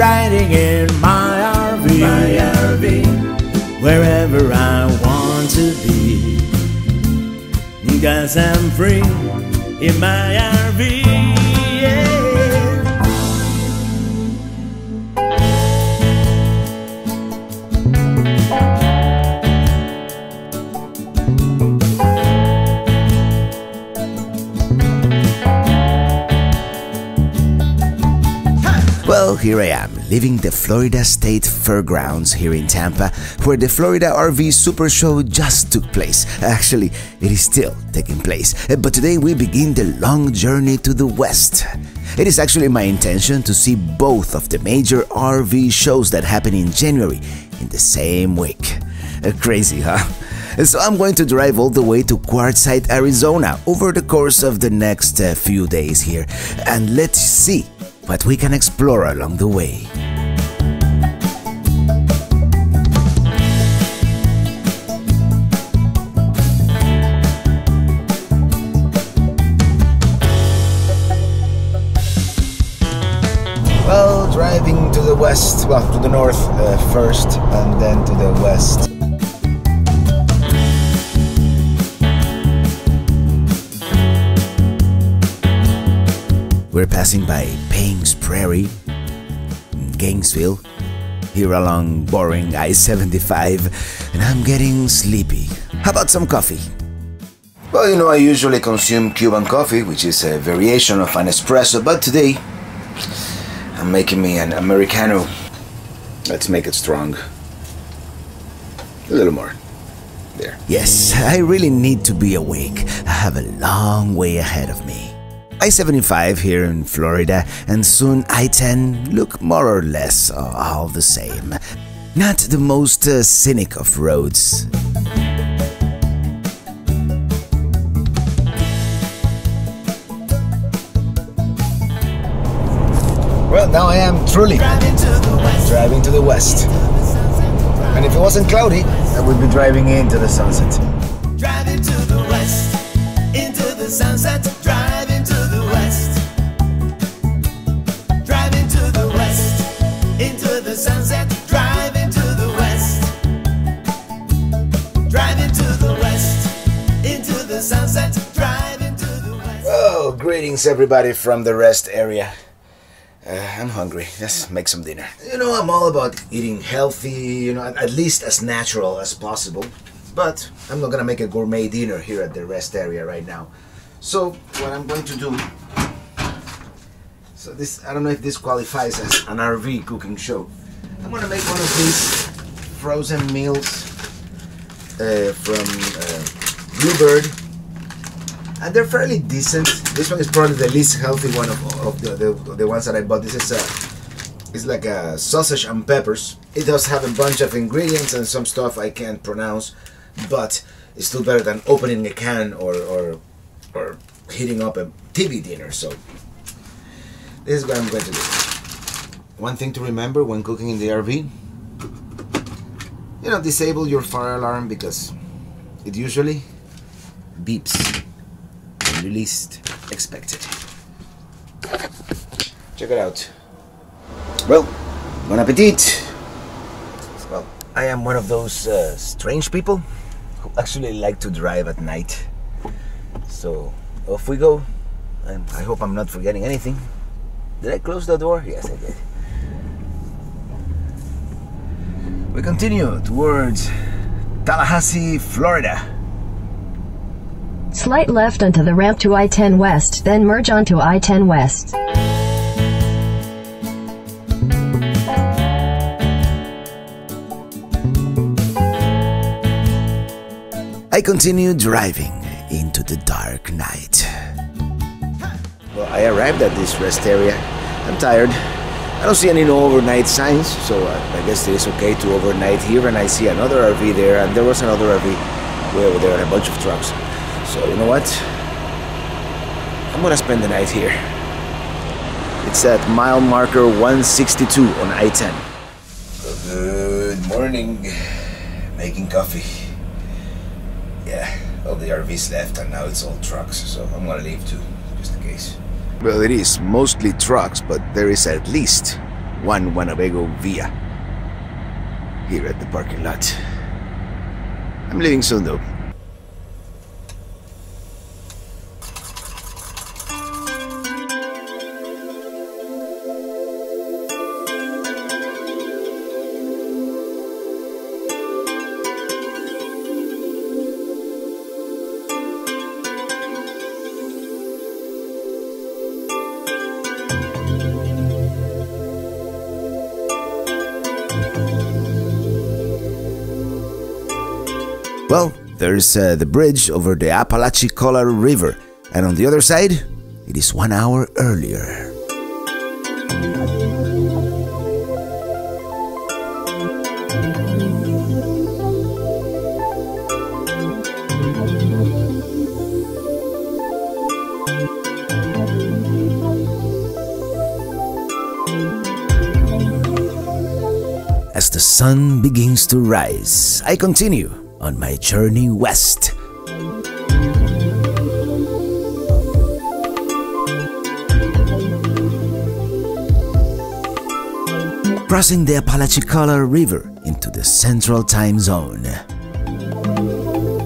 riding in my RV, wherever I want to be, 'cause I'm free in my RV, yeah. Well, here I am, leaving the Florida State Fairgrounds here in Tampa, where the Florida RV Super Show just took place. Actually, it is still taking place, but today we begin the long journey to the west. It is actually my intention to see both of the major RV shows that happen in January in the same week. Crazy, huh? So I'm going to drive all the way to Quartzsite, Arizona over the course of the next few days here, and let's see what we can explore along the way. Well, driving to the west, well, to the north first and then to the west. We're passing by Paynes, Prairie, Gainesville, here along boring I-75, and I'm getting sleepy. How about some coffee? Well, you know, I usually consume Cuban coffee, which is a variation of an espresso, but today I'm making me an Americano. Let's make it strong. A little more. There. Yes, I really need to be awake. I have a long way ahead of me. I-75 here in Florida, and soon I-10 look more or less all the same. Not the most scenic of roads. Well, now I am truly driving to the west. And if it wasn't cloudy, I would be driving into the sunset. Driving to the west, into the sunset, driving to the west. Driving to the west, into the sunset, driving to the west. Driving to the west, into the sunset, driving to the west. Oh, greetings everybody from the rest area. I'm hungry. Let's make some dinner. You know, I'm all about eating healthy, you know, at least as natural as possible. But I'm not gonna make a gourmet dinner here at the rest area right now. So what I'm going to do, so this, I don't know if this qualifies as an RV cooking show. I'm gonna make one of these frozen meals from Bluebird, and they're fairly decent. This one is probably the least healthy one of the ones that I bought. This is it's like a sausage and peppers. It does have a bunch of ingredients and some stuff I can't pronounce, but it's still better than opening a can or heating up a TV dinner. So this is what I'm going to do. One thing to remember when cooking in the RV, you know, disable your fire alarm because it usually beeps when you least expect it. Check it out. Well, bon appetit. Well, I am one of those strange people who actually like to drive at night. So off we go. I hope I'm not forgetting anything. Did I close the door? Yes, I did. We continue towards Tallahassee, Florida. Slight left onto the ramp to I-10 West, then merge onto I-10 West. I continue driving into the dark night. Well, I arrived at this rest area. I'm tired. I don't see any no overnight signs, so I guess it is okay to overnight here. And I see another RV there, and there was another RV way over there and a bunch of trucks. So you know what? I'm gonna spend the night here. It's at mile marker 162 on I-10. Good morning. Making coffee. Yeah, all the RVs left and now it's all trucks, so I'm gonna leave too, just in case. Well, it is mostly trucks, but there is at least one Winnebago Via here at the parking lot. I'm leaving soon though. Well, there's the bridge over the Apalachicola River, and on the other side, it is 1 hour earlier. As the sun begins to rise, I continue on my journey west. Crossing the Apalachicola River into the Central Time Zone.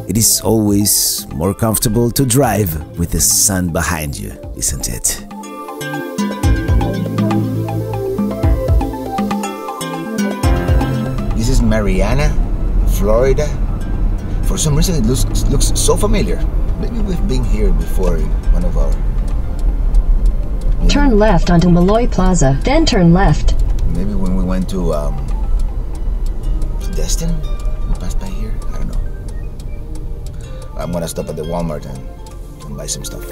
It is always more comfortable to drive with the sun behind you, isn't it? This is Marianna, Florida. For some reason it looks so familiar. Maybe we've been here before in one of our... Turn left onto Malloy Plaza, then turn left. Maybe when we went to Destin, we passed by here. I don't know. I'm gonna stop at the Walmart and buy some stuff.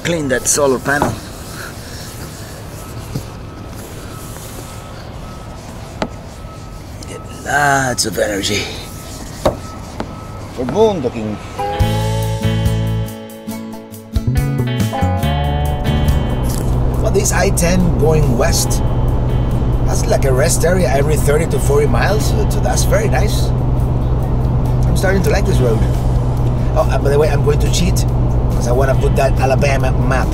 Clean that solar panel. Get lots of energy for boondocking. Well, this I-10 going west, that's like a rest area every 30 to 40 miles, so that's very nice. I'm starting to like this road. Oh, by the way, I'm going to cheat. I want to put that Alabama map,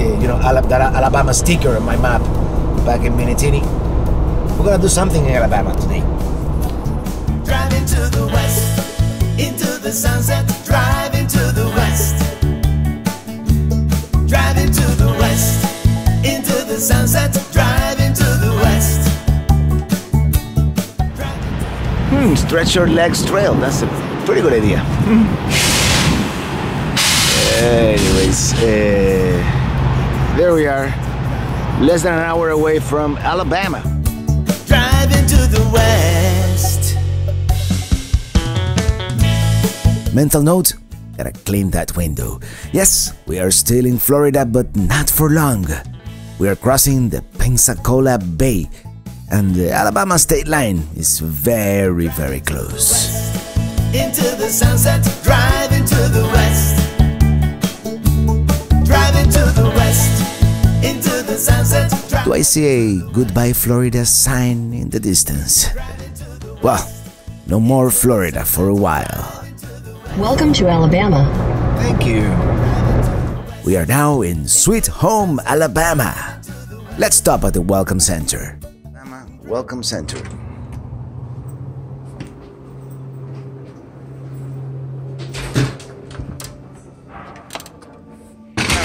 you know, that Alabama sticker on my map back in Minitini. We're going to do something in Alabama today. Driving to the west, into the sunset, driving to the west. Driving to the west, into the sunset, driving to the west. Stretch your legs trail, that's a pretty good idea. Anyways, there we are, less than an hour away from Alabama. Driving to the west. Mental note, gotta clean that window. Yes, we are still in Florida, but not for long. We are crossing the Pensacola Bay, and the Alabama state line is very, very close. Into the sunset, driving to the west. Driving to the west, into the sunset. Do I see a Goodbye Florida sign in the distance? Well, no more Florida for a while. Welcome to Alabama. Thank you. We are now in Sweet Home, Alabama. Let's stop at the Welcome Center. Welcome Center.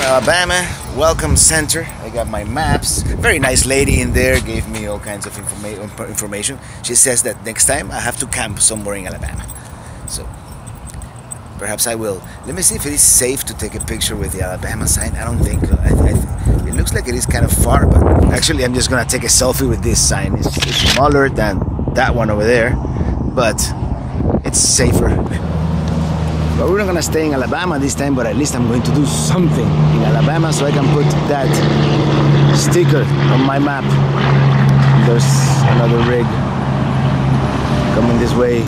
Alabama Welcome Center. I got my maps. Very nice lady in there, gave me all kinds of information. She says that next time I have to camp somewhere in Alabama. So perhaps I will. Let me see if it is safe to take a picture with the Alabama sign. I don't think. It looks like it is kind of far, but actually I'm just gonna take a selfie with this sign. It's smaller than that one over there, but it's safer. But we're not gonna stay in Alabama this time, but at least I'm going to do something in Alabama so I can put that sticker on my map. There's another rig coming this way.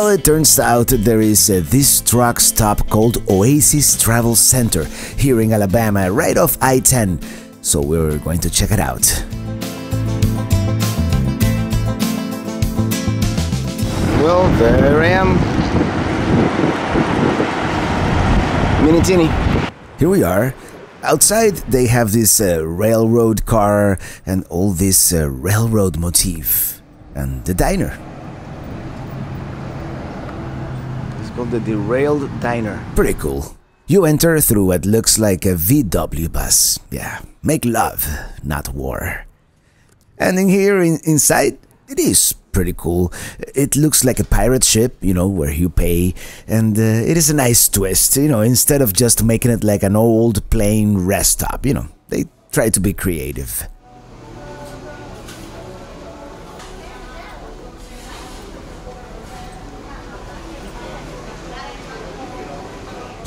Well, it turns out there is this truck stop called Oasis Travel Center here in Alabama, right off I-10. So we're going to check it out. Well, there I am. Mini Teeny. Here we are. Outside, they have this railroad car and all this railroad motif. And the diner. It's called the Derailed Diner. Pretty cool. You enter through what looks like a VW bus. Yeah, make love, not war. And in here, inside, it is pretty cool. It looks like a pirate ship, you know, where you pay. And it is a nice twist, you know, instead of just making it like an old plain rest stop, you know. They try to be creative.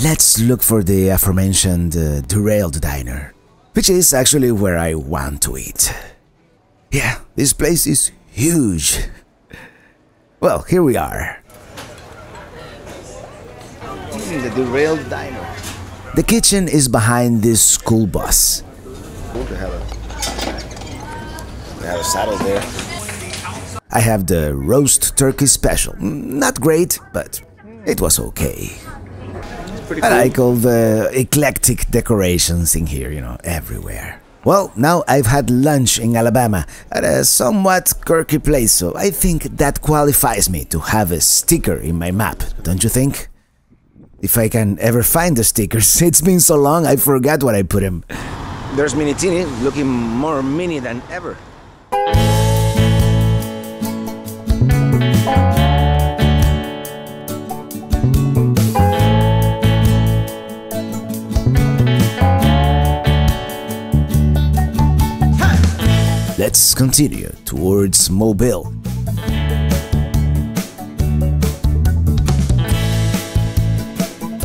Let's look for the aforementioned Derailed Diner, which is actually where I want to eat. Yeah, this place is huge. Well, here we are. The Derailed Diner. The kitchen is behind this school bus. They have a saddle there. I have the roast turkey special. Not great, but it was okay. Cool. I like all the eclectic decorations in here, you know, everywhere. Well, now I've had lunch in Alabama at a somewhat quirky place, so I think that qualifies me to have a sticker in my map, don't you think? If I can ever find the stickers, it's been so long I forgot what I put in. There's Mini Teeny, looking more mini than ever. Let's continue towards Mobile.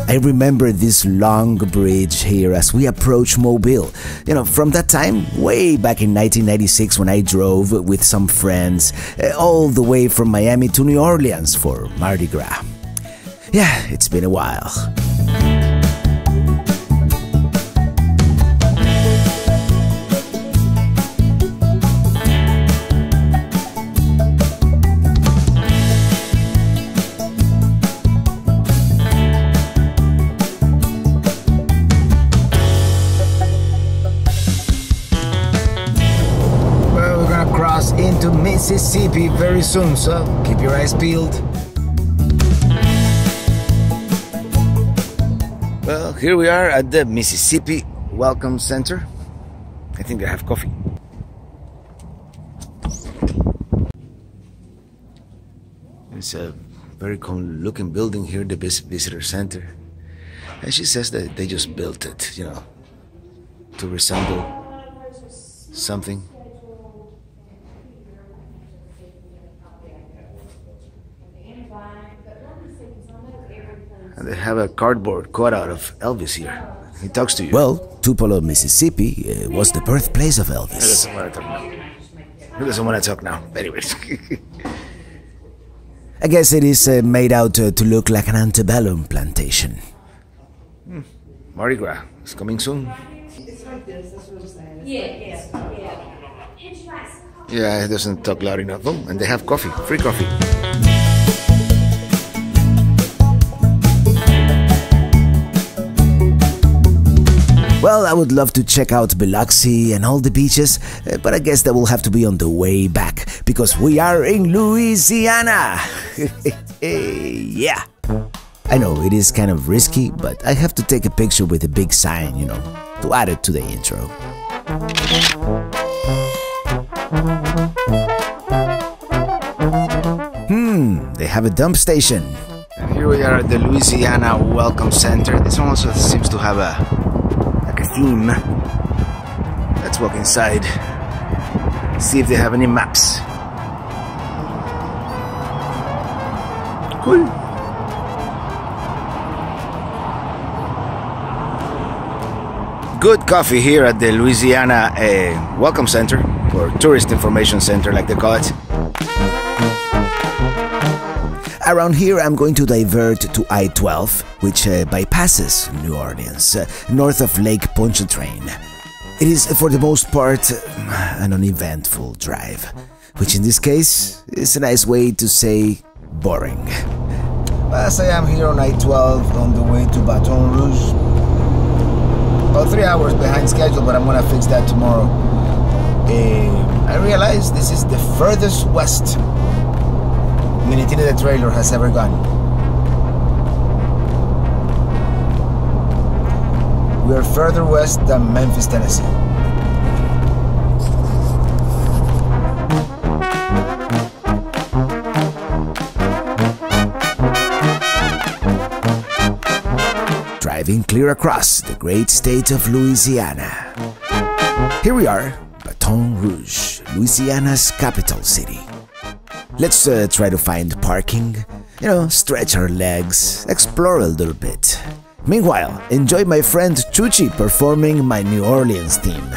I remember this long bridge here as we approach Mobile. You know, from that time, way back in 1996 when I drove with some friends all the way from Miami to New Orleans for Mardi Gras. Yeah, it's been a while. Into Mississippi very soon, so keep your eyes peeled. Well, here we are at the Mississippi Welcome Center. I think they have coffee. It's a very cool looking building here, the visitor center. And she says that they just built it, you know, to resemble something. And they have a cardboard cutout of Elvis here. He talks to you. Well, Tupelo, Mississippi was the birthplace of Elvis. He doesn't want to talk now. Anyways. I guess it is made out to look like an antebellum plantation. Mardi Gras is coming soon. It's like this, that's what I'm saying. Yeah, he doesn't talk loud enough. Oh, and they have coffee, free coffee. Well, I would love to check out Biloxi and all the beaches, but I guess that will have to be on the way back, because we are in Louisiana! Yeah! I know, it is kind of risky, but I have to take a picture with a big sign, you know, to add it to the intro. They have a dump station. And here we are at the Louisiana Welcome Center. This one also seems to have a theme. Let's walk inside, see if they have any maps. Cool. Good coffee here at the Louisiana Welcome Center, or Tourist Information Center like they call it. Around here, I'm going to divert to I-12, which bypasses New Orleans, north of Lake Pontchartrain. It is, for the most part, an uneventful drive, which in this case is a nice way to say boring. As I am here on I-12 on the way to Baton Rouge, about 3 hours behind schedule, but I'm gonna fix that tomorrow. I realize this is the furthest west Minnie the trailer has ever gone. We are further west than Memphis, Tennessee. Driving clear across the great state of Louisiana. Here we are, Baton Rouge, Louisiana's capital city. Let's try to find parking, stretch our legs, explore a little bit. Meanwhile, enjoy my friend Chuchi performing my New Orleans theme.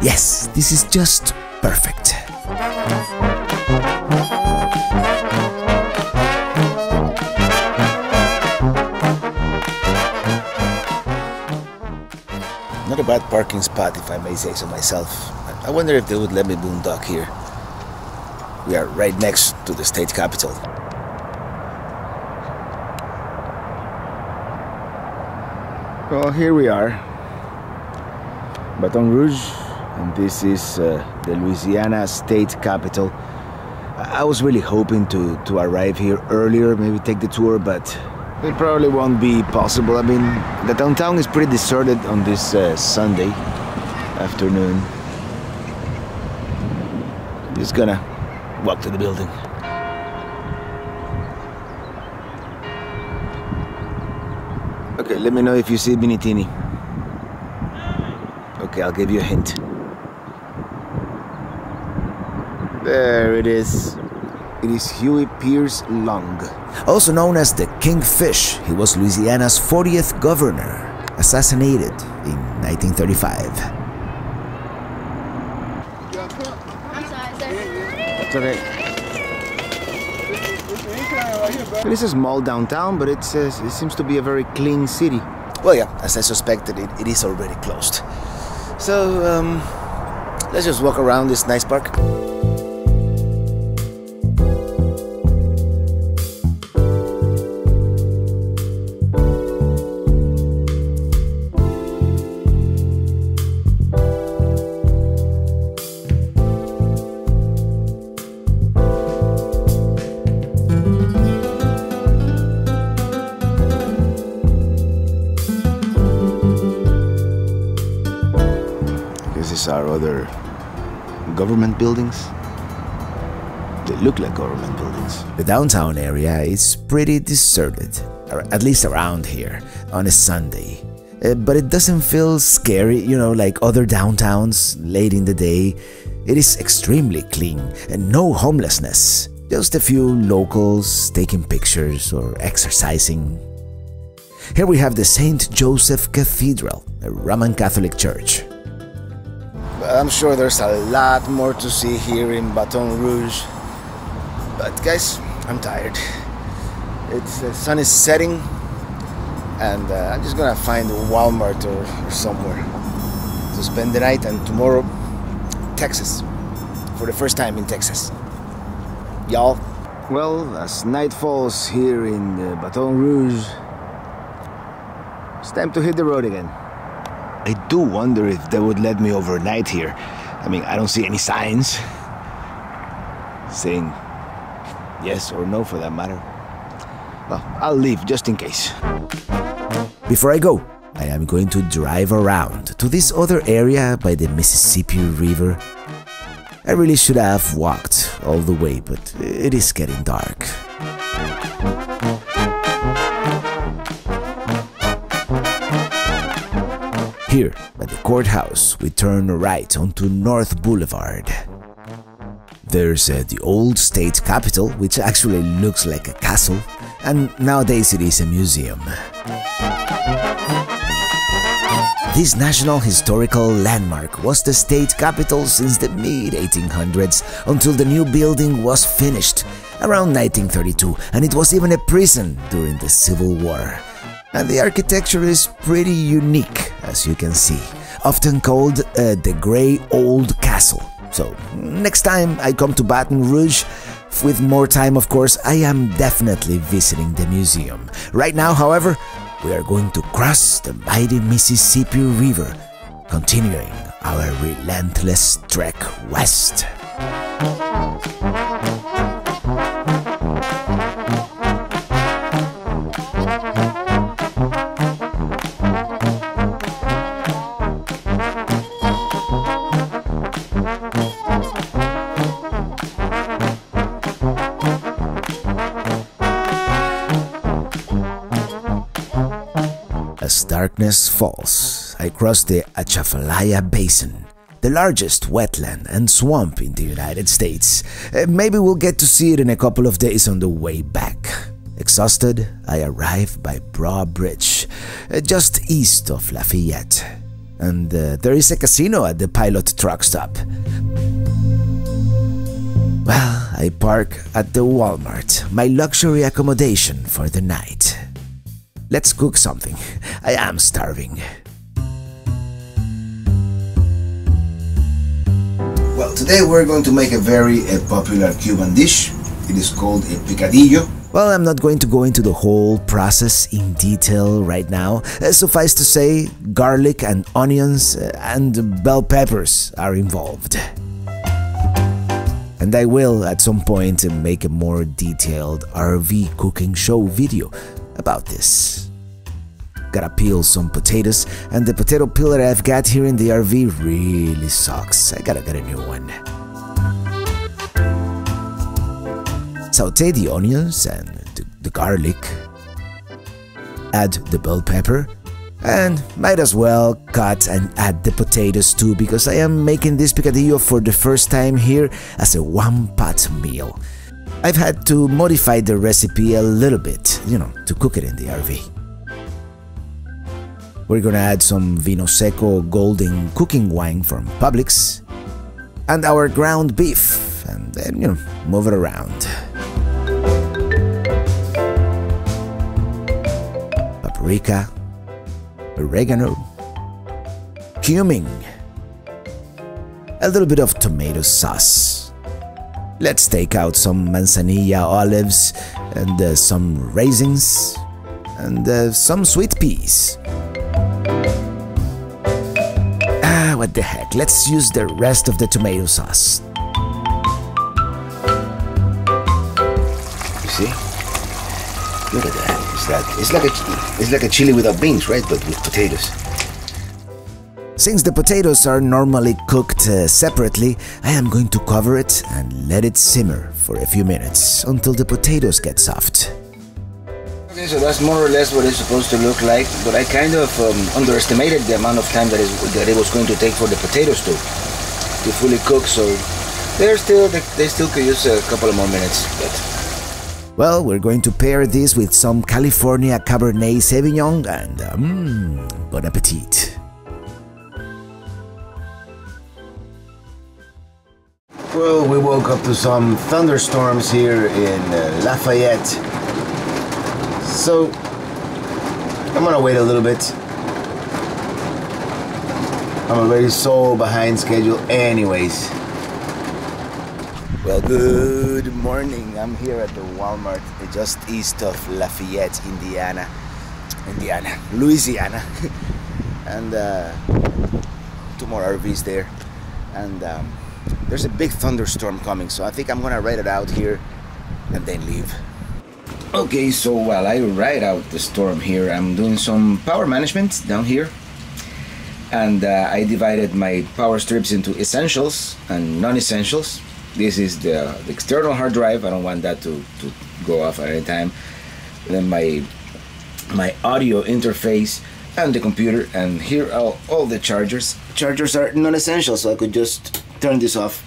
Yes, this is just perfect. Not a bad parking spot, if I may say so myself. I wonder if they would let me boondock here. We are right next to the state capital. Well, here we are, Baton Rouge, and this is the Louisiana state capital. I was really hoping to arrive here earlier, maybe take the tour, but it probably won't be possible. I mean, the downtown is pretty deserted on this Sunday afternoon. Just gonna walk to the building. Okay, let me know if you see Minnie. Okay, I'll give you a hint. There it is. It is Huey Pierce Long. Also known as the Kingfish, he was Louisiana's 40th governor, assassinated in 1935. I'm sorry, sir. That's okay. It is a small downtown, but it seems to be a very clean city. Well, yeah, as I suspected, it is already closed. So, let's just walk around this nice park. These are other government buildings. They look like government buildings. The downtown area is pretty deserted, or at least around here, on a Sunday. But it doesn't feel scary, like other downtowns late in the day. It is extremely clean and no homelessness. Just a few locals taking pictures or exercising. Here we have the St. Joseph Cathedral, a Roman Catholic church. I'm sure there's a lot more to see here in Baton Rouge. But guys, I'm tired. The sun is setting, and I'm just gonna find a Walmart or somewhere to spend the night, and tomorrow, Texas. For the first time in Texas. Y'all? Well, as night falls here in Baton Rouge, it's time to hit the road again. I do wonder if they would let me overnight here. I mean, I don't see any signs saying yes or no for that matter. Well, I'll leave just in case. Before I go, I am going to drive around to this other area by the Mississippi River. I really should have walked all the way, but it is getting dark. Here, at the courthouse, we turn right onto North Boulevard. There's the old state capitol, which actually looks like a castle, and nowadays it is a museum. This national historical landmark was the state capitol since the mid-1800s until the new building was finished around 1932, and it was even a prison during the Civil War. And the architecture is pretty unique, as you can see, often called the Grey Old Castle. So, next time I come to Baton Rouge, with more time of course, I am definitely visiting the museum. Right now, however, we are going to cross the mighty Mississippi River, continuing our relentless trek west. As darkness falls, I cross the Atchafalaya Basin, the largest wetland and swamp in the United States. Maybe we'll get to see it in a couple of days on the way back. Exhausted, I arrive by Breaux Bridge, just east of Lafayette. And there is a casino at the Pilot truck stop. Well, I park at the Walmart, my luxury accommodation for the night. Let's cook something. I am starving. Well, today we're going to make a very popular Cuban dish. It is called a picadillo. Well, I'm not going to go into the whole process in detail right now. Suffice to say, garlic and onions and bell peppers are involved. And I will, at some point, make a more detailed RV cooking show video about this. Gotta peel some potatoes, and the potato peeler I've got here in the RV really sucks. I gotta get a new one. Saute the onions and the garlic. Add the bell pepper, and might as well cut and add the potatoes too, because I am making this picadillo for the first time here as a one-pot meal. I've had to modify the recipe a little bit, to cook it in the RV. We're gonna add some Vino Seco golden cooking wine from Publix and our ground beef, and then, move it around. Paprika, oregano, cumin, a little bit of tomato sauce. Let's take out some manzanilla olives and some raisins and some sweet peas. What the heck, let's use the rest of the tomato sauce. You see? Look at that. It's like a chili without beans, right? But with potatoes. Since the potatoes are normally cooked separately, I am going to cover it and let it simmer for a few minutes until the potatoes get soft. Okay, so that's more or less what it's supposed to look like, but I kind of underestimated the amount of time that it was going to take for the potatoes to fully cook, so they still could use a couple of more minutes. But well, we're going to pair this with some California Cabernet Sauvignon and bon appetit. Well, we woke up to some thunderstorms here in Lafayette. So, I'm gonna wait a little bit. I'm already so behind schedule anyways. Well, good morning. I'm here at the Walmart just east of Lafayette, Louisiana. And two more RVs there. And there's a big thunderstorm coming, so I think I'm gonna ride it out here and then leave. Okay, so while I ride out the storm here, I'm doing some power management down here. And I divided my power strips into essentials and non-essentials. This is the external hard drive. I don't want that to go off at any time. Then my audio interface and the computer, and here are all the chargers. Chargers are non-essential, so I could just turn this off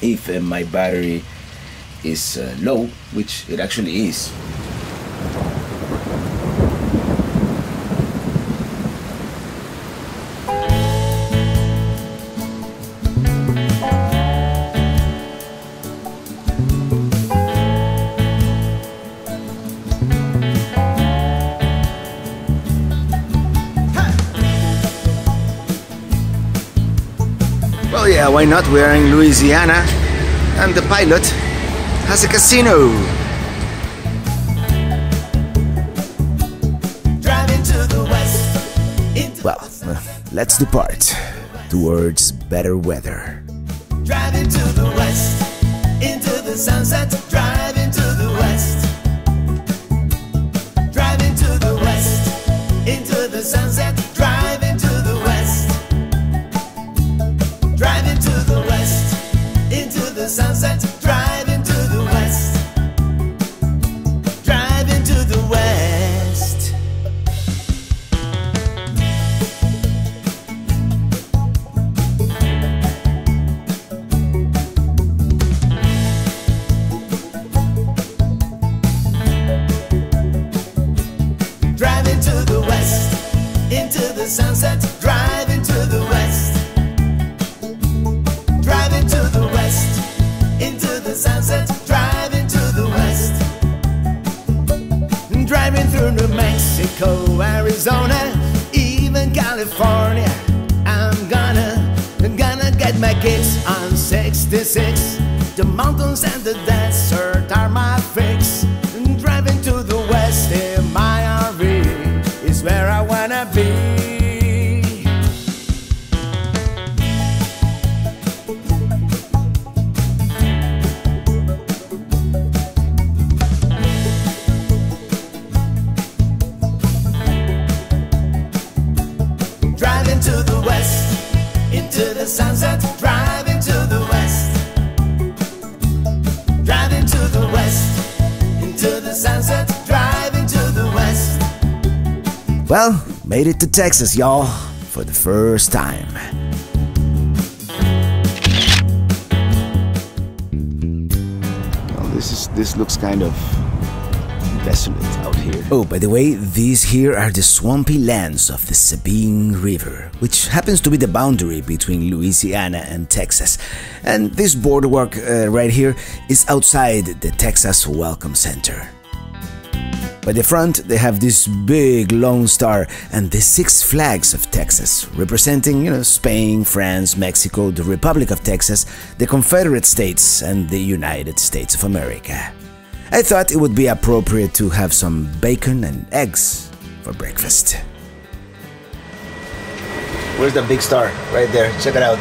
if my battery is low, which it actually is. Well, yeah, why not? We're in Louisiana, and the pilot has a casino. Driving to the west. Well, let's depart towards better weather. Driving to the west, into the sunset. Driving to the west. Driving to the west, into the sunset. Driving to the west. Driving to the west, into the sunset. Driving to the west. Driving to the west. Driving to the west, into the sunset. Driving to the west. Driving to the west, into the sunset. Driving to the west. Driving through New Mexico, Arizona, even California. I'm gonna get my kicks on 66. The mountains and the desert are my fix. Driving to the west in my RV is where I wanna be. Driving to the west, into the sunset. Driving to the west. Driving to the west, into the sunset. Driving to the west. Well, made it to Texas, y'all, for the first time. Well, this looks kind of desolate out here. Oh, by the way, these here are the swampy lands of the Sabine River, which happens to be the boundary between Louisiana and Texas. And this boardwalk right here is outside the Texas Welcome Center. By the front, they have this big Lone Star and the 6 flags of Texas, representing, Spain, France, Mexico, the Republic of Texas, the Confederate States, and the United States of America. I thought it would be appropriate to have some bacon and eggs for breakfast. Where's the big star? Right there. Check it out.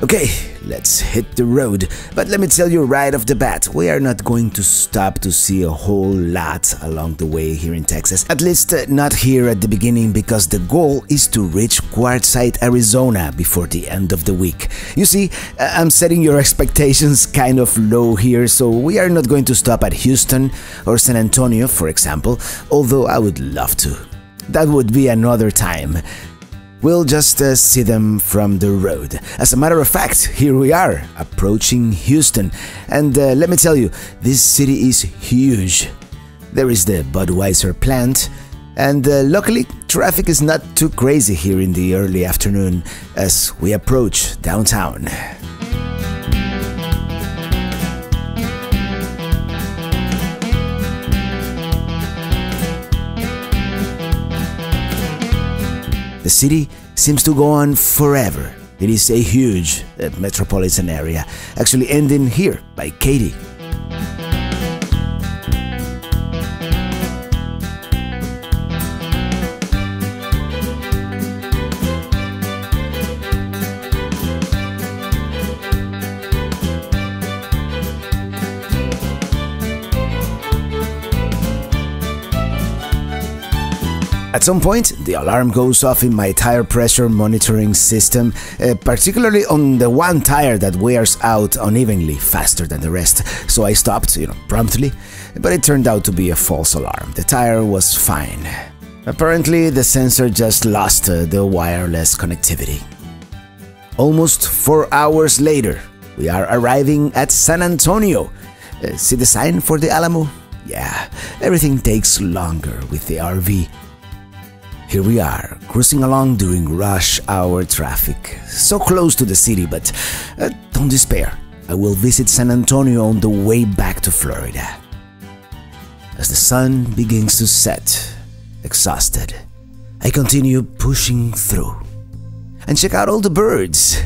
Okay, let's hit the road. But let me tell you right off the bat, we are not going to stop to see a whole lot along the way here in Texas. At least not here at the beginning, because the goal is to reach Quartzsite, Arizona before the end of the week. You see, I'm setting your expectations kind of low here, so we are not going to stop at Houston or San Antonio, for example, although I would love to. That would be another time. We'll just see them from the road. As a matter of fact, here we are, approaching Houston. And let me tell you, this city is huge. There is the Budweiser plant, and luckily, traffic is not too crazy here in the early afternoon as we approach downtown. The city seems to go on forever. It is a huge metropolitan area, actually ending here by Katy. At some point, the alarm goes off in my tire pressure monitoring system, particularly on the one tire that wears out unevenly faster than the rest. So I stopped, promptly, but it turned out to be a false alarm. The tire was fine. Apparently, the sensor just lost the wireless connectivity. Almost 4 hours later, we are arriving at San Antonio. See the sign for the Alamo? Yeah, everything takes longer with the RV. Here we are, cruising along during rush hour traffic. So close to the city, but don't despair. I will visit San Antonio on the way back to Florida. As the sun begins to set, exhausted, I continue pushing through. And check out all the birds.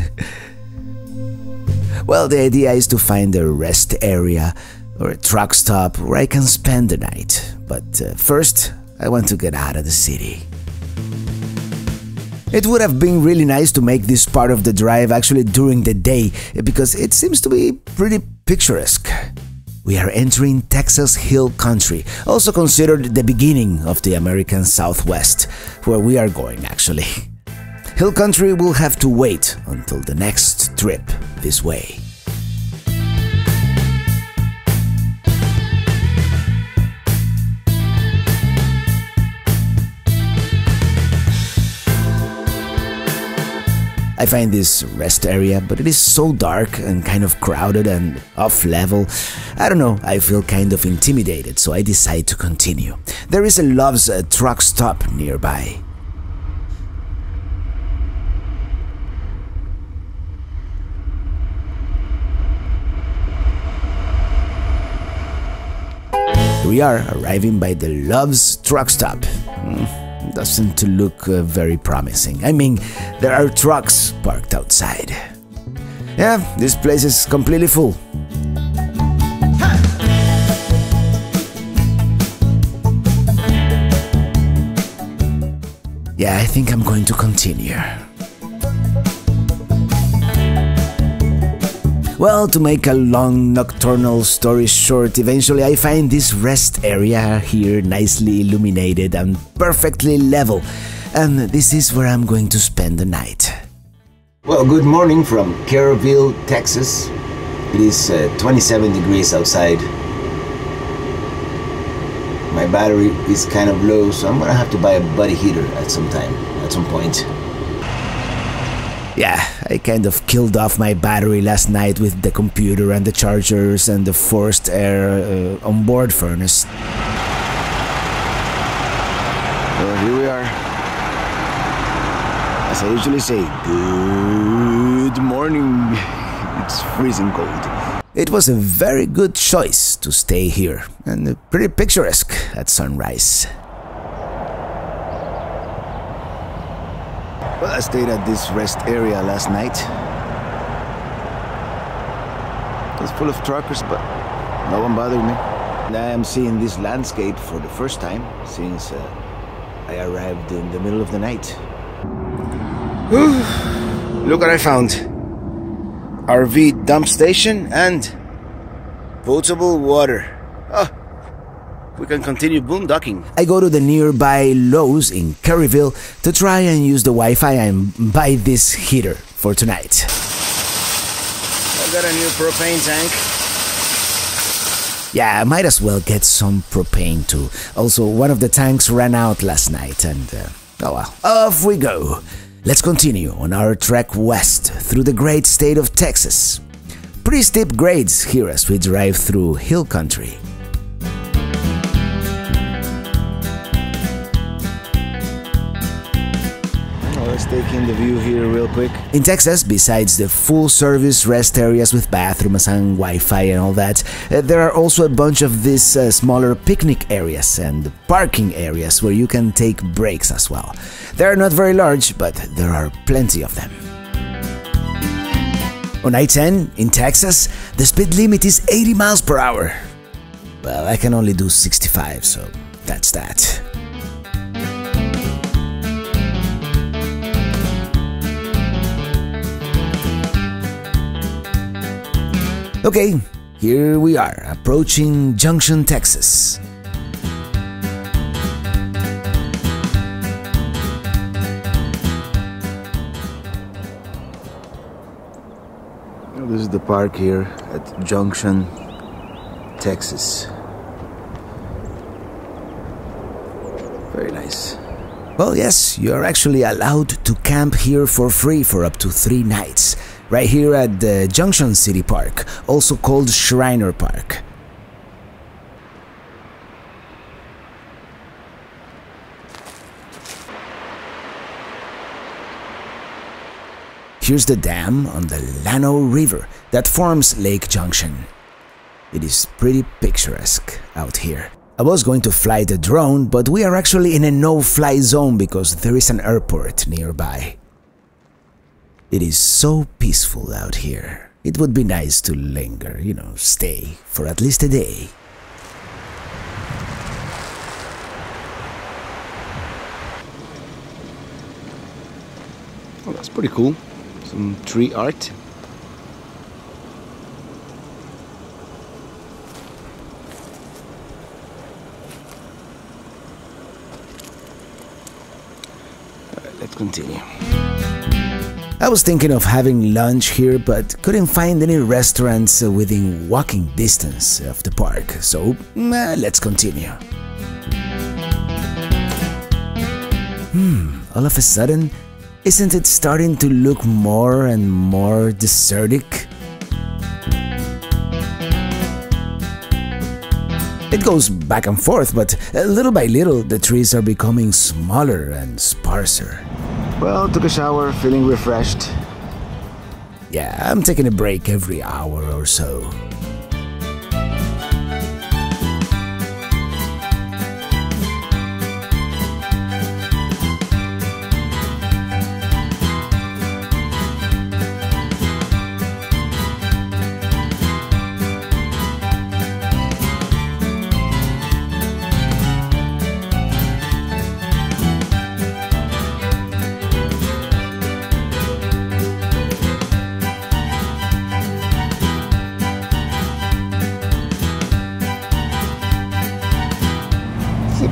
Well, the idea is to find a rest area or a truck stop where I can spend the night. But first, I want to get out of the city. It would have been really nice to make this part of the drive actually during the day because it seems to be pretty picturesque. We are entering Texas Hill Country, also considered the beginning of the American Southwest, where we are going actually. Hill Country will have to wait until the next trip this way. I find this rest area, but it is so dark and kind of crowded and off level. I don't know, I feel kind of intimidated, so I decide to continue. There is a Love's truck stop nearby. Here we are, arriving by the Love's truck stop. Doesn't look very promising. I mean, there are trucks parked outside. Yeah, this place is completely full. Yeah, I think I'm going to continue. Well, to make a long nocturnal story short, eventually I find this rest area here nicely illuminated and perfectly level. And this is where I'm going to spend the night. Well, good morning from Kerrville, Texas. It is 27 degrees outside. My battery is kind of low, so I'm gonna have to buy a body heater at some point. Yeah, I kind of killed off my battery last night with the computer and the chargers and the forced air onboard furnace. Well, here we are. As I usually say, good morning. It's freezing cold. It was a very good choice to stay here, and pretty picturesque at sunrise. Well, I stayed at this rest area last night. It was full of truckers, but no one bothered me. And I am seeing this landscape for the first time since I arrived in the middle of the night. Look what I found. RV dump station and potable water. Oh, we can continue boondocking. I go to the nearby Lowe's in Kerrville to try and use the Wi-Fi and buy this heater for tonight. I got a new propane tank. Yeah, I might as well get some propane too. Also, one of the tanks ran out last night and, oh well, off we go. Let's continue on our trek west through the great state of Texas. Pretty steep grades here as we drive through hill country. Let's take in the view here real quick. In Texas, besides the full-service rest areas with bathrooms and Wi-Fi and all that, there are also a bunch of these smaller picnic areas and parking areas where you can take breaks as well. They are not very large, but there are plenty of them. On I-10 in Texas, the speed limit is 80 miles per hour. Well, I can only do 65, so that's that. Okay, here we are, approaching Junction, Texas. Well, this is the park here at Junction, Texas. Very nice. Well, yes, you are actually allowed to camp here for free for up to 3 nights, right here at the Junction City Park, also called Schreiner Park. Here's the dam on the Llano River that forms Lake Junction. It is pretty picturesque out here. I was going to fly the drone, but we are actually in a no-fly zone because there is an airport nearby. It is so peaceful out here. It would be nice to linger, stay for at least a day. Oh, that's pretty cool. Some tree art. Let's continue. I was thinking of having lunch here, but couldn't find any restaurants within walking distance of the park, so let's continue. All of a sudden, isn't it starting to look more and more desertic? It goes back and forth, but little by little the trees are becoming smaller and sparser. Well, took a shower, feeling refreshed. Yeah, I'm taking a break every hour or so.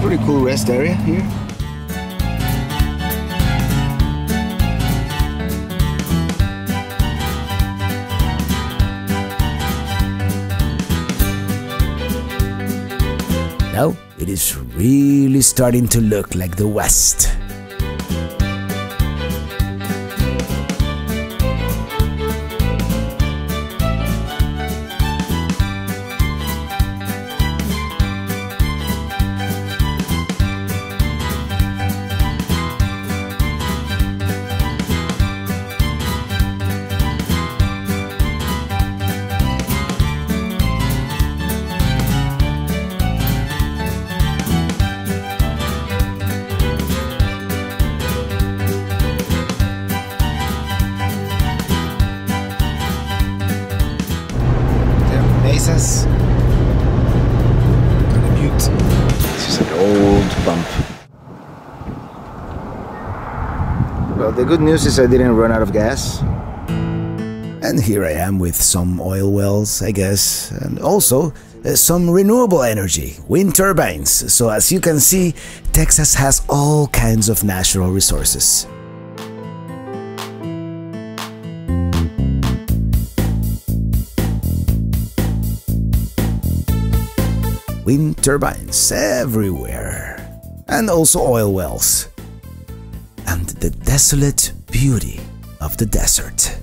Pretty cool rest area here. Now it is really starting to look like the West. Mesas. Kind of mute. It's just an old bump. Well, the good news is I didn't run out of gas. And here I am with some oil wells, I guess, and also some renewable energy, wind turbines. So as you can see, Texas has all kinds of natural resources. Wind turbines everywhere, and also oil wells, and the desolate beauty of the desert.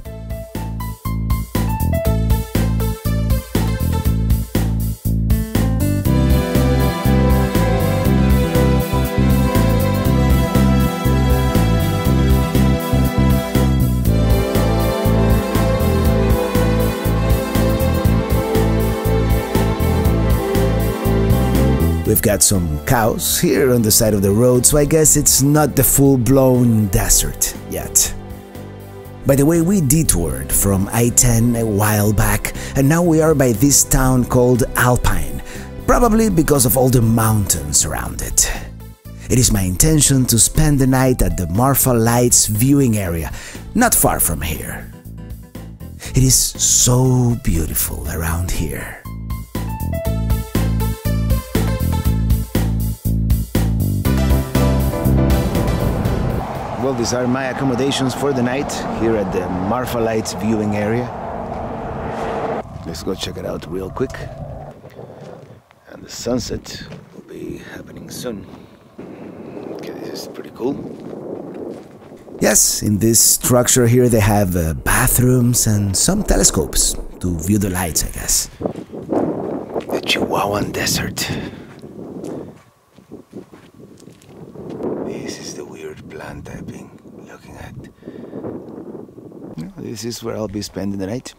We've got some cows here on the side of the road, so I guess it's not the full-blown desert yet. By the way, we detoured from I-10 a while back, and now we are by this town called Alpine, probably because of all the mountains around it. It is my intention to spend the night at the Marfa Lights viewing area, not far from here. It is so beautiful around here. Well, these are my accommodations for the night here at the Marfa Lights viewing area. Let's go check it out real quick. And the sunset will be happening soon. Okay, this is pretty cool. Yes, in this structure here they have bathrooms and some telescopes to view the lights, I guess. The Chihuahuan Desert. This is the weird plant I've been looking at. This is where I'll be spending the night.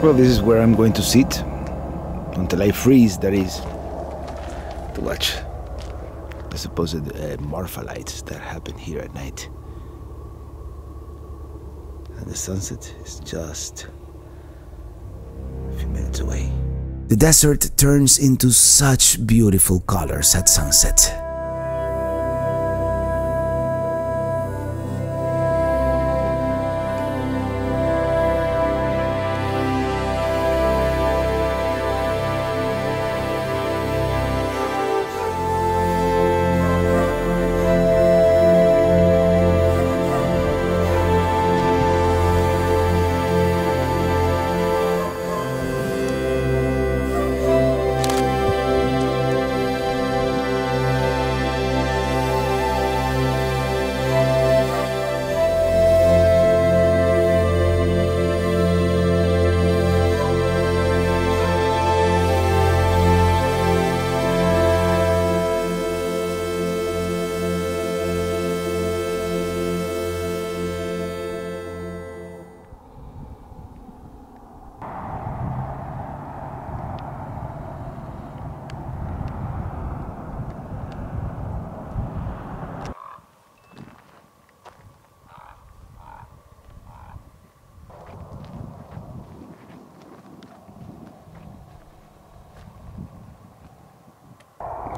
Well, this is where I'm going to sit until I freeze, that is, to watch the supposed Marfa lights that happen here at night. And the sunset is just a few minutes away. The desert turns into such beautiful colors at sunset.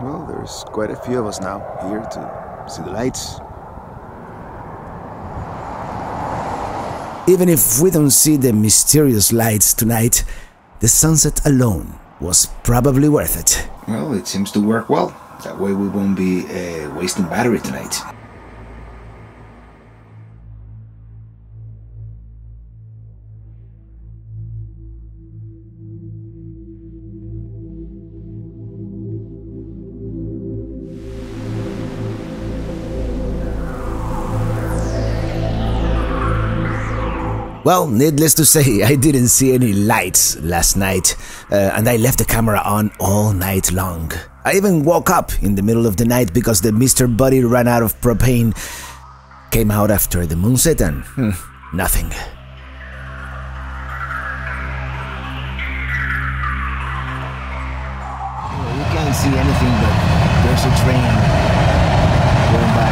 Well, there's quite a few of us now here to see the lights. Even if we don't see the mysterious lights tonight, the sunset alone was probably worth it. Well, it seems to work well. That way we won't be wasting battery tonight. Well, needless to say, I didn't see any lights last night, and I left the camera on all night long. I even woke up in the middle of the night because the Mr. Buddy ran out of propane. Came out after the moonset and nothing. You can't see anything, but there's a train going by.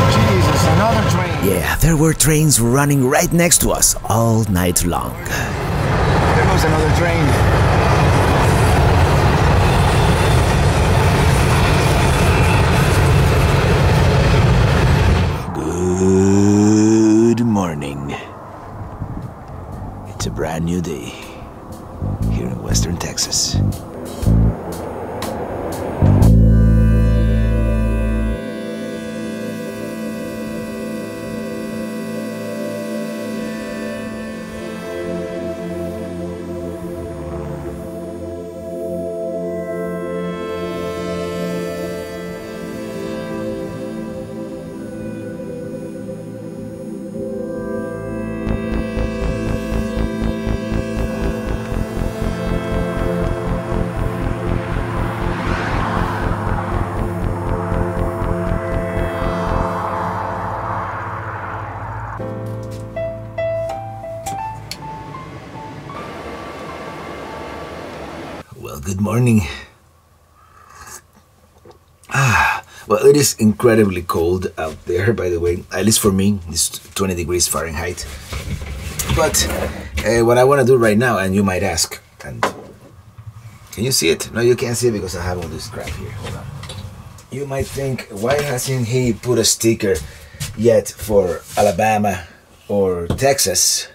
Jesus, another train! Yeah, there were trains running right next to us all night long. There goes another train. Good morning. It's a brand new day here in Western Texas. Good morning. Well, it is incredibly cold out there, by the way. At least for me, it's 20 degrees Fahrenheit. But what I want to do right now, and you might ask, and can you see it? No, you can't see it because I have all this crap here. Hold on. You might think, why hasn't he put a sticker yet for Alabama or Texas?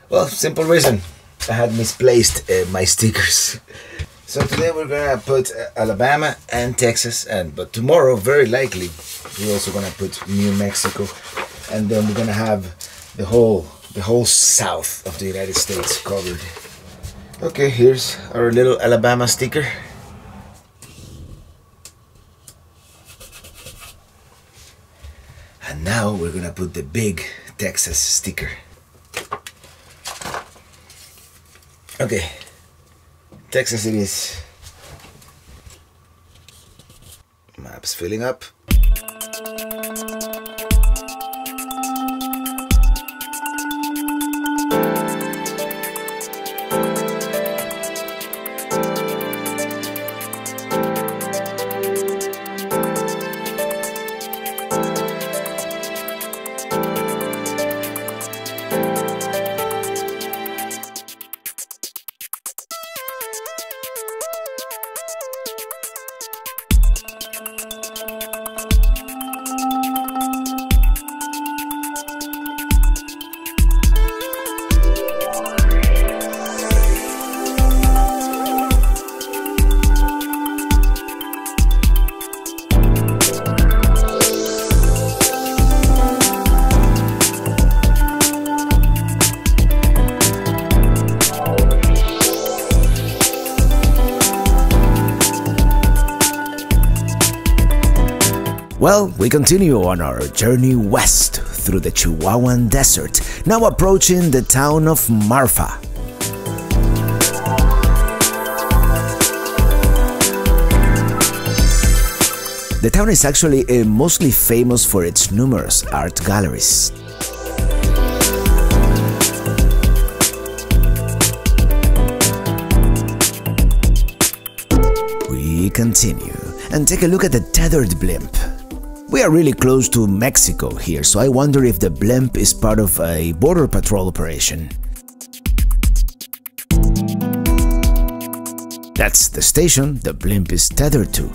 Well, simple reason. I had misplaced my stickers. So today we're gonna put Alabama and Texas, but tomorrow, very likely, we're also gonna put New Mexico, and then we're gonna have the whole south of the United States covered. Okay, here's our little Alabama sticker. And now we're gonna put the big Texas sticker. Okay, Texas it is. Maps filling up. Well, we continue on our journey west through the Chihuahuan Desert, now approaching the town of Marfa. The town is actually mostly famous for its numerous art galleries. We continue and take a look at the tethered blimp. We are really close to Mexico here, so I wonder if the blimp is part of a border patrol operation. That's the station the blimp is tethered to.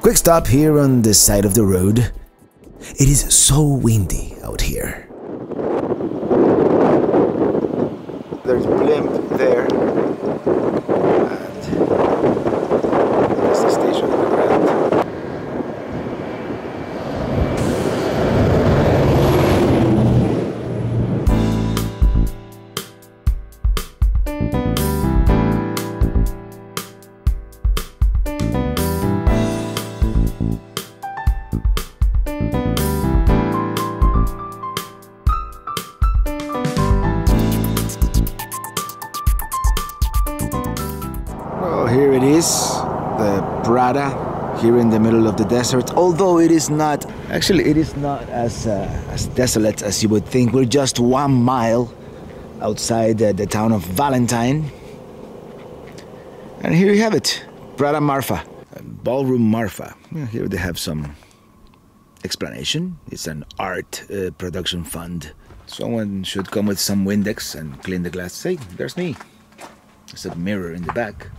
Quick stop here on the side of the road. It is so windy out here. There's a blimp there, and there's the station on the ground. Here it is, the Prada, here in the middle of the desert. Although it is not, actually it is not as desolate as you would think. We're just 1 mile outside the town of Valentine. And here you have it, Prada Marfa, Ballroom Marfa. Here they have some explanation. It's an art production fund. Someone should come with some Windex and clean the glass. Hey, there's me. There's a mirror in the back.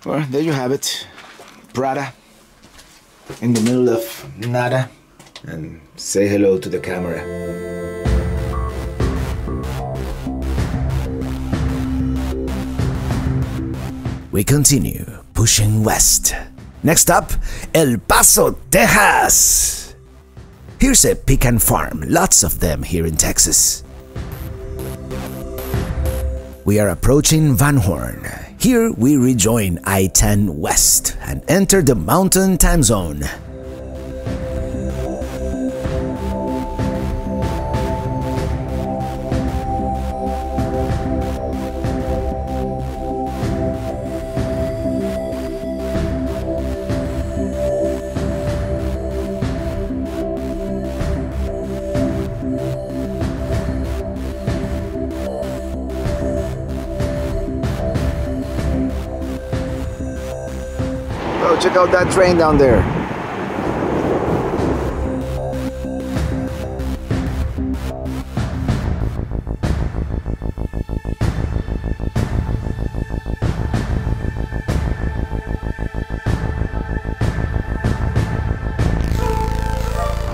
Well, there you have it, Prada, in the middle of nada, and say hello to the camera. We continue pushing west. Next up, El Paso, Texas. Here's a pecan farm, lots of them here in Texas. We are approaching Van Horn. Here we rejoin I-10 West and enter the Mountain Time Zone. Oh, check out that train down there.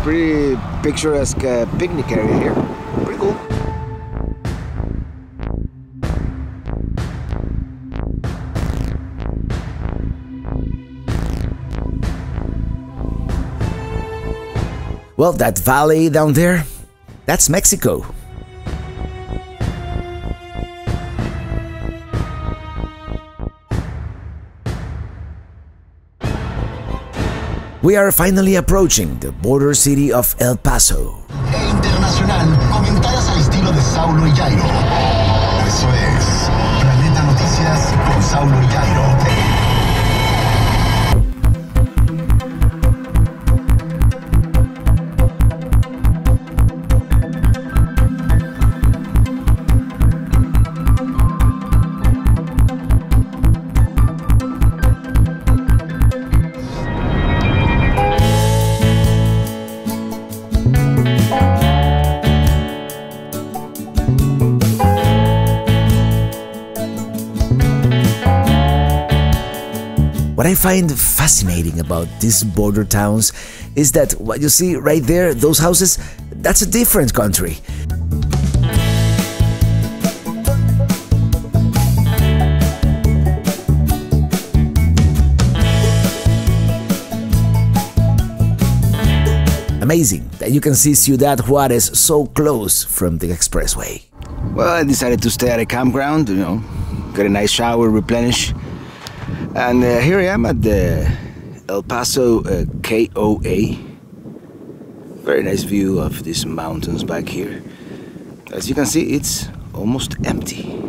Pretty picturesque picnic area here. Pretty cool. Well, that valley down there, that's Mexico. We are finally approaching the border city of El Paso. Internacional, comentadas al estilo de Saulo y Jairo. Eso es, Planeta Noticias con Saulo y Jairo. What I find fascinating about these border towns is that what you see right there, those houses, that's a different country. Amazing that you can see Ciudad Juárez so close from the expressway. Well, I decided to stay at a campground, get a nice shower, replenish. And here I am at the El Paso KOA. Very nice view of these mountains back here. As you can see, it's almost empty,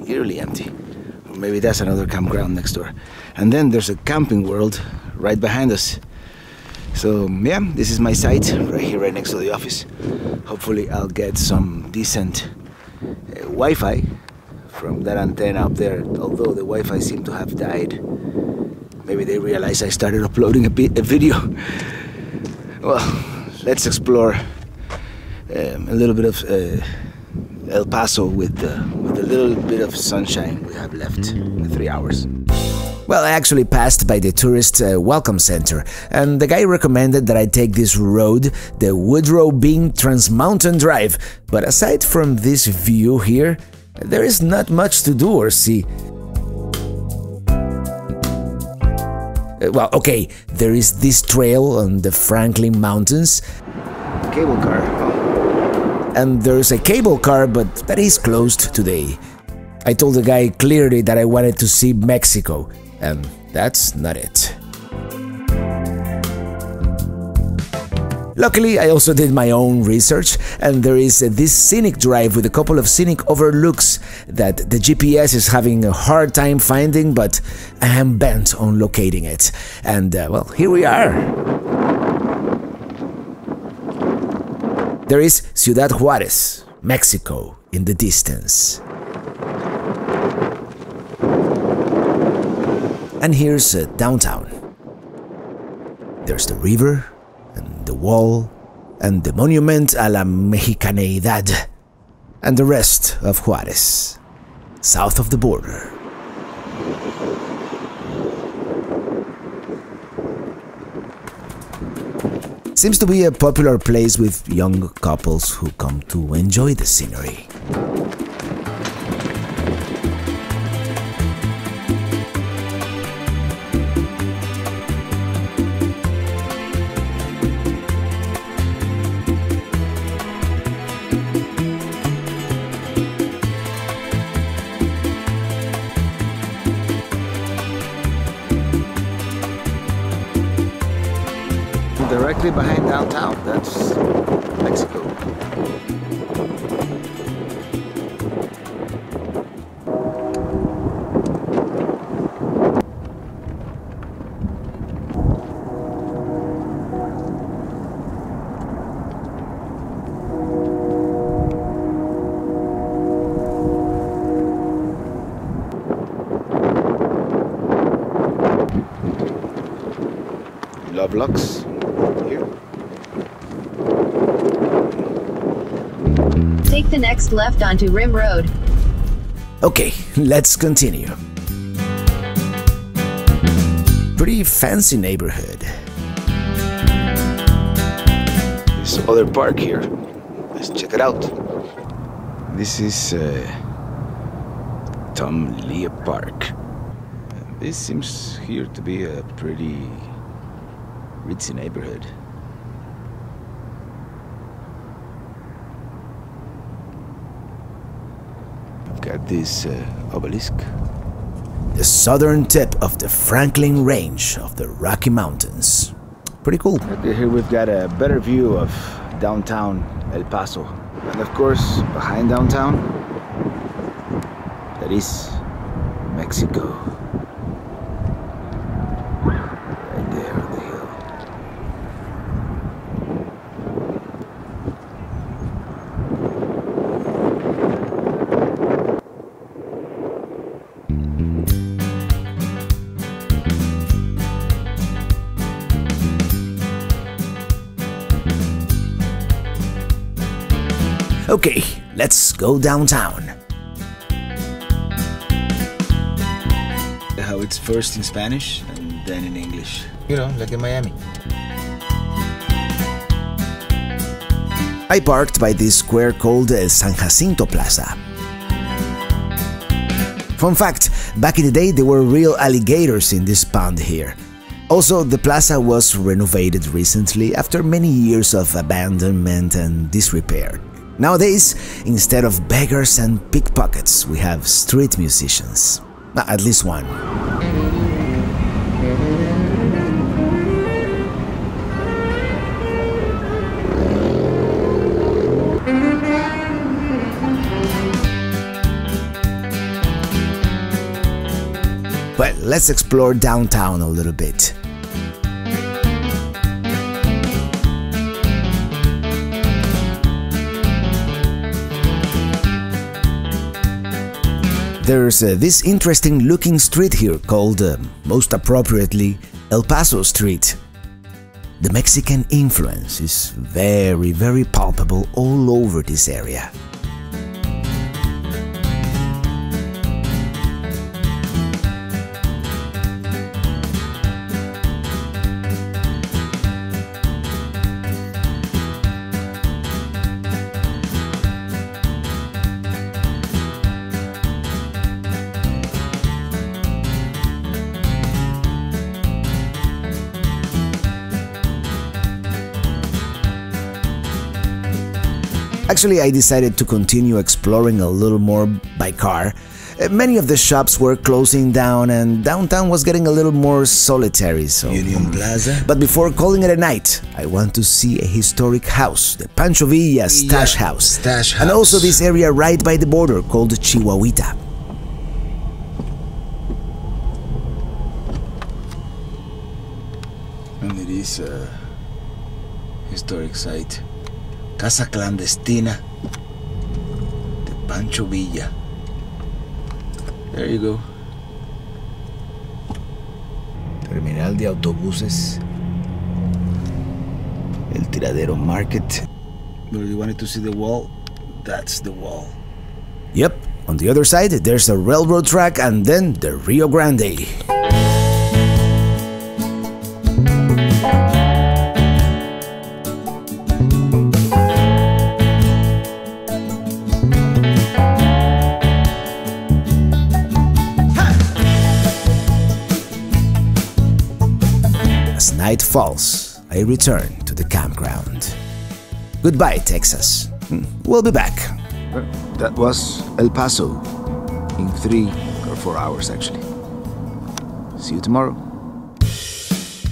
eerily empty. Or maybe that's another campground next door. And then there's a camping world right behind us. So yeah, this is my site right here, right next to the office. Hopefully I'll get some decent Wi-Fi from that antenna up there, although the Wi-Fi seemed to have died. Maybe they realized I started uploading a video. Well, let's explore a little bit of El Paso with a little bit of sunshine we have left in the 3 hours. Well, I actually passed by the tourist welcome center, and the guy recommended that I take this road, the Woodrow Transmountain Drive. But aside from this view here, there is not much to do or see. Well, okay, there is this trail on the Franklin Mountains. Cable car. And there's a cable car, but that is closed today. I told the guy clearly that I wanted to see Mexico, and that's not it. Luckily, I also did my own research, and there is this scenic drive with a couple of scenic overlooks that the GPS is having a hard time finding, but I am bent on locating it. And, well, here we are. There is Ciudad Juárez, Mexico, in the distance. And here's downtown. There's the river, and the wall, and the monument a la Mexicaneidad, and the rest of Juárez, south of the border. Seems to be a popular place with young couples who come to enjoy the scenery. Directly behind downtown, that's Mexico. Lovelocks. Take the next left onto Rim Road. Okay, let's continue. Pretty fancy neighborhood. other park here. Let's check it out. This is Tom Lea Park. This seems here to be a pretty ritzy neighborhood. I've got this obelisk. The southern tip of the Franklin Range of the Rocky Mountains. Pretty cool. Okay, here we've got a better view of downtown El Paso. And of course, behind downtown, that is Mexico. Right there on the hill. Okay, let's go downtown. How it's first in Spanish and then in English. You know, like in Miami. I parked by this square called San Jacinto Plaza. Fun fact, back in the day there were real alligators in this pond here. Also, the plaza was renovated recently after many years of abandonment and disrepair. Nowadays, instead of beggars and pickpockets, we have street musicians. At least one. Well, let's explore downtown a little bit. There's this interesting looking street here called, most appropriately, El Paso Street. The Mexican influence is very, very palpable all over this area. Actually, I decided to continue exploring a little more by car. Many of the shops were closing down and downtown was getting a little more solitary, so... Union Plaza? But before calling it a night, I want to see a historic house, the Pancho Villa Stash House. And also this area right by the border called Chihuahuita. And it is a historic site. Casa Clandestina de Pancho Villa. There you go. Terminal de autobuses. El Tiradero Market. Where you wanted to see the wall? That's the wall. Yep, on the other side there's a railroad track and then the Rio Grande. As night falls, I return to the campground. Goodbye, Texas. We'll be back. That was El Paso in 3 or 4 hours, actually. See you tomorrow.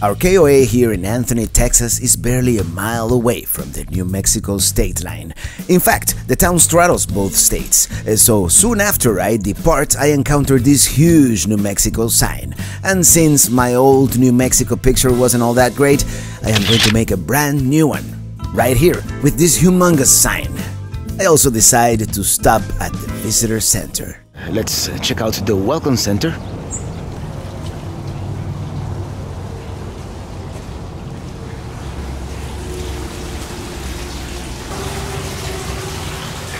Our KOA here in Anthony, Texas is barely a mile away from the New Mexico state line. In fact, the town straddles both states, so soon after I depart, I encounter this huge New Mexico sign. And since my old New Mexico picture wasn't all that great, I am going to make a brand new one, right here, with this humongous sign. I also decided to stop at the visitor center. Let's check out the Welcome Center.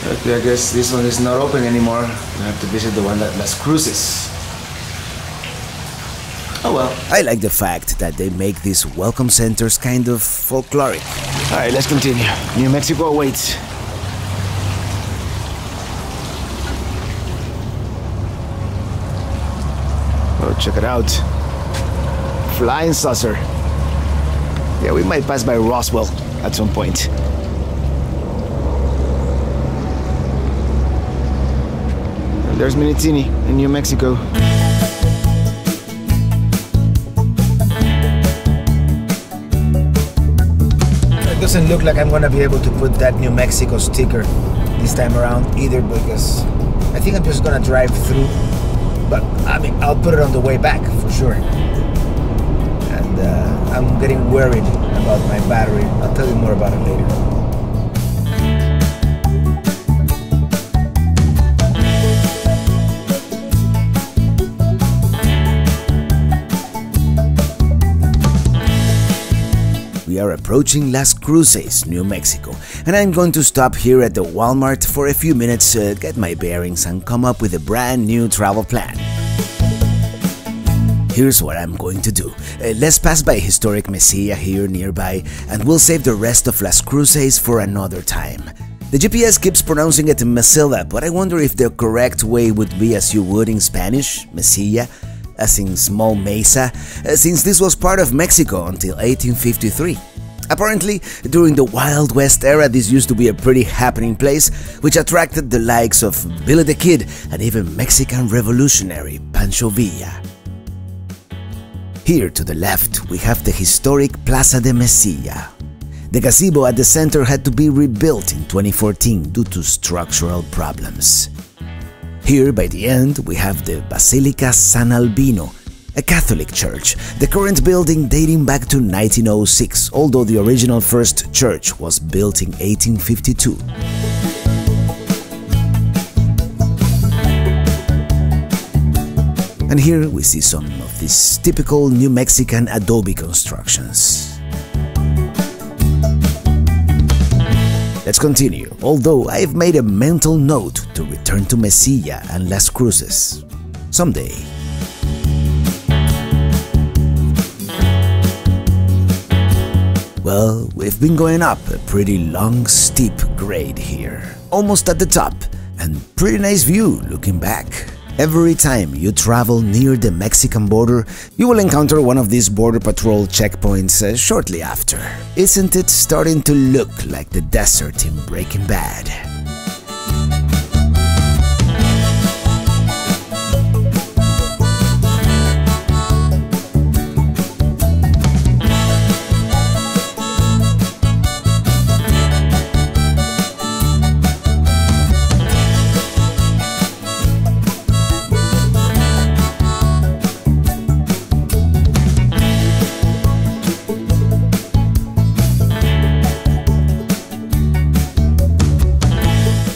Okay, I guess this one is not open anymore. I have to visit the one that Las Cruces. Oh well. I like the fact that they make these welcome centers kind of folkloric. All right, let's continue. New Mexico awaits. Oh, check it out. Flying saucer. Yeah, we might pass by Roswell at some point. And there's Minitini in New Mexico. It doesn't look like I'm gonna be able to put that New Mexico sticker this time around either, because I think I'm just gonna drive through. But I mean, I'll put it on the way back for sure. And I'm getting worried about my battery. I'll tell you more about it later. We are approaching Las Cruces, New Mexico, and I'm going to stop here at the Walmart for a few minutes, get my bearings and come up with a brand new travel plan. Here's what I'm going to do. Let's pass by historic Mesilla here nearby, and we'll save the rest of Las Cruces for another time. The GPS keeps pronouncing it Mesilla, but I wonder if the correct way would be as you would in Spanish, Mesilla, as in small mesa, since this was part of Mexico until 1853. Apparently, during the Wild West era, this used to be a pretty happening place, which attracted the likes of Billy the Kid and even Mexican revolutionary Pancho Villa. Here to the left, we have the historic Plaza de Mesilla. The gazebo at the center had to be rebuilt in 2014 due to structural problems. Here, by the end, we have the Basilica San Albino, a Catholic church, the current building dating back to 1906, although the original first church was built in 1852. And here we see some of these typical New Mexican adobe constructions. Let's continue, although I've made a mental note to return to Mesilla and Las Cruces someday. Well, we've been going up a pretty long, steep grade here, almost at the top, and pretty nice view looking back. Every time you travel near the Mexican border, you will encounter one of these border patrol checkpoints shortly after. Isn't it starting to look like the desert in Breaking Bad?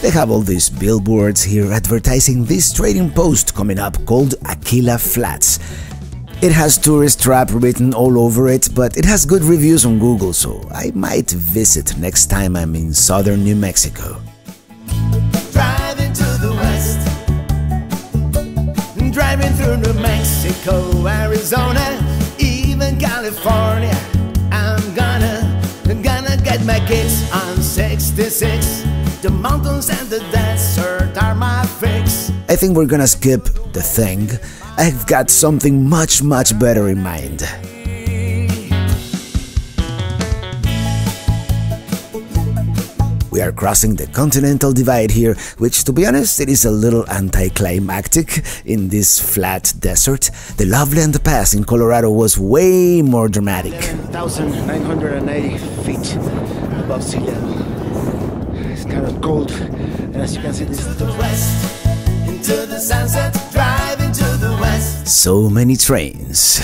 They have all these billboards here advertising this trading post coming up called Aquila Flats. It has tourist trap written all over it, but it has good reviews on Google, so I might visit next time I'm in southern New Mexico. Driving to the west, driving through New Mexico, Arizona, even California. I'm gonna get my kicks on 66. The mountains and the desert are my fix. I think we're gonna skip the thing. I've got something much better in mind. We are crossing the Continental Divide here, which, to be honest, it is a little anticlimactic in this flat desert. The Loveland Pass in Colorado was way more dramatic. 11,990 feet above sea level. It's kind of cold, and as you can see, this is the west, into the sunset, driving to the west. So many trains.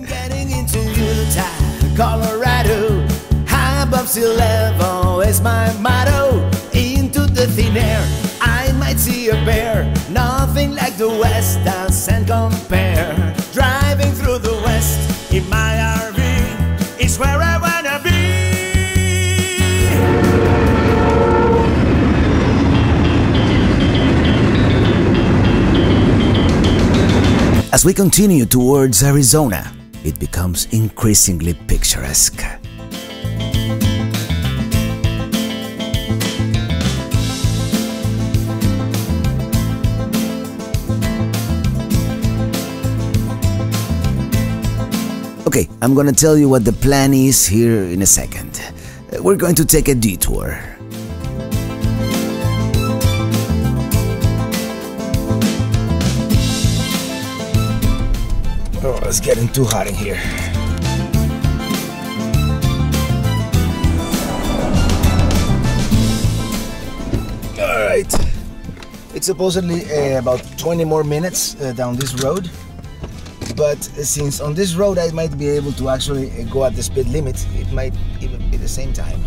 Getting into Utah, Colorado, high above sea level is my motto. Into the thin air, I might see a bear. Nothing like the west doesn't compare. Driving through the west in my RV is where I wanna be. As we continue towards Arizona, it becomes increasingly picturesque. Okay, I'm gonna tell you what the plan is here in a second. We're going to take a detour. Oh, it's getting too hot in here. Alright. It's supposedly about 20 more minutes down this road. But since on this road I might be able to actually go at the speed limit, it might even be the same time.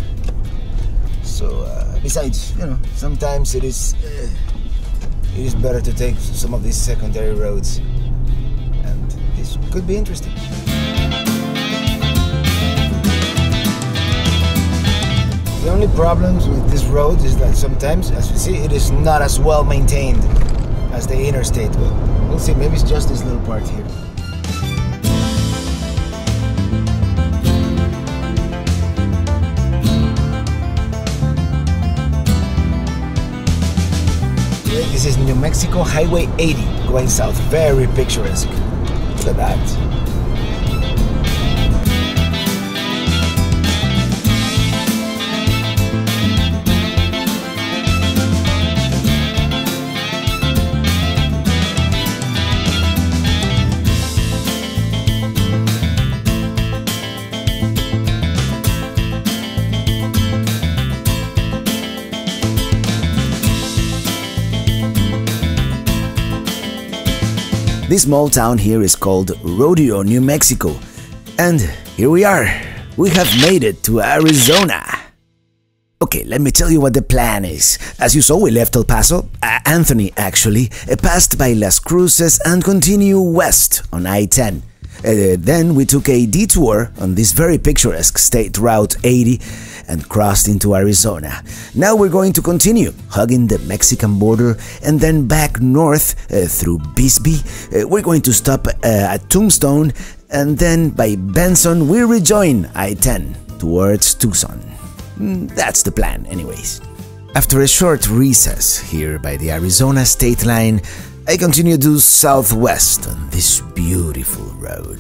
So besides, you know, sometimes it is better to take some of these secondary roads, and this could be interesting. The only problems with this road is that sometimes, as we see, it is not as well maintained as the interstate. But we'll see, maybe it's just this little part here. This is New Mexico Highway 80 going south. Very picturesque. Look at that. This small town here is called Rodeo, New Mexico. And here we are. We have made it to Arizona. Okay, let me tell you what the plan is. As you saw, we left El Paso, Anthony actually, passed by Las Cruces and continue west on I-10. Then we took a detour on this very picturesque State Route 80 and crossed into Arizona. Now we're going to continue, hugging the Mexican border and then back north through Bisbee. We're going to stop at Tombstone, and then by Benson we rejoin I-10 towards Tucson. That's the plan anyways. After a short recess here by the Arizona state line, I continue due southwest on this beautiful road.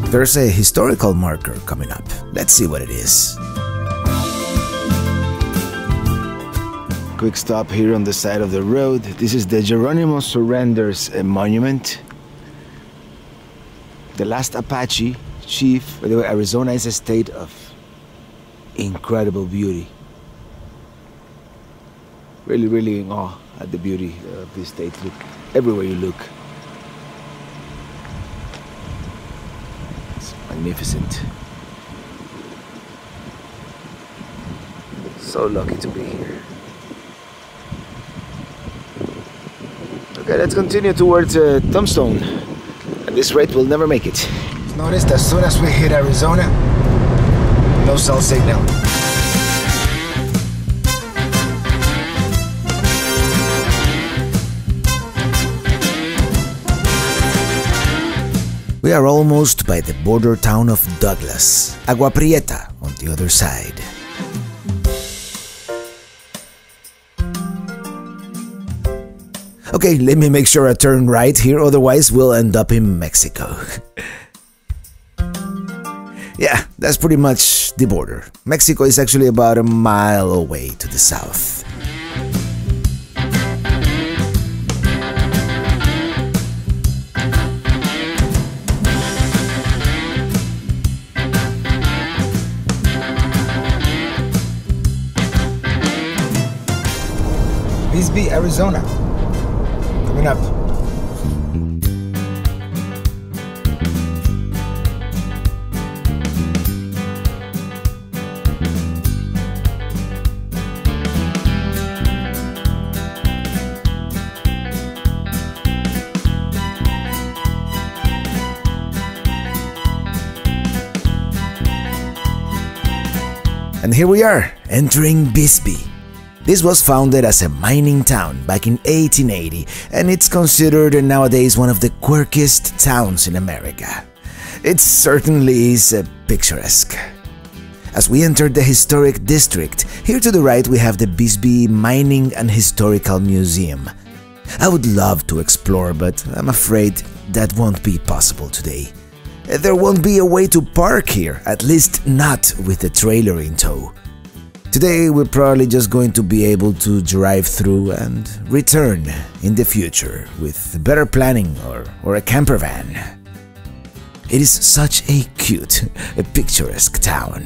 There's a historical marker coming up. Let's see what it is. Quick stop here on the side of the road. This is the Geronimo Surrender's monument. The last Apache chief. By the way, Arizona is a state of incredible beauty. Really, really in awe at the beauty of this state. Look, everywhere you look. It's magnificent. So lucky to be here. Okay, let's continue towards Tombstone. At this rate, we'll never make it. Noticed as soon as we hit Arizona, no cell signal. We are almost by the border town of Douglas, Agua Prieta on the other side. Okay, let me make sure I turn right here, otherwise we'll end up in Mexico. Yeah, that's pretty much the border. Mexico is actually about a mile away to the south. Bisbee, Arizona. Coming up. And here we are, entering Bisbee. This was founded as a mining town back in 1880, and it's considered nowadays one of the quirkiest towns in America. It certainly is picturesque. As we entered the historic district, here to the right we have the Bisbee Mining and Historical Museum. I would love to explore, but I'm afraid that won't be possible today. There won't be a way to park here, at least not with the trailer in tow. Today we're probably just going to be able to drive through and return in the future with better planning or a camper van. It is such a cute, picturesque town.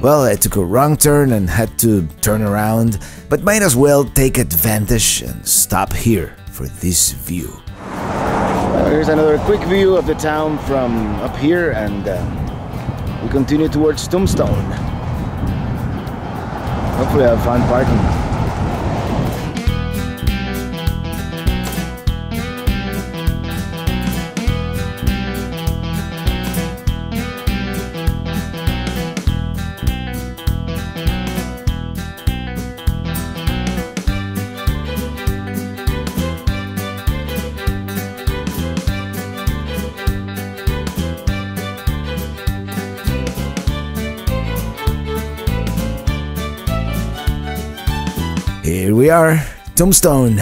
Well, I took a wrong turn and had to turn around, but might as well take advantage and stop here for this view. Here's another quick view of the town from up here, and we continue towards Tombstone. Hopefully I'll find parking. Here we are, Tombstone.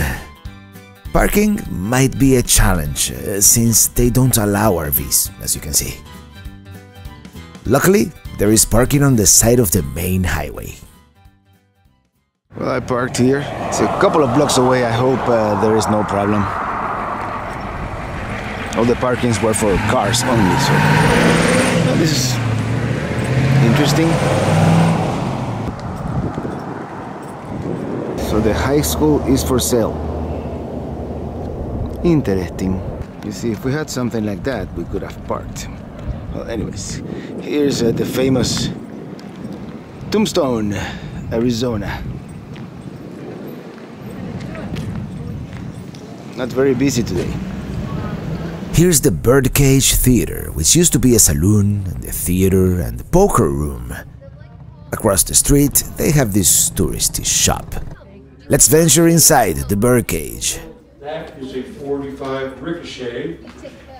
Parking might be a challenge since they don't allow RVs, as you can see. Luckily, there is parking on the side of the main highway. Well, I parked here. It's a couple of blocks away. I hope there is no problem. All the parkings were for cars only, so this is interesting. So the high school is for sale. Interesting. You see, if we had something like that, we could have parked. Well, anyways, here's the famous Tombstone, Arizona. Not very busy today. Here's the Birdcage Theater, which used to be a saloon, and a theater, and a poker room. Across the street, they have this touristy shop. Let's venture inside the Birdcage. That is a 45 Ricochet,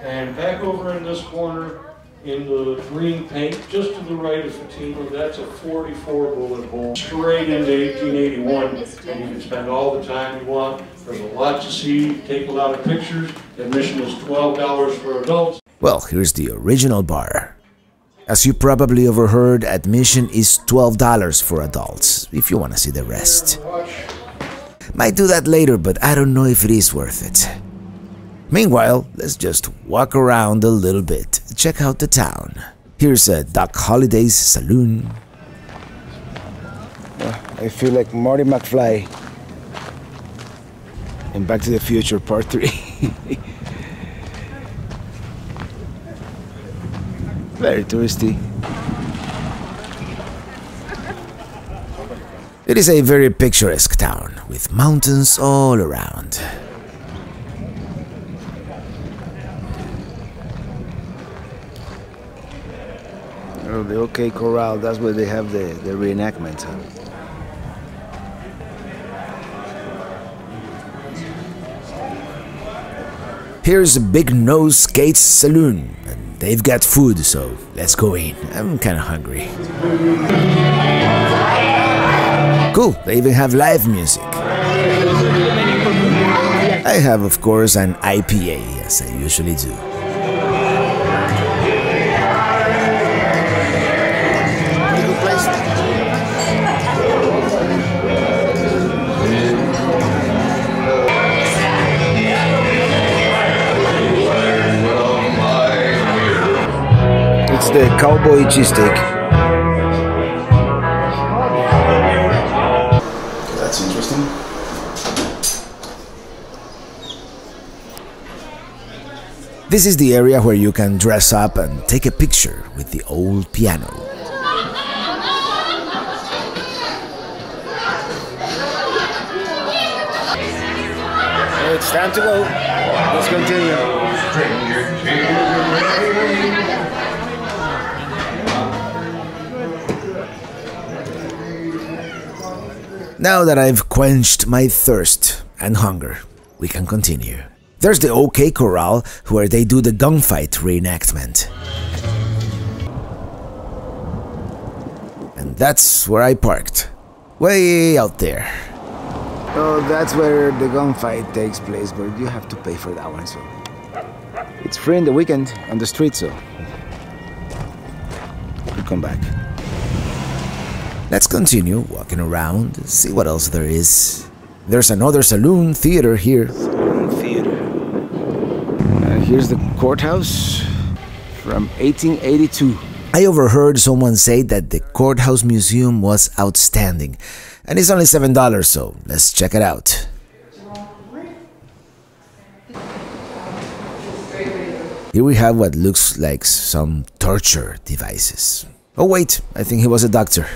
and back over in this corner in the green paint, just to the right of Fatima, that's a 44 bullet hole, straight into 1881, and you can spend all the time you want. There's a lot to see, take a lot of pictures. Admission is $12 for adults. Well, here's the original bar. As you probably overheard, admission is $12 for adults, if you want to see the rest. Might do that later, but I don't know if it is worth it. Meanwhile, let's just walk around a little bit, check out the town. Here's a Doc Holliday's saloon. I feel like Marty McFly in Back to the Future Part 3. Very touristy. It is a very picturesque town, with mountains all around. Oh, the OK Corral, that's where they have the reenactment. Here's a Big Nose Skates Saloon, and they've got food, so let's go in. I'm kinda hungry. Cool, they even have live music. I have, of course, an IPA, as I usually do. It's the cowboy cheesesteak. That's interesting. This is the area where you can dress up and take a picture with the old piano. It's time to go. Let's continue. Now that I've quenched my thirst and hunger, we can continue. There's the OK Corral, where they do the gunfight reenactment. And that's where I parked. Way out there. Oh, that's where the gunfight takes place, but you have to pay for that one, so... It's free in the weekend on the street, so... We'll come back. Let's continue walking around, see what else there is. There's another saloon theater here. Saloon theater. Here's the courthouse from 1882. I overheard someone say that the courthouse museum was outstanding. And it's only $7, so let's check it out. Here we have what looks like some torture devices. Oh wait, I think he was a doctor.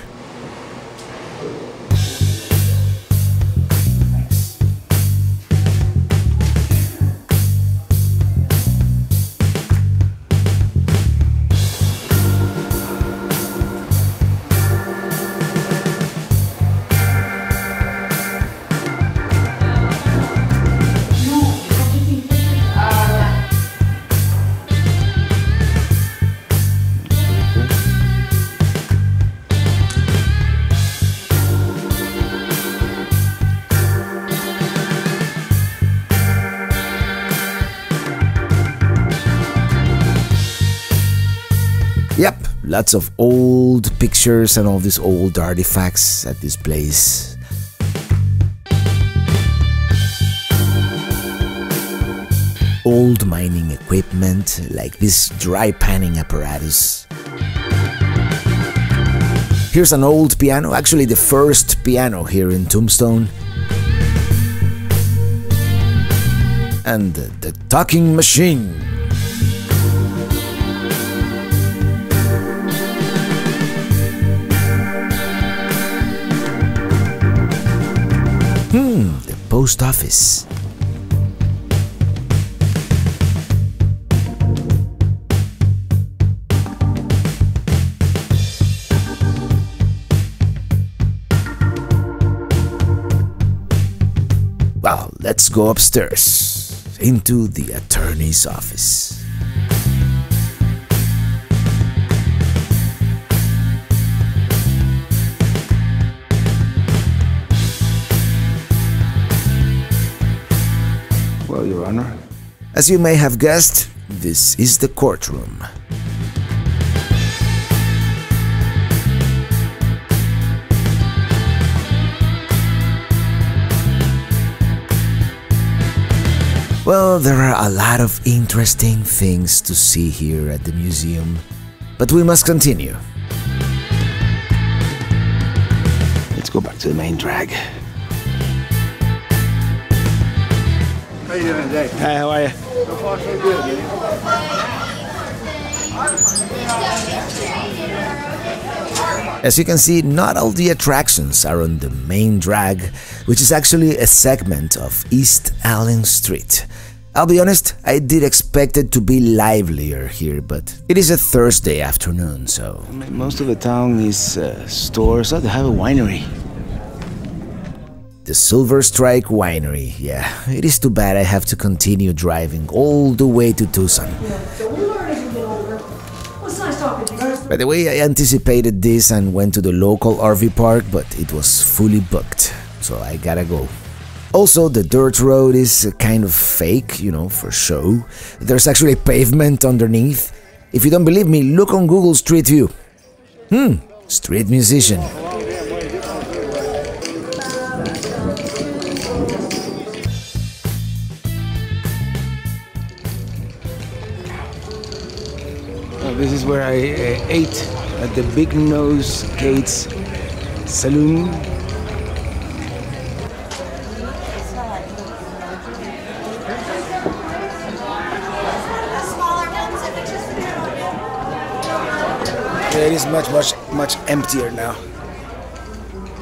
Yep, lots of old pictures and all these old artifacts at this place. Old mining equipment, like this dry panning apparatus. Here's an old piano, actually the first piano here in Tombstone. And the talking machine. The post office. Well, let's go upstairs into the attorney's office. Well, Your Honor. As you may have guessed, this is the courtroom. Well, there are a lot of interesting things to see here at the museum, but we must continue. Let's go back to the main drag. How you doing today? Hi, how are you? So far, so good, man. As you can see, not all the attractions are on the main drag, which is actually a segment of East Allen Street. I'll be honest, I did expect it to be livelier here, but it is a Thursday afternoon, so... Most of the town is stores. Oh, they have a winery. The Silver Strike Winery, yeah. It is too bad I have to continue driving all the way to Tucson. By the way, I anticipated this and went to the local RV park, but it was fully booked, so I gotta go. Also, the dirt road is kind of fake, you know, for show. There's actually pavement underneath. If you don't believe me, look on Google Street View. Street musician. This is where I ate at the Big Nose Gates Saloon. Yeah, it is much emptier now.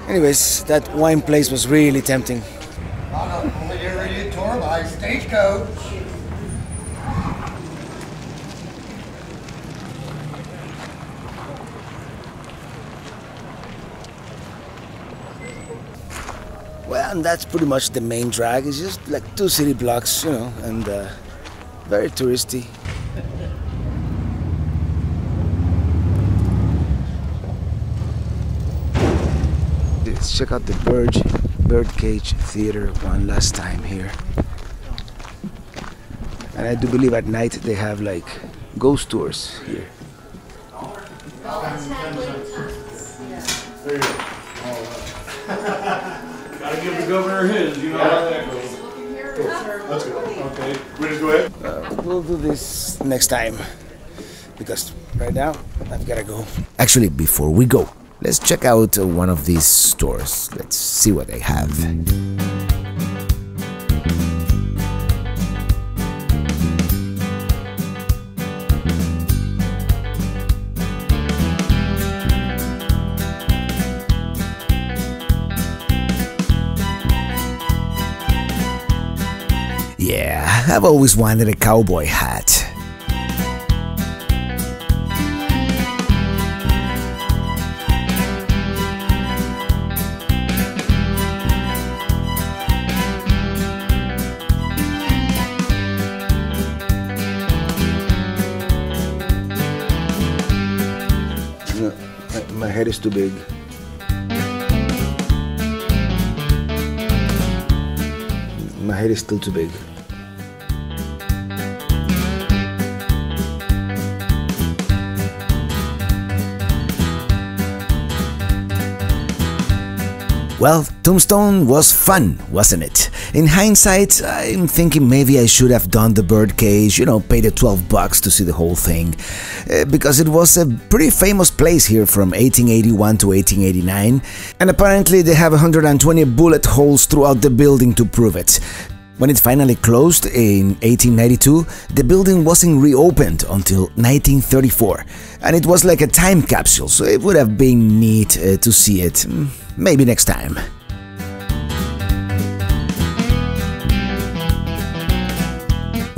Anyways, that wine place was really tempting. Only area tour by Stagecoach. Well, and that's pretty much the main drag. It's just like 2 city blocks, you know, and very touristy. Let's check out the Birdcage Theater one last time here. And I do believe at night they have like ghost tours here. There you go. Gotta give the governor his, you know how that goes. Cool. Let's go. Okay, ready to go ahead? We'll do this next time, because right now I've gotta go. Actually, before we go, let's check out one of these stores. Let's see what they have. Yeah, I've always wanted a cowboy hat. No, my head is too big. My head is still too big. Well, Tombstone was fun, wasn't it? In hindsight, I'm thinking maybe I should have done the birdcage, you know, pay the $12 to see the whole thing. Because it was a pretty famous place here from 1881 to 1889, and apparently they have 120 bullet holes throughout the building to prove it. When it finally closed in 1892, the building wasn't reopened until 1934, and it was like a time capsule, so it would have been neat to see it. Maybe next time.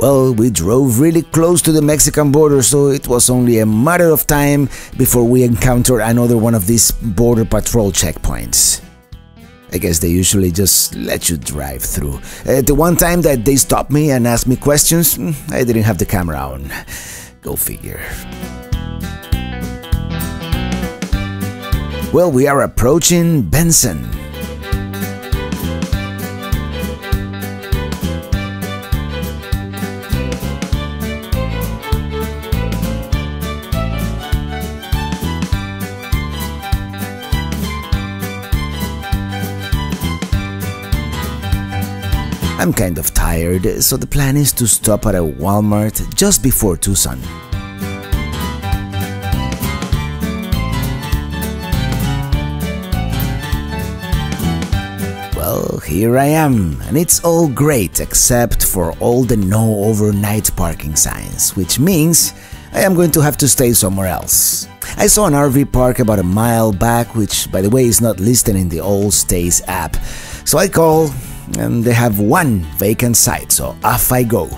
Well, we drove really close to the Mexican border, so it was only a matter of time before we encountered another one of these border patrol checkpoints. I guess they usually just let you drive through. The one time that they stopped me and asked me questions, I didn't have the camera on. Go figure. Well, we are approaching Benson. I'm kind of tired, so the plan is to stop at a Walmart just before Tucson. Well, here I am, and it's all great except for all the no overnight parking signs, which means I am going to have to stay somewhere else. I saw an RV park about a mile back, which by the way is not listed in the All Stays app, so I call and they have one vacant site, so off I go.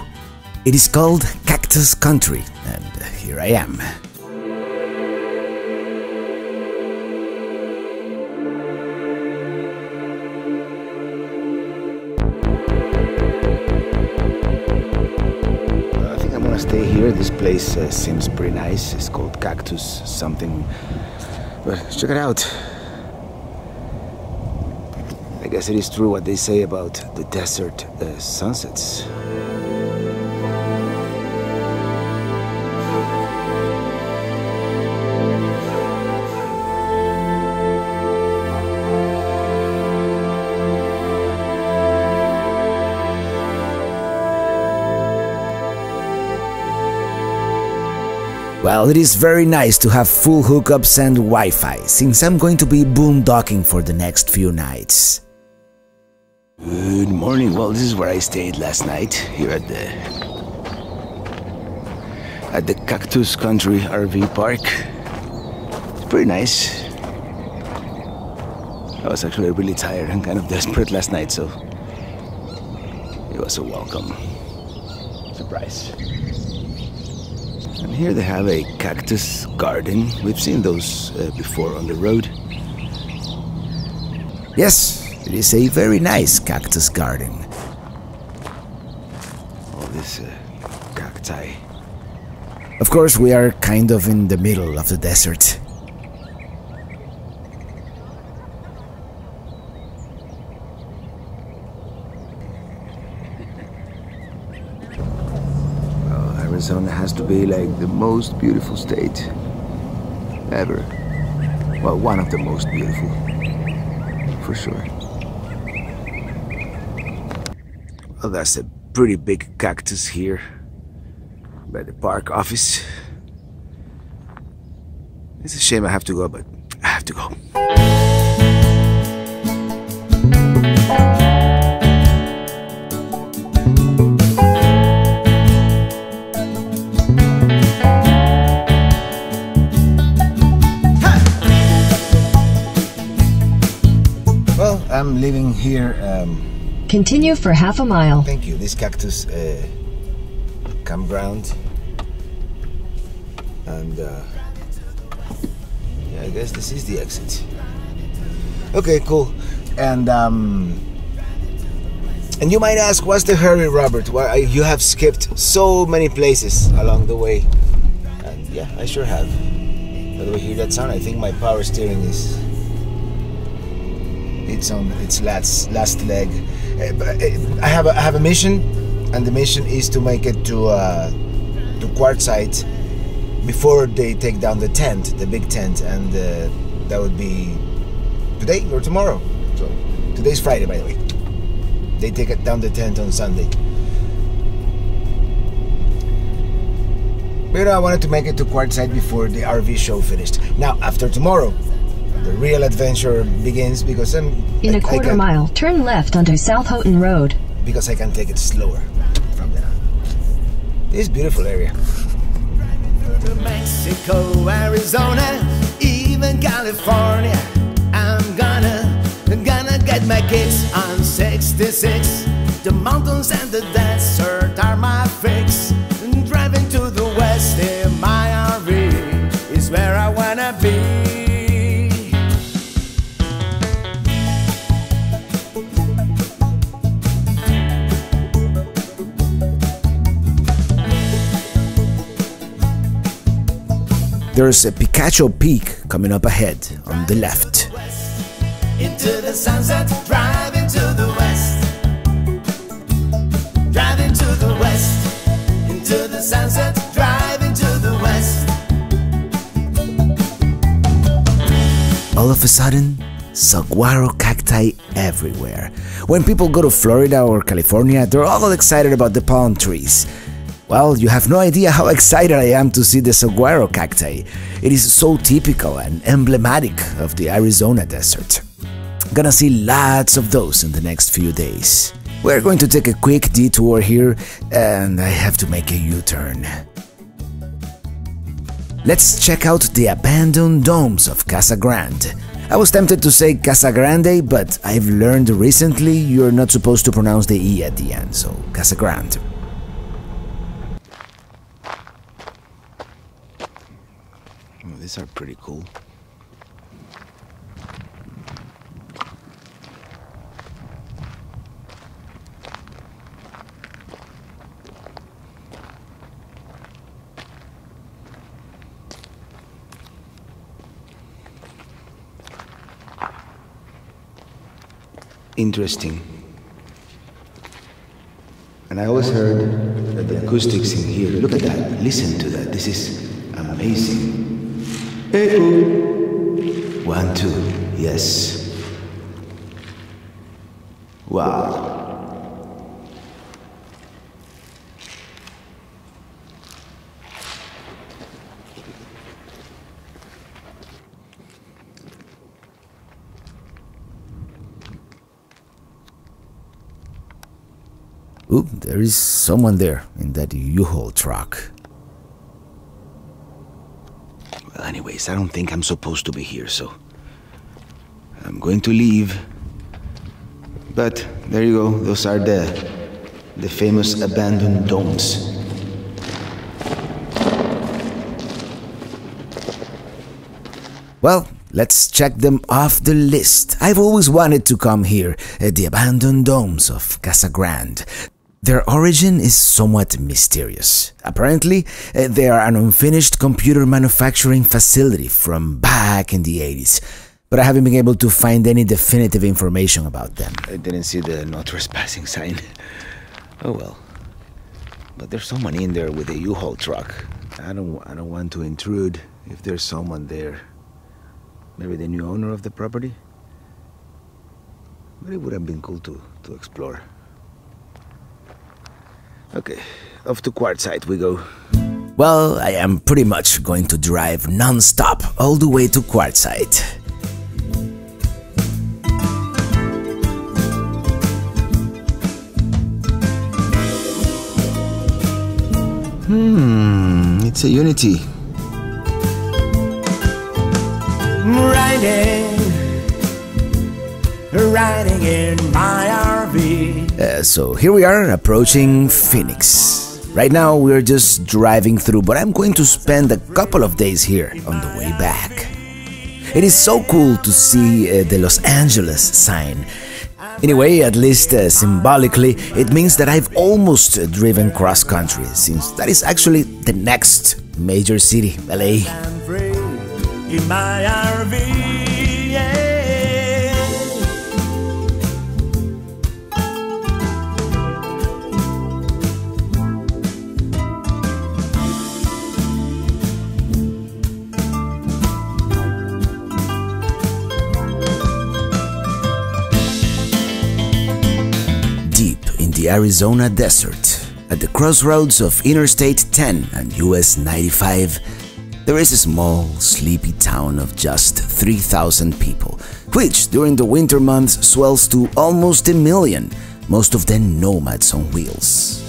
It is called Cactus Country, and here I am. I think I'm gonna stay here. This place seems pretty nice. It's called Cactus something, but check it out. I guess it is true what they say about the desert sunsets. Well, it is very nice to have full hookups and Wi-Fi, since I'm going to be boondocking for the next few nights. Good morning. Well, this is where I stayed last night, here at the Cactus Country RV Park. It's pretty nice. I was actually really tired and kind of desperate last night, so it was a welcome surprise. And here they have a cactus garden. We've seen those before on the road. Yes, It is a very nice cactus garden. All this cacti. Of course, we are kind of in the middle of the desert. Well, Arizona has to be like the most beautiful state ever. Well, one of the most beautiful, for sure. Well, that's a pretty big cactus here by the park office. It's a shame I have to go, but I have to go. Well, I'm leaving here. Continue for half a mile. Thank you. This cactus campground, and yeah, I guess this is the exit. Okay, cool. And you might ask, what's the hurry, Robert? Why you have skipped so many places along the way? And yeah, I sure have. By the way, hear that sound? I think my power steering is it's on its last leg. I have a mission, and the mission is to make it to Quartzsite before they take down the tent, the big tent, and that would be today or tomorrow. So today's Friday, by the way. They take it down the tent on Sunday. But I wanted to make it to Quartzsite before the RV show finished. Now, after tomorrow, the real adventure begins, because In a quarter mile, turn left onto South Houghton Road. Because I can take it slower from there on. This beautiful area. To Mexico, Arizona, even California, I'm gonna get my kicks on 66. The mountains and the desert are my fix. Driving to the west in my RV is where I wanna be. There's a Picacho Peak coming up ahead on the left. Into the sunset, driving to the west. Driving to the west. Into the sunset, driving to the west. All of a sudden, saguaro cacti everywhere. When people go to Florida or California, they're all excited about the palm trees. Well, you have no idea how excited I am to see the saguaro cacti. It is so typical and emblematic of the Arizona desert. Gonna see lots of those in the next few days. We're going to take a quick detour here, and I have to make a U-turn. Let's check out the abandoned domes of Casa Grande. I was tempted to say Casa Grande, but I've learned recently you're not supposed to pronounce the E at the end, so Casa Grande. Oh, these are pretty cool. Interesting. And I always heard that the acoustics in here, look at that, listen to that, this is amazing. Hey, 1, 2, yes. Wow. Ooh, there is someone there in that U-Haul truck. Well, anyways, I don't think I'm supposed to be here, so I'm going to leave. But there you go, those are the famous abandoned domes. Well, let's check them off the list. I've always wanted to come here, the abandoned domes of Casa Grande. Their origin is somewhat mysterious. Apparently, they are an unfinished computer manufacturing facility from back in the 80s, but I haven't been able to find any definitive information about them. I didn't see the no trespassing sign. Oh well. But there's someone in there with a U-Haul truck. I don't want to intrude if there's someone there. Maybe the new owner of the property? But it would have been cool to explore. Okay, off to Quartzsite we go. Well, I am pretty much going to drive non-stop all the way to Quartzsite. It's a Unity. Riding in my RV. So here we are approaching Phoenix. Right now we're just driving through, but I'm going to spend a couple of days here on the way back. It is so cool to see the Los Angeles sign. Anyway, at least symbolically, it means that I've almost driven cross-country, since that is actually the next major city, LA. In my RV, yeah. The Arizona desert, at the crossroads of Interstate 10 and US 95, there is a small, sleepy town of just 3,000 people, which during the winter months swells to almost 1 million, most of them nomads on wheels.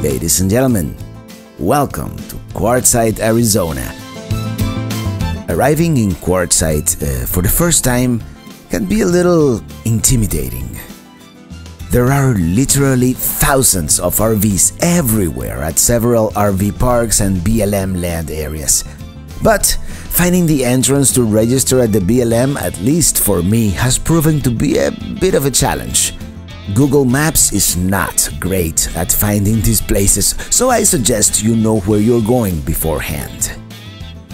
Ladies and gentlemen, welcome to Quartzsite, Arizona. Arriving in Quartzsite for the first time can be a little intimidating. There are literally thousands of RVs everywhere at several RV parks and BLM land areas. But finding the entrance to register at the BLM, at least for me, has proven to be a bit of a challenge. Google Maps is not great at finding these places, so I suggest you know where you're going beforehand.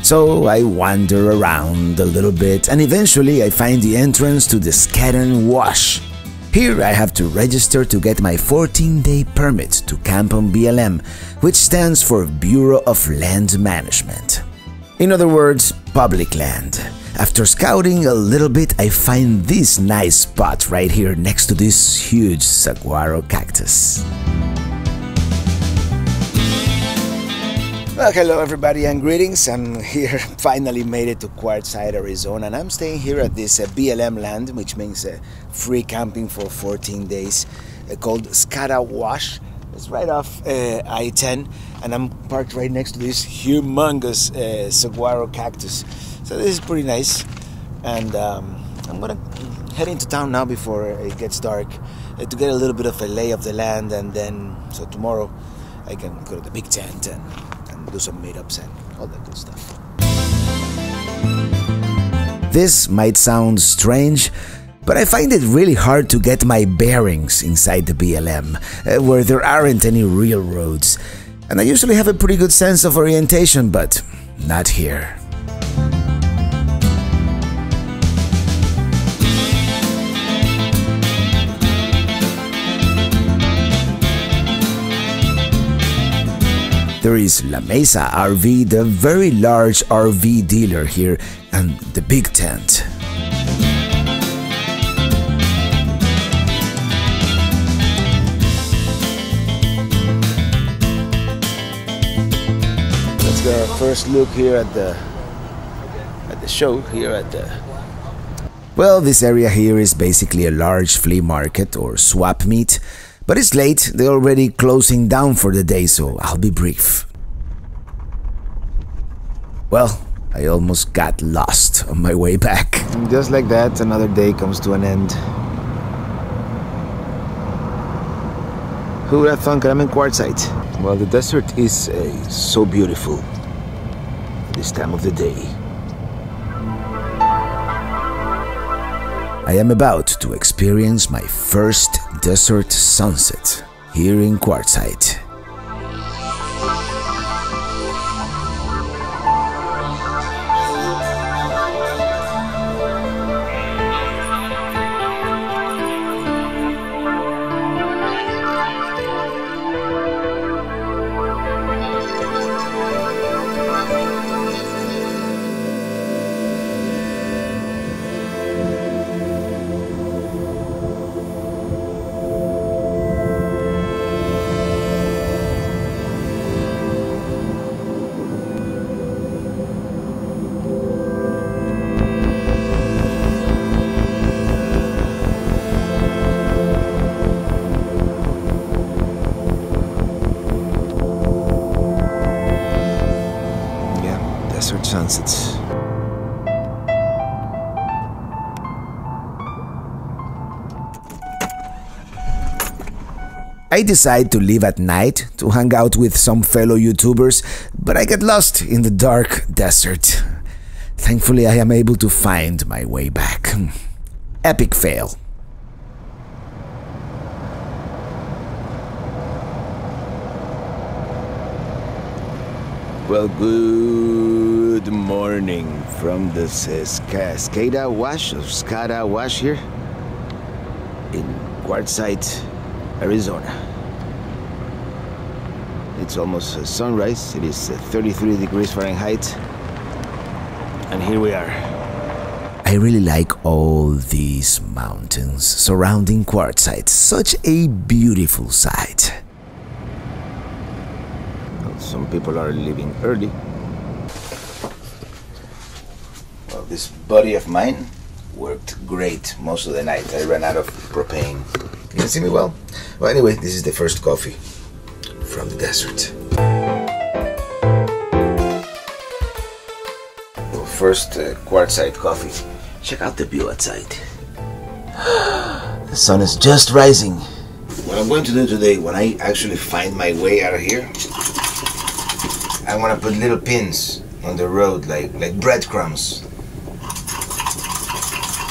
So I wander around a little bit and eventually I find the entrance to the Skadden Wash. Here I have to register to get my 14-day permit to camp on BLM, which stands for Bureau of Land Management. In other words, public land. After scouting a little bit, I find this nice spot right here next to this huge saguaro cactus. Well, hello everybody and greetings. I'm here, finally made it to Quartzsite, Arizona, and I'm staying here at this BLM land, which means free camping for 14 days, called Skadden Wash. It's right off I-10, and I'm parked right next to this humongous saguaro cactus. So this is pretty nice, and I'm gonna head into town now before it gets dark to get a little bit of a lay of the land, and then so tomorrow I can go to the big tent and do some meetups and all that good stuff. This might sound strange, but I find it really hard to get my bearings inside the BLM, where there aren't any real roads. And I usually have a pretty good sense of orientation, but not here. There is La Mesa RV, the very large RV dealer here, and the big tent. Let's get our first look here at the show here at the... Well, this area here is basically a large flea market or swap meet. But it's late, they're already closing down for the day, so I'll be brief. Well, I almost got lost on my way back. And just like that, another day comes to an end. Who would have thunk I'm in Quartzsite? Well, the desert is so beautiful this time of the day. I am about to experience my first desert sunset here in Quartzsite. Sunsets. I decide to leave at night to hang out with some fellow YouTubers, but I get lost in the dark desert. Thankfully, I am able to find my way back. Epic fail. Well, good morning from the Cascada Wash or Scada Wash here in Quartzsite, Arizona. It's almost sunrise. It is 33 degrees Fahrenheit, and here we are. I really like all these mountains surrounding Quartzsite. Such a beautiful sight. Some people are leaving early. Well, this buddy of mine worked great most of the night. I ran out of propane. Can you see me well? Well, anyway, this is the first coffee from the desert. Well, first Quartzsite coffee. Check out the view outside. The sun is just rising. What I'm going to do today, when I actually find my way out of here, I want to put little pins on the road, like breadcrumbs.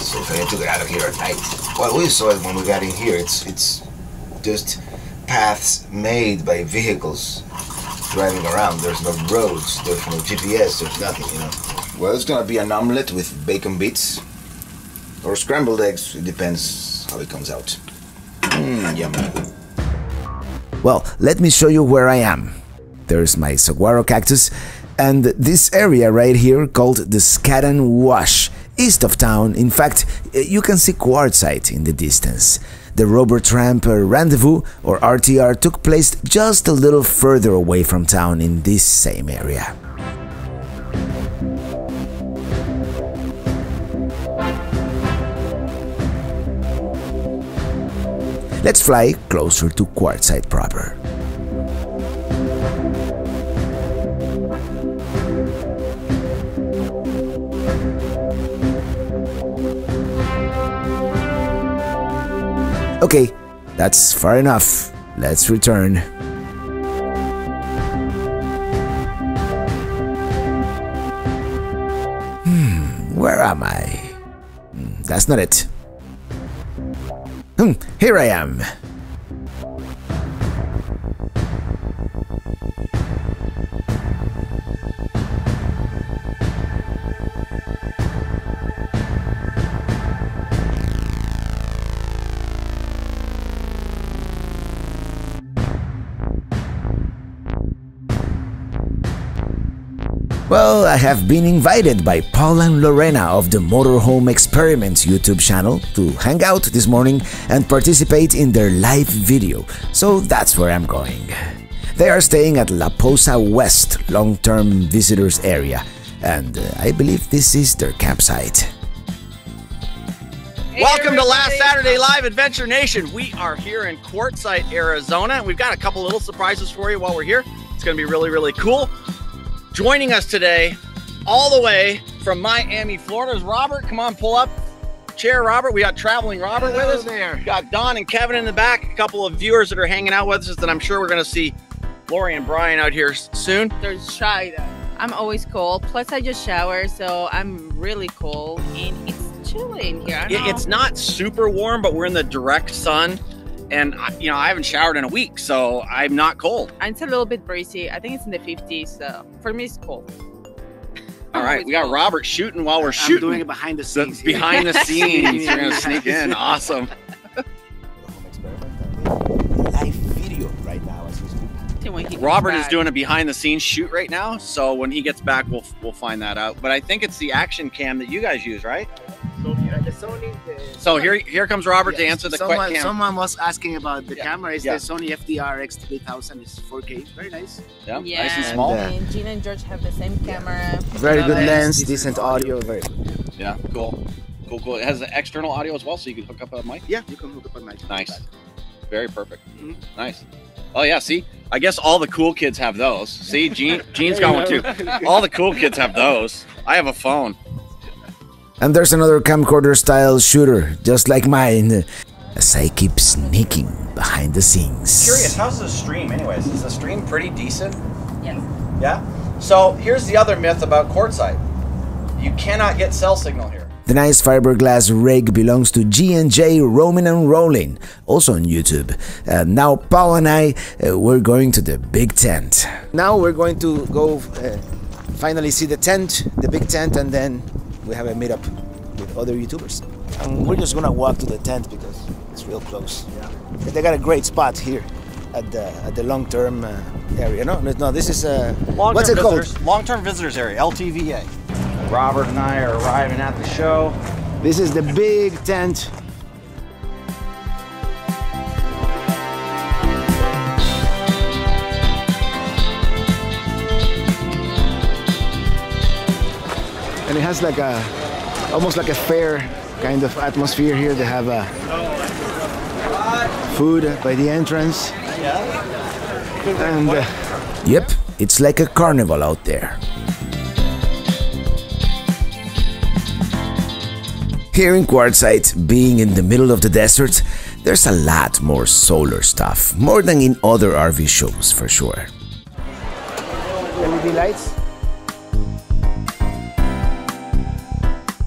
So if I get to get out of here at night, well, we saw it when we got in here. It's just paths made by vehicles driving around. There's no roads, there's no GPS, there's nothing, you know. Well, it's gonna be an omelet with bacon bits or scrambled eggs. It depends how it comes out. Yum. Well, let me show you where I am. There's my saguaro cactus, and this area right here called the Scadan Wash, east of town. In fact, you can see Quartzsite in the distance. The Robert Tramp Rendezvous, or RTR, took place just a little further away from town in this same area. Let's fly closer to Quartzsite proper. Okay, that's far enough. Let's return. Where am I? That's not it. Here I am. Well, I have been invited by Paul and Lorena of the Motorhome Experiments YouTube channel to hang out this morning and participate in their live video, so that's where I'm going. They are staying at La Posa West long-term visitors area, and I believe this is their campsite. Hey, welcome to Last Saturday Live Adventure Nation. We are here in Quartzsite, Arizona, and we've got a couple little surprises for you while we're here. It's going to be really, really cool. Joining us today, all the way from Miami, Florida, is Robert. Come on, pull up. Chair, Robert. We got Traveling Robert with us. There. Got Don and Kevin in the back. A couple of viewers that are hanging out with us that I'm sure we're going to see Lori and Brian out here soon. They're shy though. I'm always cold. Plus, I just showered, so I'm really cold, and it's chilly in here. It's not super warm, but we're in the direct sun, and you know I haven't showered in a week, so I'm not cold. And it's a little bit breezy. I think it's in the 50s, so for me, it's cold. All right, we got Robert shooting while we're shooting. I'm doing it behind the scenes. Behind the scenes, you're gonna sneak in. Awesome. Live video right now as we speak. Robert is doing a behind-the-scenes shoot right now, so when he gets back, we'll find that out. But I think it's the action cam that you guys use, right? So here comes Robert to answer the question. Someone was asking about the camera. It's the Sony FDR X3000. It's 4K. Very nice. Yeah, nice and small. And Gina and George have the same camera. Very good lens, decent audio. Very good. Yeah, cool. It has the external audio as well, so you can hook up a mic. Yeah, you can hook up a mic. Nice. Very perfect. Nice. Oh yeah, see? I guess all the cool kids have those. See, Gene's got one too. All the cool kids have those. I have a phone. And there's another camcorder style shooter, just like mine, as I keep sneaking behind the scenes. Curious, how's the stream anyways? Is the stream pretty decent? Yes. Yeah? So here's the other myth about Quartzsite. You cannot get cell signal here. The nice fiberglass rig belongs to G&J Roaming and Rolling, also on YouTube. Now Paul and I, we're going to the big tent. Now we're going to go finally see the tent, the big tent, and then we have a meetup with other YouTubers. And we're just gonna walk to the tent because it's real close. Yeah. They got a great spot here at the long-term area. No, this is what's it called? Long-term visitors area, LTVA. Robert and I are arriving at the show. This is the big tent. And it has like almost like a fair kind of atmosphere here. They have food by the entrance. And yep, it's like a carnival out there. Here in Quartzsite, being in the middle of the desert, there's a lot more solar stuff, more than in other RV shows for sure. LED lights.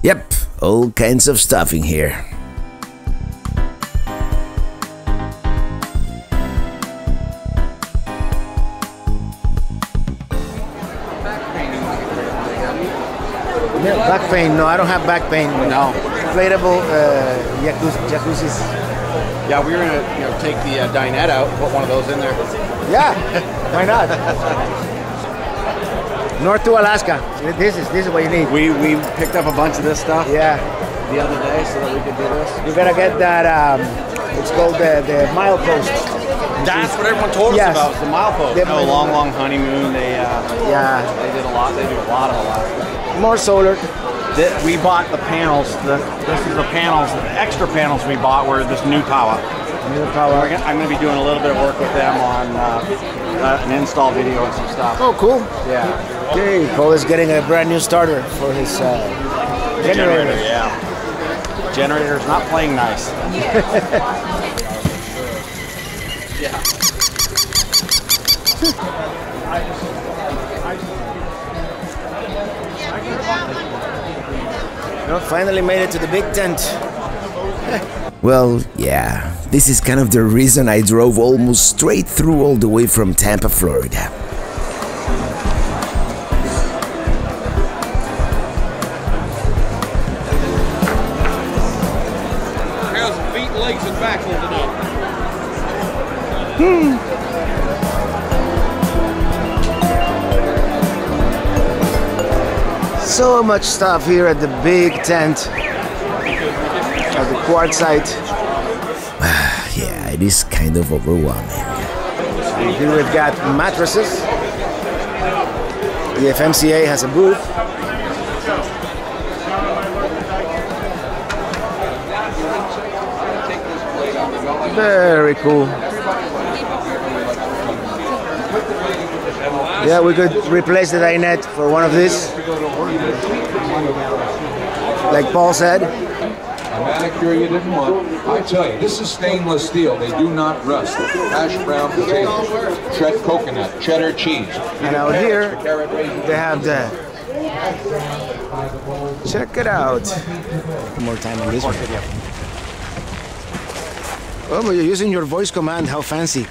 Yep, all kinds of stuff in here. Back pain? No, I don't have back pain. No. Inflatable jacuzzis. Yeah, we were gonna take the dinette out, put one of those in there. Yeah, why not? North to Alaska. This is what you need. We picked up a bunch of this stuff. Yeah. The other day, so that we could do this. You gotta get that. It's called the milepost. That's what everyone told us about. The milepost. A long honeymoon. They did a lot. They do a lot of Alaska. More solar. We bought the panels. This is the panels. The extra panels we bought were this new tower. I'm going to be doing a little bit of work with them on an install video and some stuff. Oh, cool. Yeah. Okay, Paul is getting a brand new starter for his generator. Yeah. Generator's not playing nice. Yeah. Finally made it to the big tent. Well, yeah, this is kind of the reason I drove almost straight through all the way from Tampa, Florida. How's the feet, legs, and back holding up? So much stuff here at the big tent at the Quartzsite. Yeah, it is kind of overwhelming. Here we've got mattresses. The FMCA has a booth. Very cool. Yeah, we could replace the dinette for one of these, like Paul said. manicure you didn't want. I tell you, this is stainless steel. They do not rust. Hash brown potatoes, shred coconut, cheddar cheese. And out here, they have the... Check it out. One more time on this one. Oh, but you're using your voice command. How fancy.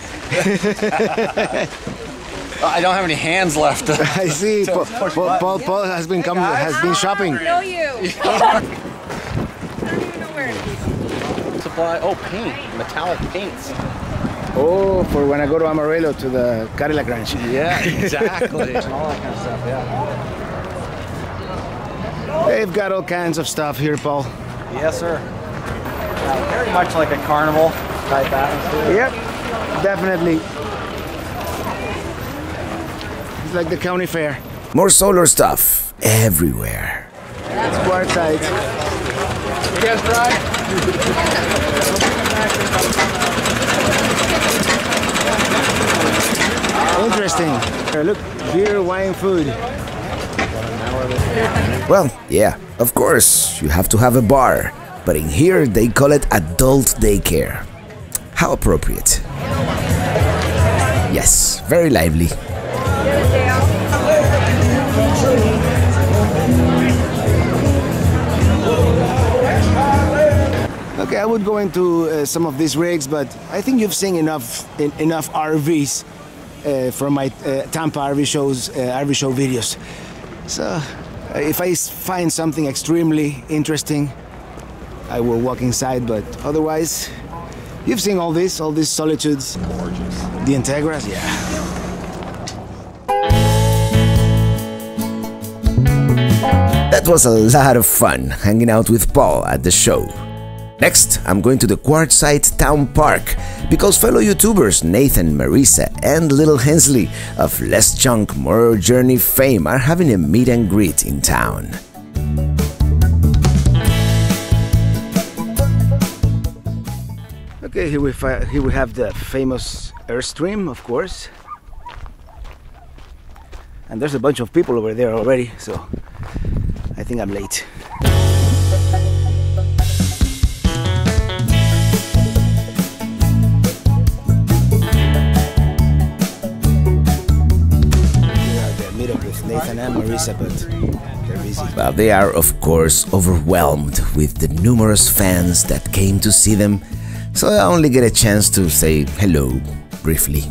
I don't have any hands left. I see. Paul has been shopping. I don't know you. I don't even know where it is. Supply. Oh, paint. Metallic paints. Oh, for when I go to Amarillo to the Cadillac Ranch. Yeah, exactly. And all that kind of stuff, yeah. They've got all kinds of stuff here, Paul. Yes, sir. Very much like a carnival type atmosphere. Yep, definitely. It's like the county fair. More solar stuff everywhere. That's Quartzsite. You guys try? Interesting. Look, beer, wine, food. Well, yeah, of course, you have to have a bar. But in here, they call it adult daycare. How appropriate. Yes, very lively. Okay, I would go into some of these rigs, but I think you've seen enough RVs from my Tampa RV show videos. So if I find something extremely interesting, I will walk inside, but otherwise, you've seen all these solitudes. Gorgeous. The Integras, yeah. That was a lot of fun hanging out with Paul at the show. Next, I'm going to the Quartzsite Town Park because fellow YouTubers Nathan, Marissa, and Little Hensley of Less Junk, More Journey fame are having a meet and greet in town. Okay, here we have the famous Airstream, of course. And there's a bunch of people over there already, so I think I'm late. Nathan and Marissa, but they're busy. Well, they are, of course, overwhelmed with the numerous fans that came to see them, so I only get a chance to say hello, briefly.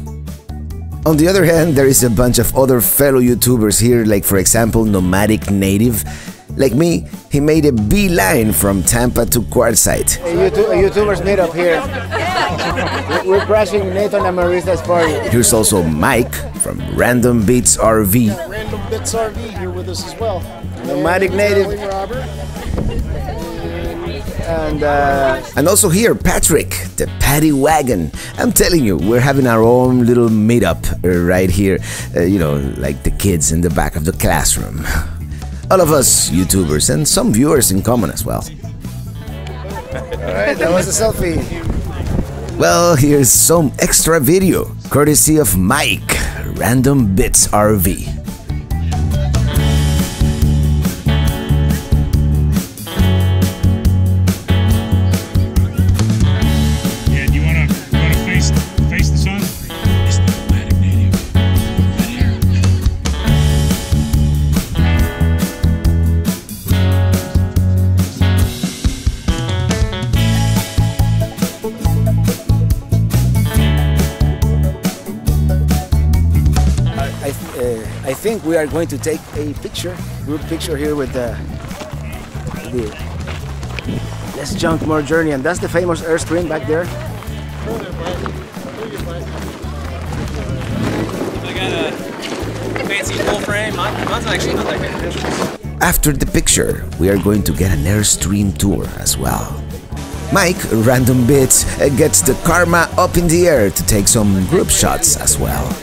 On the other hand, there is a bunch of other fellow YouTubers here, like for example, Nomadic Native. Like me, he made a beeline from Tampa to Quartzsite. A YouTubers meet up here. We're crashing Nathan and Marissa's party. Here's also Mike from Random Beats RV. Random Beats RV here with us as well. Nomadic Native. Robert. And also here, Patrick, the Paddy Wagon. I'm telling you, we're having our own little meetup right here. You know, like the kids in the back of the classroom. All of us YouTubers and some viewers in common as well. Alright, that was a selfie. Well, here's some extra video, courtesy of Mike, Random Bits RV. I think we are going to take a group picture here with the Less Junk, More Journey, and that's the famous Airstream back there. I got a fancy full frame. Mine's actually not that good. After the picture, we are going to get an Airstream tour as well. Mike, Random Bits, gets the Karma up in the air to take some group shots as well.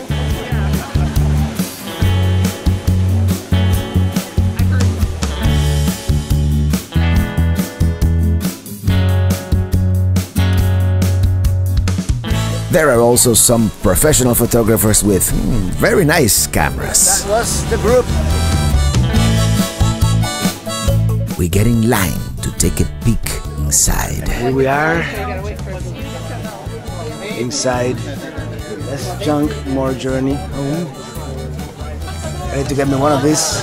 There are also some professional photographers with very nice cameras. That was the group. We get in line to take a peek inside. Here we are. Inside. Less junk, more journey home. Ready to get me one of these?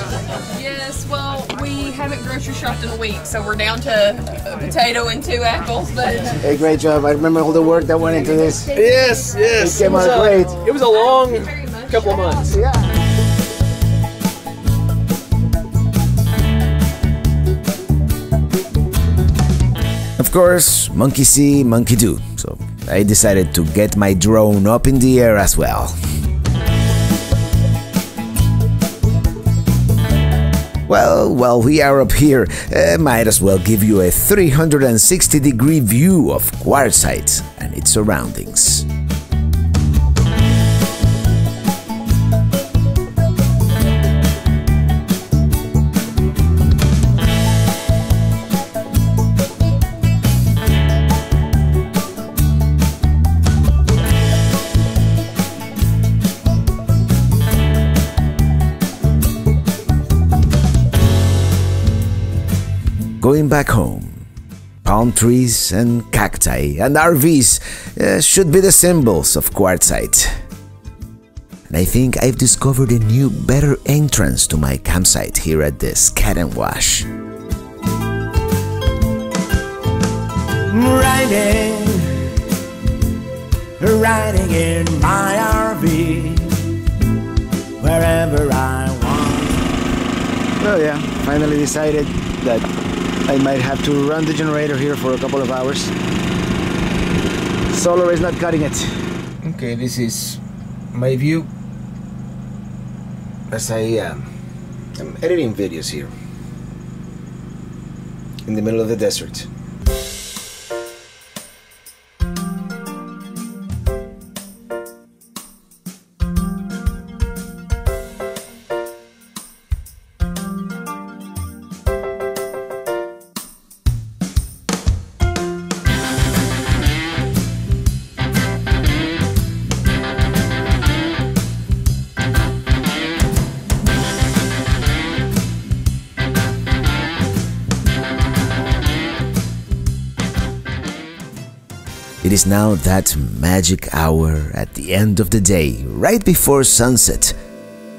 Yes, well, we haven't grocery shopped in a week, so we're down to a potato and 2 apples. But hey, great job. I remember all the work that went into this. Yes, yes. It came out great. It was a long couple of months. Yeah. Of course, monkey see, monkey do. So I decided to get my drone up in the air as well. Well, while we are up here, might as well give you a 360-degree view of Quartzsite and its surroundings. Going back home, palm trees and cacti and RVs should be the symbols of Quartzsite. And I think I've discovered a new, better entrance to my campsite here at this Cat and Wash. Riding in my RV, wherever I want. Well, yeah, finally decided that I might have to run the generator here for a couple of hours. Solar is not cutting it. Okay, this is my view as I am editing videos here in the middle of the desert. It is now that magic hour at the end of the day, right before sunset,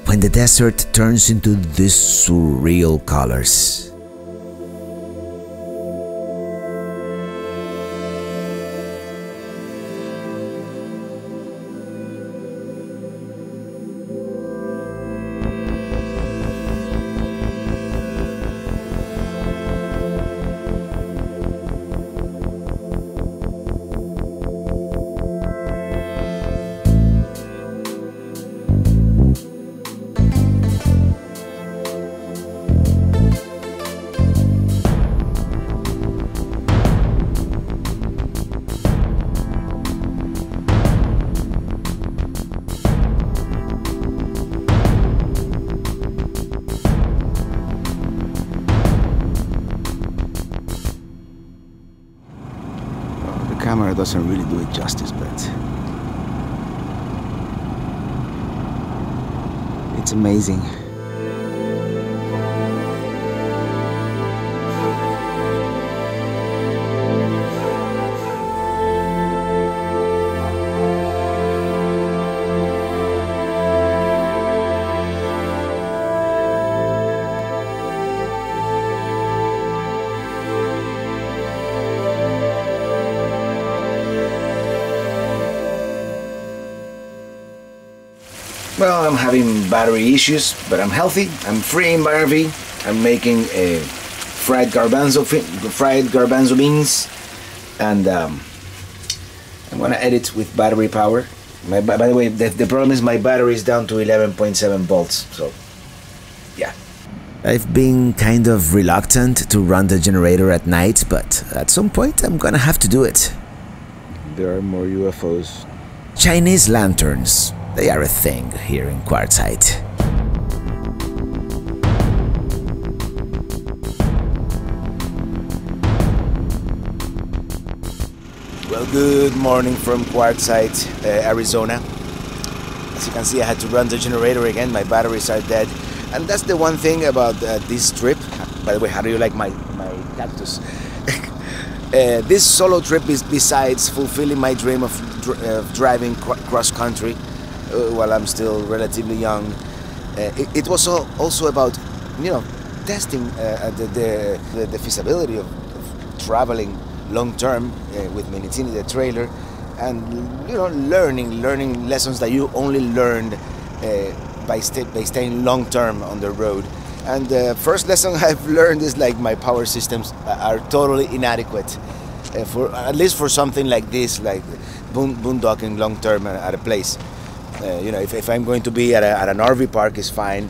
when the desert turns into these surreal colors. The camera doesn't really do it justice, but it's amazing. Well, I'm having battery issues, but I'm healthy. I'm freeing my RV. I'm making a fried garbanzo beans, and I'm gonna edit with battery power. By the way, the problem is my battery is down to 11.7 volts. So, yeah. I've been kind of reluctant to run the generator at night, but at some point I'm gonna have to do it. There are more UFOs. Chinese lanterns. They are a thing here in Quartzsite. Well, good morning from Quartzsite, Arizona. As you can see, I had to run the generator again. My batteries are dead. And that's the one thing about this trip. By the way, how do you like my cactus? This solo trip is besides fulfilling my dream of driving cross country while I'm still relatively young. It was also about, you know, testing the feasibility of traveling long term with Minitini, the trailer, and, you know, learning lessons that you only learned by staying long term on the road. And the first lesson I've learned is like my power systems are totally inadequate for at least for something like this, like boondocking long term at a place. You know, if I'm going to be at an RV park, is fine.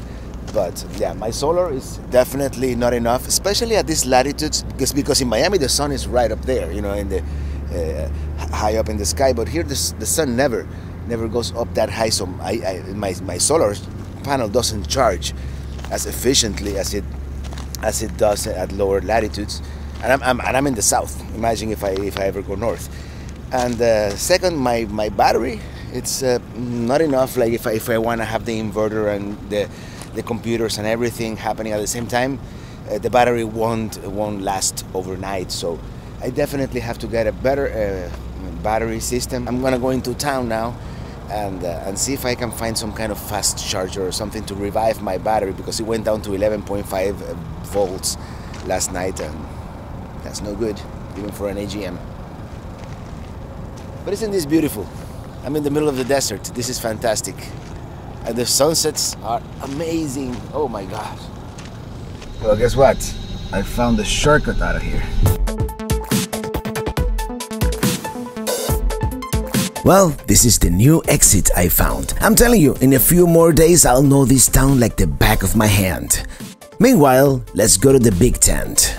But yeah, my solar is definitely not enough, especially at these latitudes, because in Miami the sun is right up there, you know, in the high up in the sky. But here the sun never goes up that high, so my solar panel doesn't charge as efficiently as it does at lower latitudes. And I'm in the south. Imagine if I ever go north. And second, my battery, it's not enough. Like if I want to have the inverter and the computers and everything happening at the same time, the battery won't last overnight. So I definitely have to get a better battery system. I'm gonna go into town now and see if I can find some kind of fast charger or something to revive my battery, because it went down to 11.5 volts last night, and that's no good, even for an AGM. But isn't this beautiful? I'm in the middle of the desert. This is fantastic. And the sunsets are amazing. Oh my God. Well, guess what? I found the shortcut out of here. Well, this is the new exit I found. I'm telling you, in a few more days I'll know this town like the back of my hand. Meanwhile, let's go to the big tent.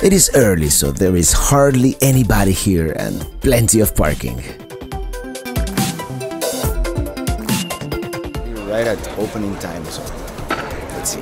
It is early, so there is hardly anybody here and plenty of parking. We're right at opening time, so let's see.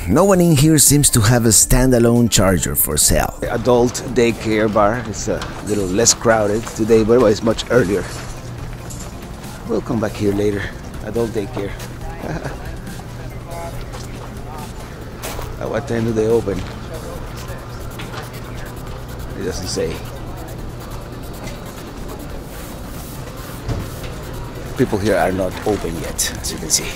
No one in here seems to have a standalone charger for sale. Adult daycare bar. It's a little less crowded today, but it's much earlier. We'll come back here later. Adult daycare. At what time do they open? It doesn't say. People here are not open yet, as you can see.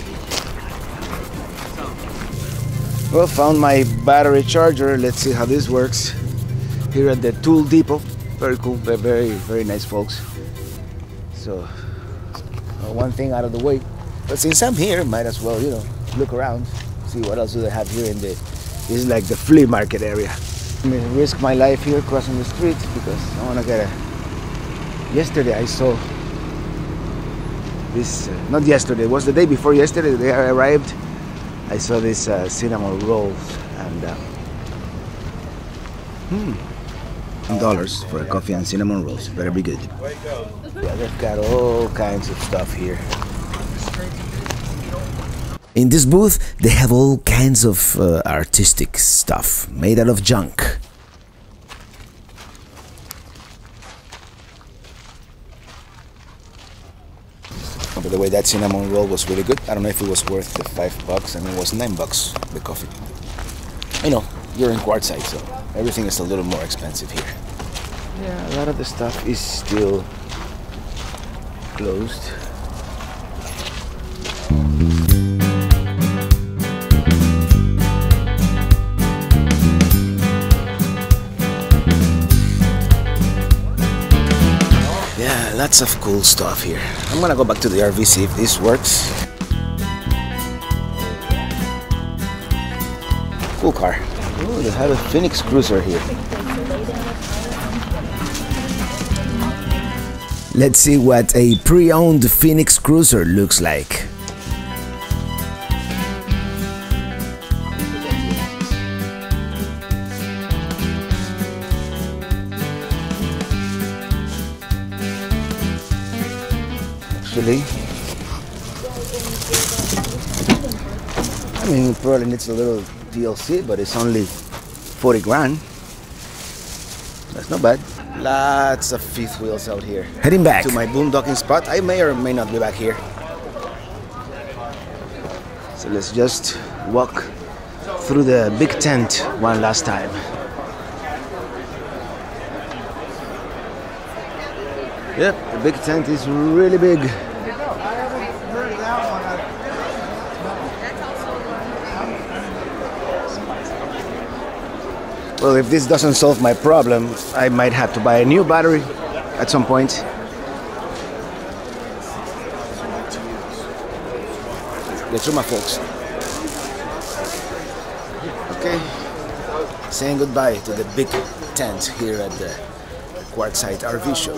Well, found my battery charger. Let's see how this works. Here at the Tool Depot. Very cool, very, very nice folks. So, one thing out of the way. But since I'm here, might as well, you know, look around, see what else do they have here in the. This is like the flea market area. I mean, risk my life here crossing the street because I want to get a. Yesterday I saw this. Not yesterday. It was the day before yesterday. The day I arrived. I saw this cinnamon rolls and $10 for a coffee and cinnamon rolls. Better be good. Yeah, they've got all kinds of stuff here. In this booth, they have all kinds of artistic stuff made out of junk. By the way, that cinnamon roll was really good. I don't know if it was worth the $5. I mean, it was $9, the coffee. You know, you're in Quartzsite, so everything is a little more expensive here. Yeah, a lot of the stuff is still closed. Lots of cool stuff here. I'm gonna go back to the RV, see if this works. Cool car. Oh, they have a Phoenix Cruiser here. Let's see what a pre-owned Phoenix Cruiser looks like. actually. I mean, it probably needs a little DLC, but it's only 40 grand. That's not bad. Lots of fifth wheels out here. Heading back to my boondocking spot. I may or may not be back here. So let's just walk through the big tent one last time. Yep, the big tent is really big. Well, if this doesn't solve my problem, I might have to buy a new battery at some point. Get through my folks. Okay, saying goodbye to the big tent here at the Quartzsite RV show.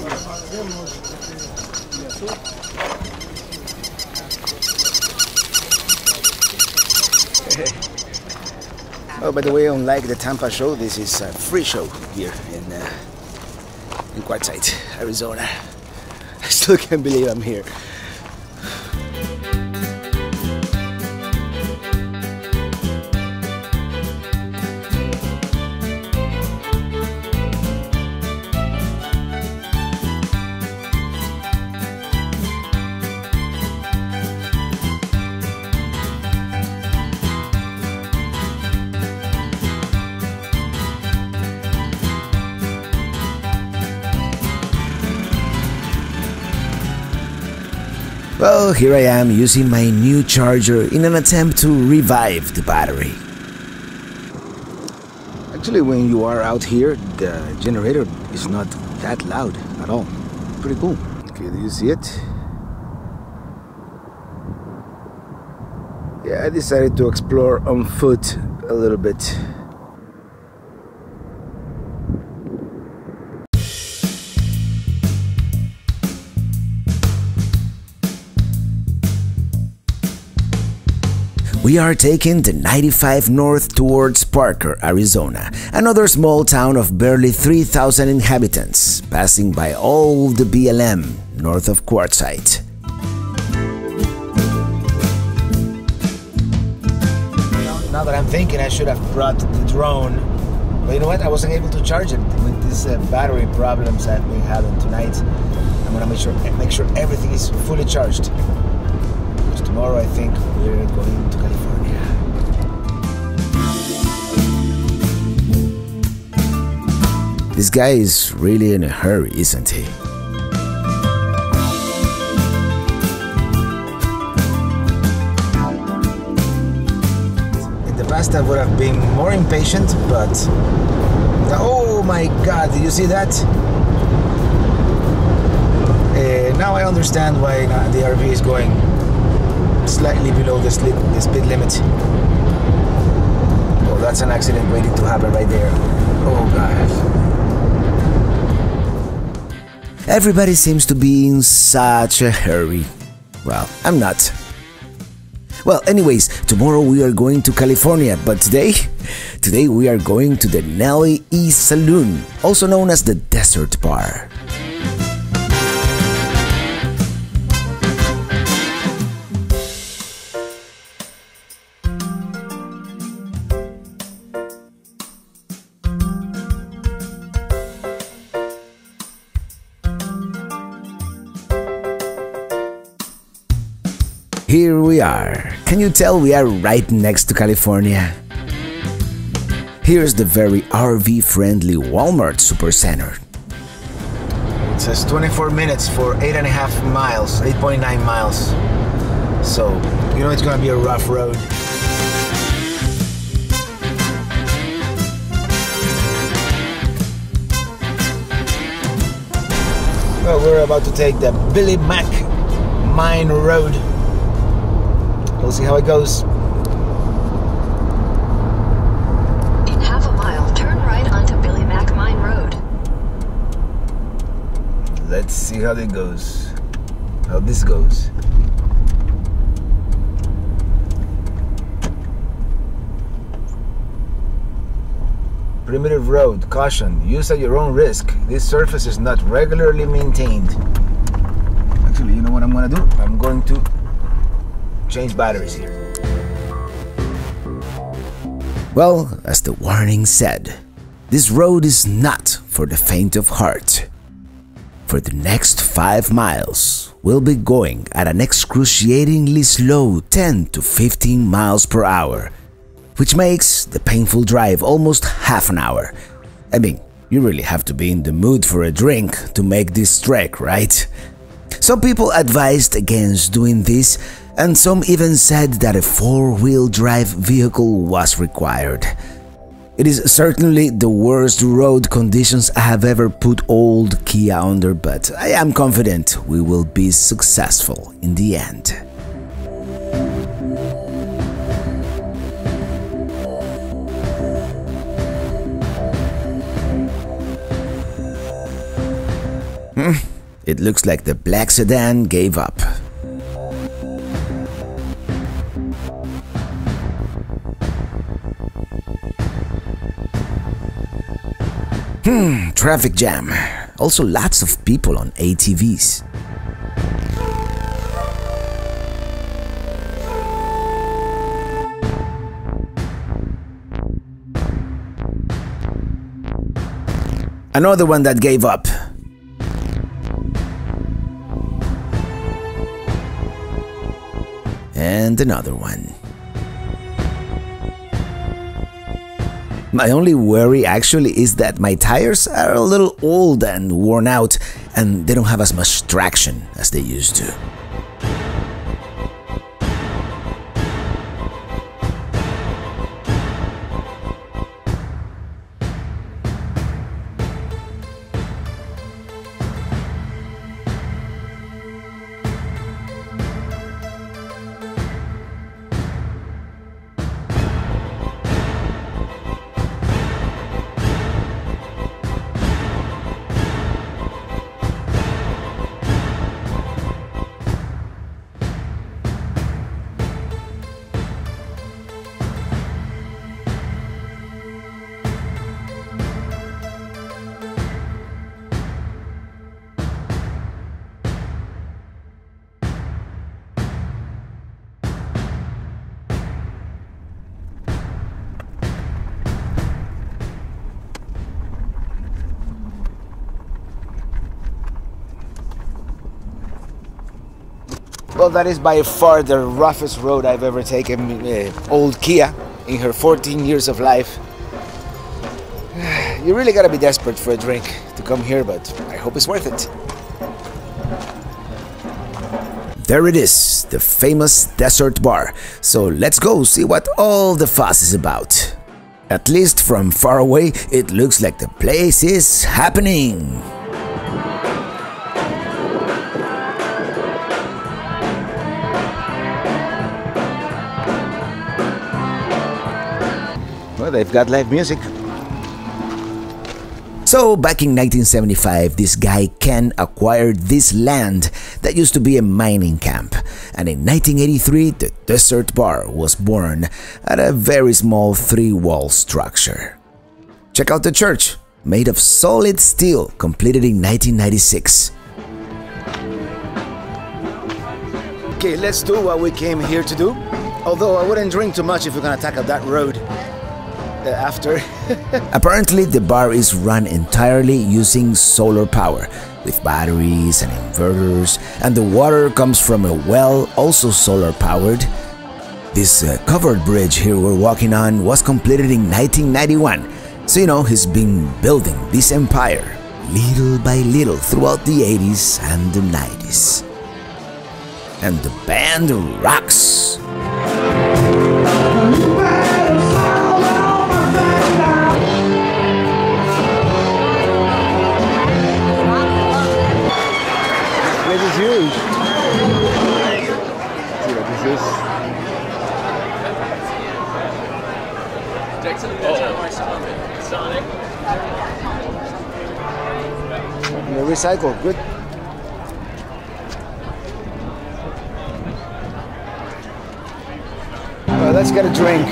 Oh, by the way, unlike the Tampa show, this is a free show here in Quartzsite, Arizona. I still can't believe I'm here. Well, here I am using my new charger in an attempt to revive the battery. Actually, when you are out here, the generator is not that loud at all. Pretty cool. Okay, do you see it? Yeah, I decided to explore on foot a little bit. We are taking the 95 north towards Parker, Arizona, another small town of barely 3,000 inhabitants, passing by all the BLM north of Quartzsite. Now that I'm thinking, I should have brought the drone. But you know what? I wasn't able to charge it with these battery problems I've been having tonight. I'm gonna make sure everything is fully charged. Tomorrow I think we're going to California. This guy is really in a hurry, isn't he? In the past I would have been more impatient, but... Oh my God, did you see that? Now I understand why the RV is going slightly below the speed limit. Oh, that's an accident waiting to happen right there. Oh gosh. Everybody seems to be in such a hurry. Well, I'm not. Well, anyways, tomorrow we are going to California, but today we are going to the Nelly E Saloon, also known as the Desert Bar. Here we are. Can you tell we are right next to California? Here's the very RV-friendly Walmart Supercenter. It says 24 minutes for 8.5 miles, 8.9 miles. So, you know it's gonna be a rough road. Well, we're about to take the Billy Mack Mine Road. We'll see how it goes. In half a mile, turn right onto Billy Mack Mine Road. Let's see how it goes. How this goes. Primitive road, caution, use at your own risk. This surface is not regularly maintained. Actually, you know what? I'm gonna do? I'm going to change batteries here. Well, as the warning said, this road is not for the faint of heart. For the next 5 miles, we'll be going at an excruciatingly slow 10 to 15 miles per hour, which makes the painful drive almost half an hour. I mean, you really have to be in the mood for a drink to make this trek, right? Some people advised against doing this, and some even said that a 4-wheel drive vehicle was required. It is certainly the worst road conditions I have ever put old Kia under, but I am confident we will be successful in the end. It looks like the black sedan gave up. Traffic jam. Also lots of people on ATVs. Another one that gave up. And another one. My only worry actually is that my tires are a little old and worn out, and they don't have as much traction as they used to. Well, that is by far the roughest road I've ever taken. Old Kia in her 14 years of life. You really gotta be desperate for a drink to come here, but I hope it's worth it. There it is, the famous desert bar. So let's go see what all the fuss is about. At least from far away, it looks like the place is happening. Well, they've got live music. So, back in 1975, this guy Ken acquired this land that used to be a mining camp. And in 1983, the Desert Bar was born at a very small 3-wall structure. Check out the church, made of solid steel, completed in 1996. Okay, let's do what we came here to do. Although I wouldn't drink too much if we're gonna tackle that road. After. Apparently, the bar is run entirely using solar power, with batteries and inverters, and the water comes from a well, also solar powered. This covered bridge here we're walking on was completed in 1991, so you know he's been building this empire little by little throughout the 80s and the 90s. And the band rocks. Huge. See what this is? Sonic. Recycle, good. Well, let's get a drink.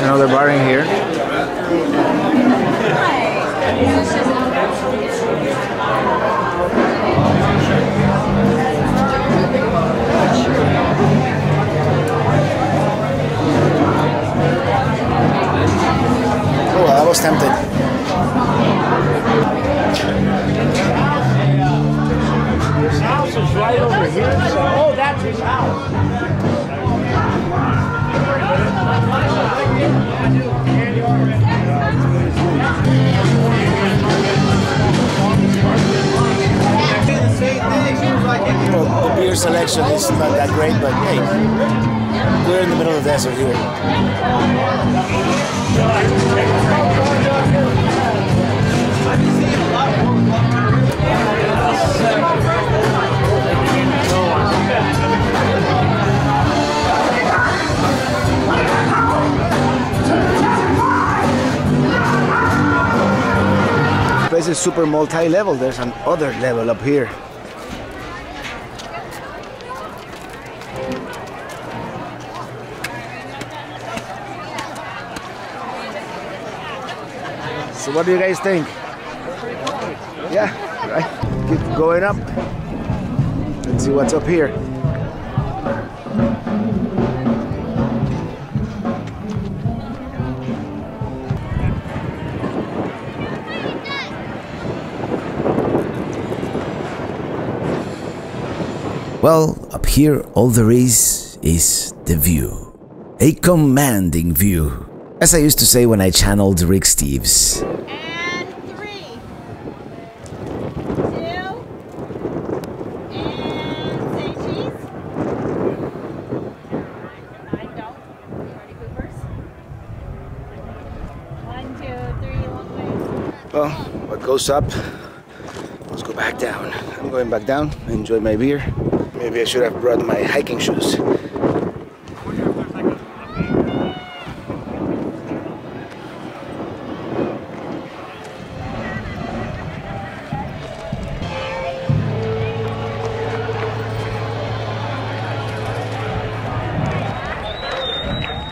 another bar in here. Oh, I was tempted. His house is right over here. Oh, that's his house. Well, the beer selection is not that great, but hey, we're in the middle of the desert here. This place is super multi-level. There's another level up here. So what do you guys think? Yeah, right. Keep going up. Let's see what's up here. Well, up here all there is the view. A commanding view. As I used to say when I channeled Rick Steves. And 3, 2, and say cheese. I don't. Party poopers. 1, 2, 3, long way. Well, what goes up, let's go back down. I'm going back down, enjoy my beer. Maybe I should have brought my hiking shoes.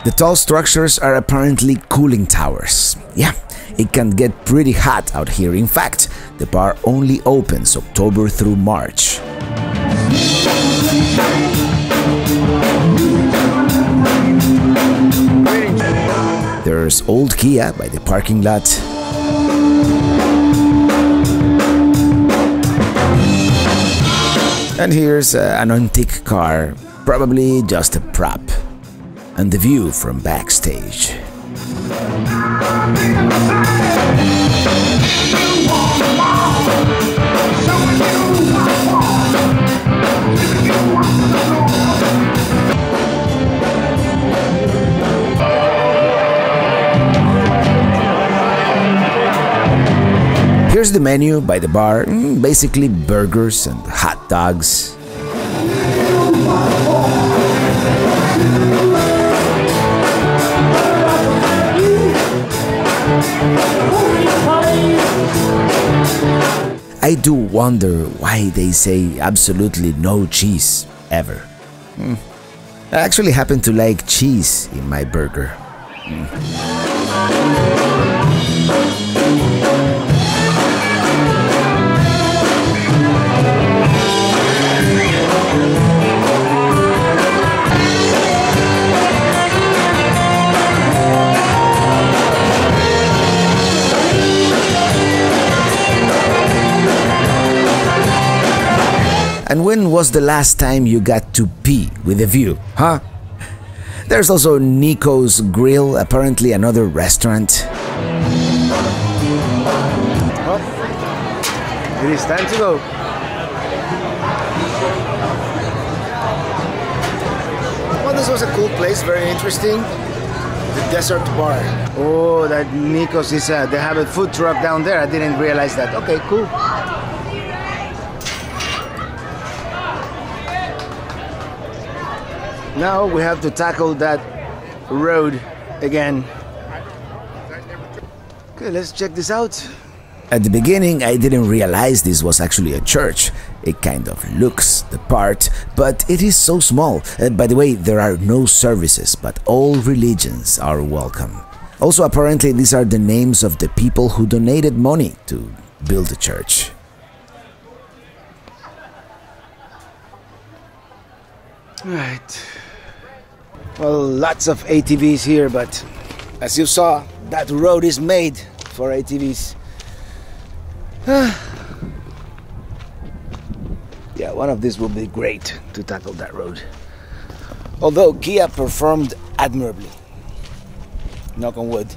The tall structures are apparently cooling towers. Yeah, it can get pretty hot out here. In fact, the bar only opens October through March. There's old Kia by the parking lot. And here's an antique car, probably just a prop. And the view from backstage. Here's the menu by the bar, basically burgers and hot dogs. I do wonder why they say absolutely no cheese, ever. I actually happen to like cheese in my burger. And when was the last time you got to pee with a view, huh? There's also Nico's Grill, apparently another restaurant. Oh, it is time to go. Well, this was a cool place, very interesting. The Desert Bar. Oh, that Nico's is they have a food truck down there. I didn't realize that. Okay, cool. Now we have to tackle that road again. Okay, let's check this out. At the beginning, I didn't realize this was actually a church. It kind of looks the part, but it is so small. By the way, there are no services, but all religions are welcome. Also, apparently, these are the names of the people who donated money to build the church. Right. Well, lots of ATVs here, but as you saw, that road is made for ATVs. Yeah, one of these will be great to tackle that road. Although Kia performed admirably. Knock on wood.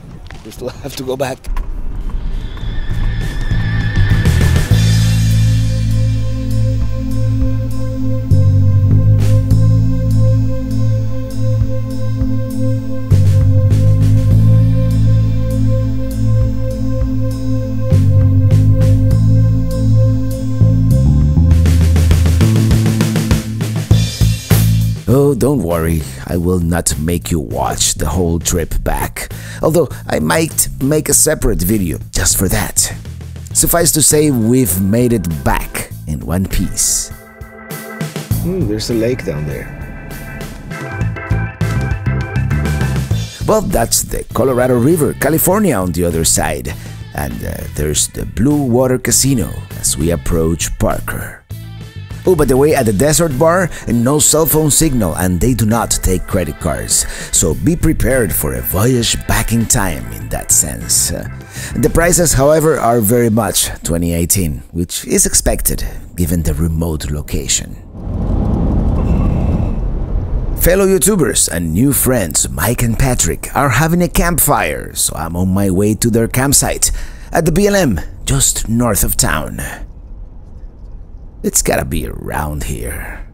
We still have to go back. Oh, don't worry, I will not make you watch the whole trip back, although I might make a separate video just for that. Suffice to say, we've made it back in one piece. There's a lake down there. Well, that's the Colorado River, California on the other side, and there's the Blue Water Casino as we approach Parker. Oh, by the way, at the Desert Bar, no cell phone signal and they do not take credit cards, so be prepared for a voyage back in time in that sense. The prices, however, are very much 2018, which is expected given the remote location. Fellow YouTubers and new friends Mike and Patrick are having a campfire, so I'm on my way to their campsite at the BLM, just north of town. It's gotta be around here.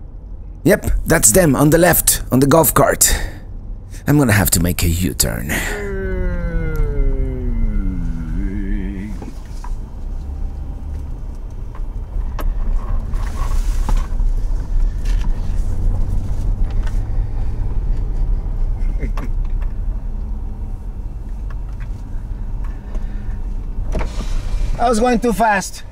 Yep, that's them on the left, on the golf cart. I'm gonna have to make a U-turn. I was going too fast.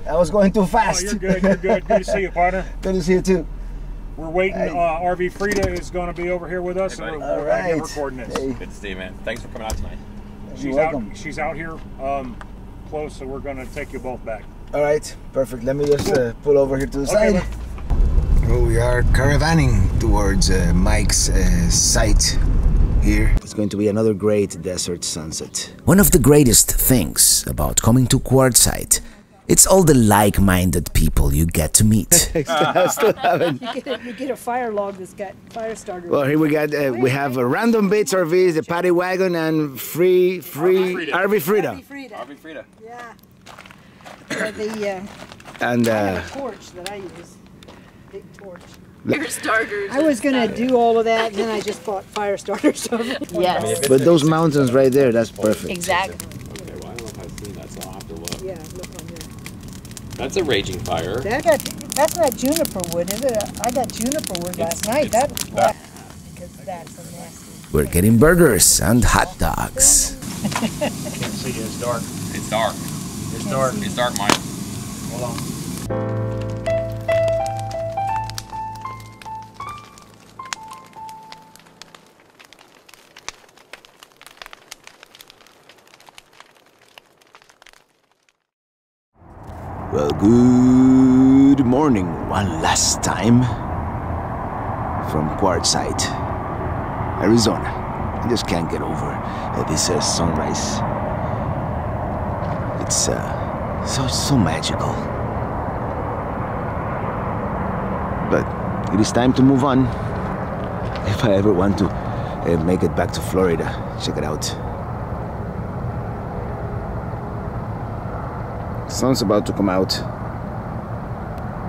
I was going too fast. Oh, you're good, you're good. Good to see you, partner. Good to see you too. We're waiting. RV Frida is going to be over here with us. Hey, we're right. recording this. Hey. Good to see you, man. Thanks for coming out tonight. She's out here close, so we're going to take you both back. All right, perfect. Let me just pull over here to the Okay, side. Well, we are caravanning towards Mike's site here. It's going to be another great desert sunset. One of the greatest things about coming to Quartzsite, it's all the like-minded people you get to meet. I still haven't. You get a fire log that's got fire starter. Well, here we got we have a Random Bits RVs, the Paddy Wagon, and free RV Frida. RV Frida. RV Frida. Yeah. The And torch that I use. Big torch. Fire starters. I was gonna do all of that, and then I just bought fire starters. Yes. but those mountains right there, that's perfect. Exactly. Okay, well, I don't know if I've seen that, so I'll have to look. Yeah, look on there. That's a raging fire. That's not juniper wood, is it? I got juniper wood last night. That was black. Because that's a nasty. We're getting burgers and hot dogs. I can't see you. It's dark. It's dark. It's dark. It's dark, Mike. Hold on. Well, good morning one last time from Quartzsite, Arizona. I just can't get over this sunrise. It's so magical. But it is time to move on. If I ever want to make it back to Florida, check it out. Sun's about to come out.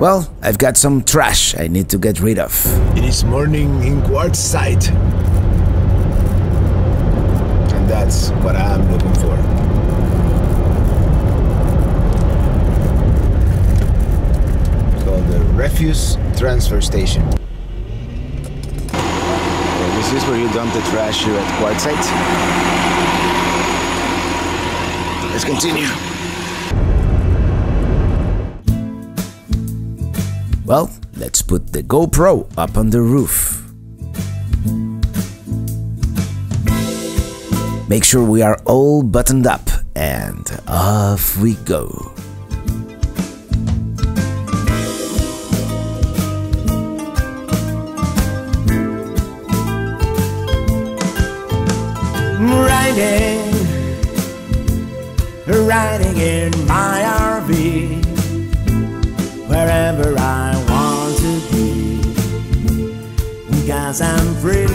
Well, I've got some trash I need to get rid of. It is morning in Quartzsite. And that's what I'm looking for. It's called the Refuse Transfer Station. This is where you dump the trash here at Quartzsite. Let's continue. Well, let's put the GoPro up on the roof. Make sure we are all buttoned up, and off we go. Riding in my RV, wherever I want to be, 'cause I'm free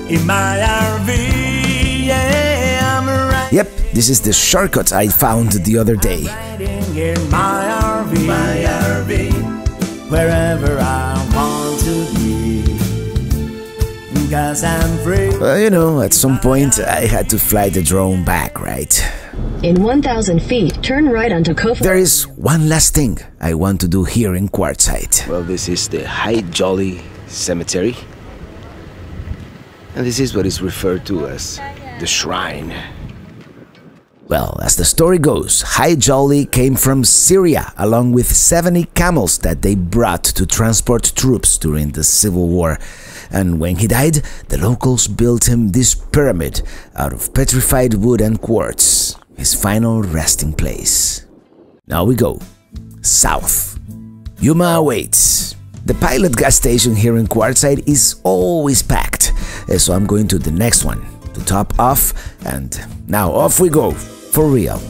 in my RV, yeah, I'm riding. Yep, this is the shortcut I found the other day. Riding in my RV, wherever I want to be, 'cause I'm free. Well, you know, at some point I had to fly the drone back, right? In 1,000 feet, turn right onto Kofa. There is one last thing I want to do here in Quartzsite. Well, this is the High Jolly Cemetery. And this is what is referred to as the shrine. Well, as the story goes, High Jolly came from Syria along with 70 camels that they brought to transport troops during the Civil War. And when he died, the locals built him this pyramid out of petrified wood and quartz, his final resting place. Now we go south. Yuma awaits. The Pilot gas station here in Quartzsite is always packed, so I'm going to the next one to top off, and now off we go, for real.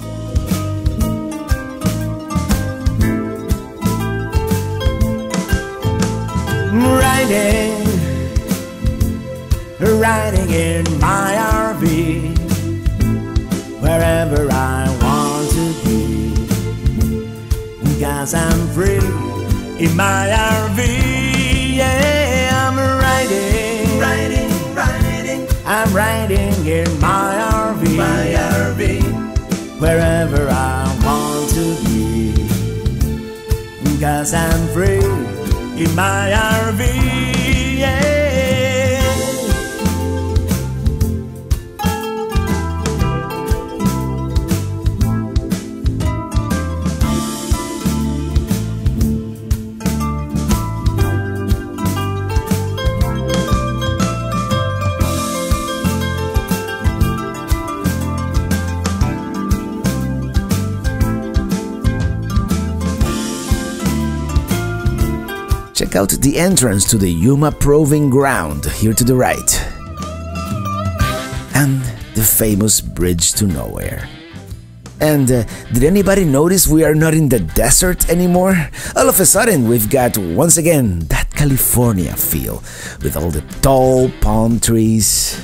Riding in my RV, wherever I want to be, 'cause I'm free in my RV, yeah, I'm riding. I'm riding in my RV, wherever I want to be, 'cause I'm free in my RV, yeah. Check out the entrance to the Yuma Proving Ground here to the right. And the famous Bridge to Nowhere. And did anybody notice we are not in the desert anymore? All of a sudden we've got, once again, that California feel with all the tall palm trees.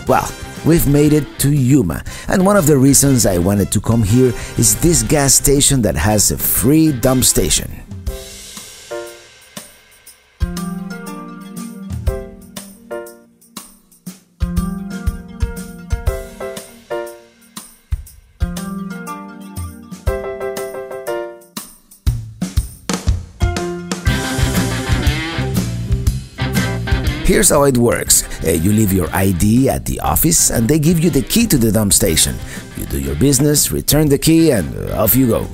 Well, we've made it to Yuma, and one of the reasons I wanted to come here is this gas station that has a free dump station. Here's how it works. You leave your ID at the office and they give you the key to the dump station. You do your business, return the key, and off you go.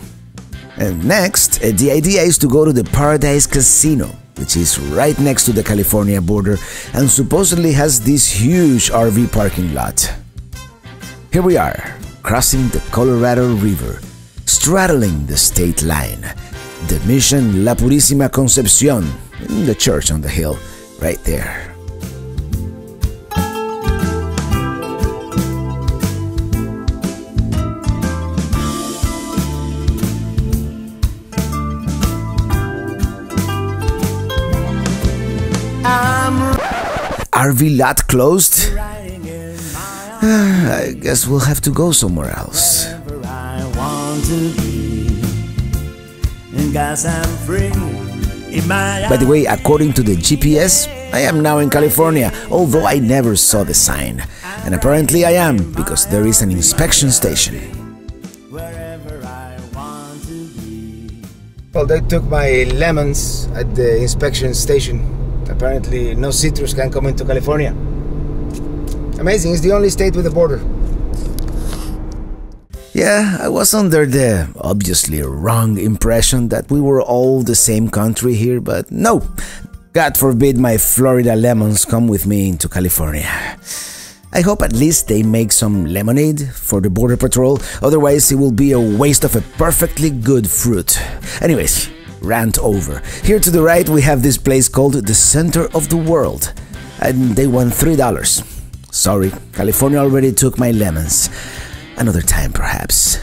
And next, the idea is to go to the Paradise Casino, which is right next to the California border and supposedly has this huge RV parking lot. Here we are, crossing the Colorado River, straddling the state line. The Mission La Purísima Concepción, the church on the hill, right there. RV lot closed? I guess we'll have to go somewhere else. By the way, according to the GPS, I am now in California, although I never saw the sign. And apparently I am, because there is an inspection station. Well, they took my lemons at the inspection station. Apparently no citrus can come into California. Amazing, it's the only state with a border. Yeah, I was under the obviously wrong impression that we were all the same country here, but no. God forbid my Florida lemons come with me into California. I hope at least they make some lemonade for the Border Patrol, otherwise it will be a waste of a perfectly good fruit. Anyways, rant over. Here to the right we have this place called the Center of the World, and they want $3. Sorry, California already took my lemons. Another time, perhaps.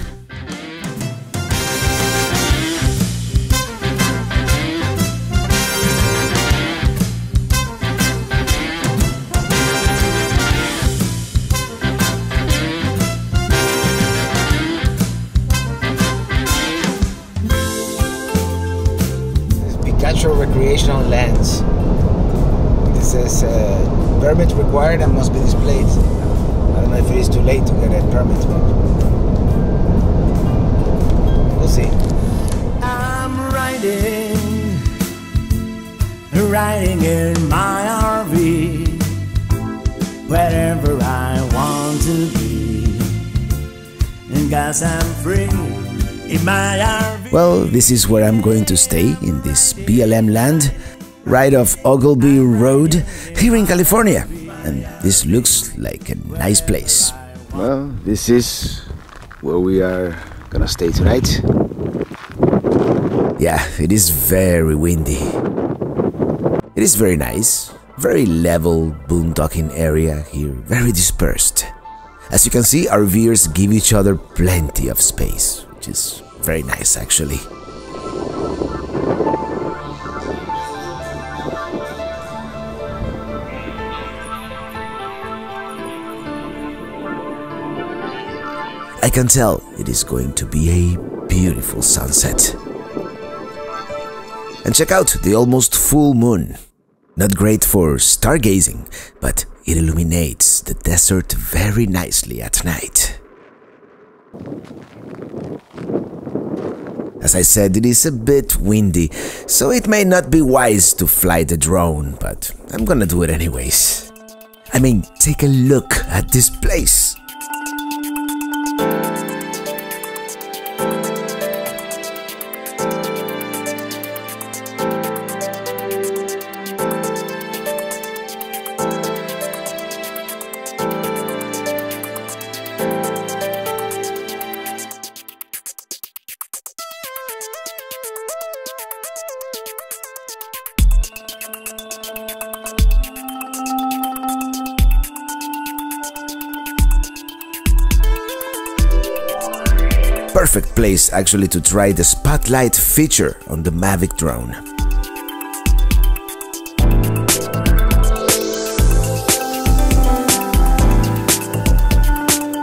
Pikachu recreational lands. This says permit required and must be displayed. I don't know if it is too late to get a permit, but we'll see. I'm riding in my RV, wherever I want to be, and 'cause I'm free in my RV. Well, this is where I'm going to stay, in this BLM land, right off Ogilvy Road, here in California. And this looks like a nice place. Well, this is where we are gonna stay tonight. Yeah, it is very windy. It is very nice, very level boondocking area here, very dispersed. As you can see, RVers give each other plenty of space, which is very nice actually. I can tell it is going to be a beautiful sunset. And check out the almost full moon. Not great for stargazing, but it illuminates the desert very nicely at night. As I said, it is a bit windy, so it may not be wise to fly the drone, but I'm gonna do it anyways. I mean, take a look at this place. Perfect place actually to try the spotlight feature on the Mavic drone.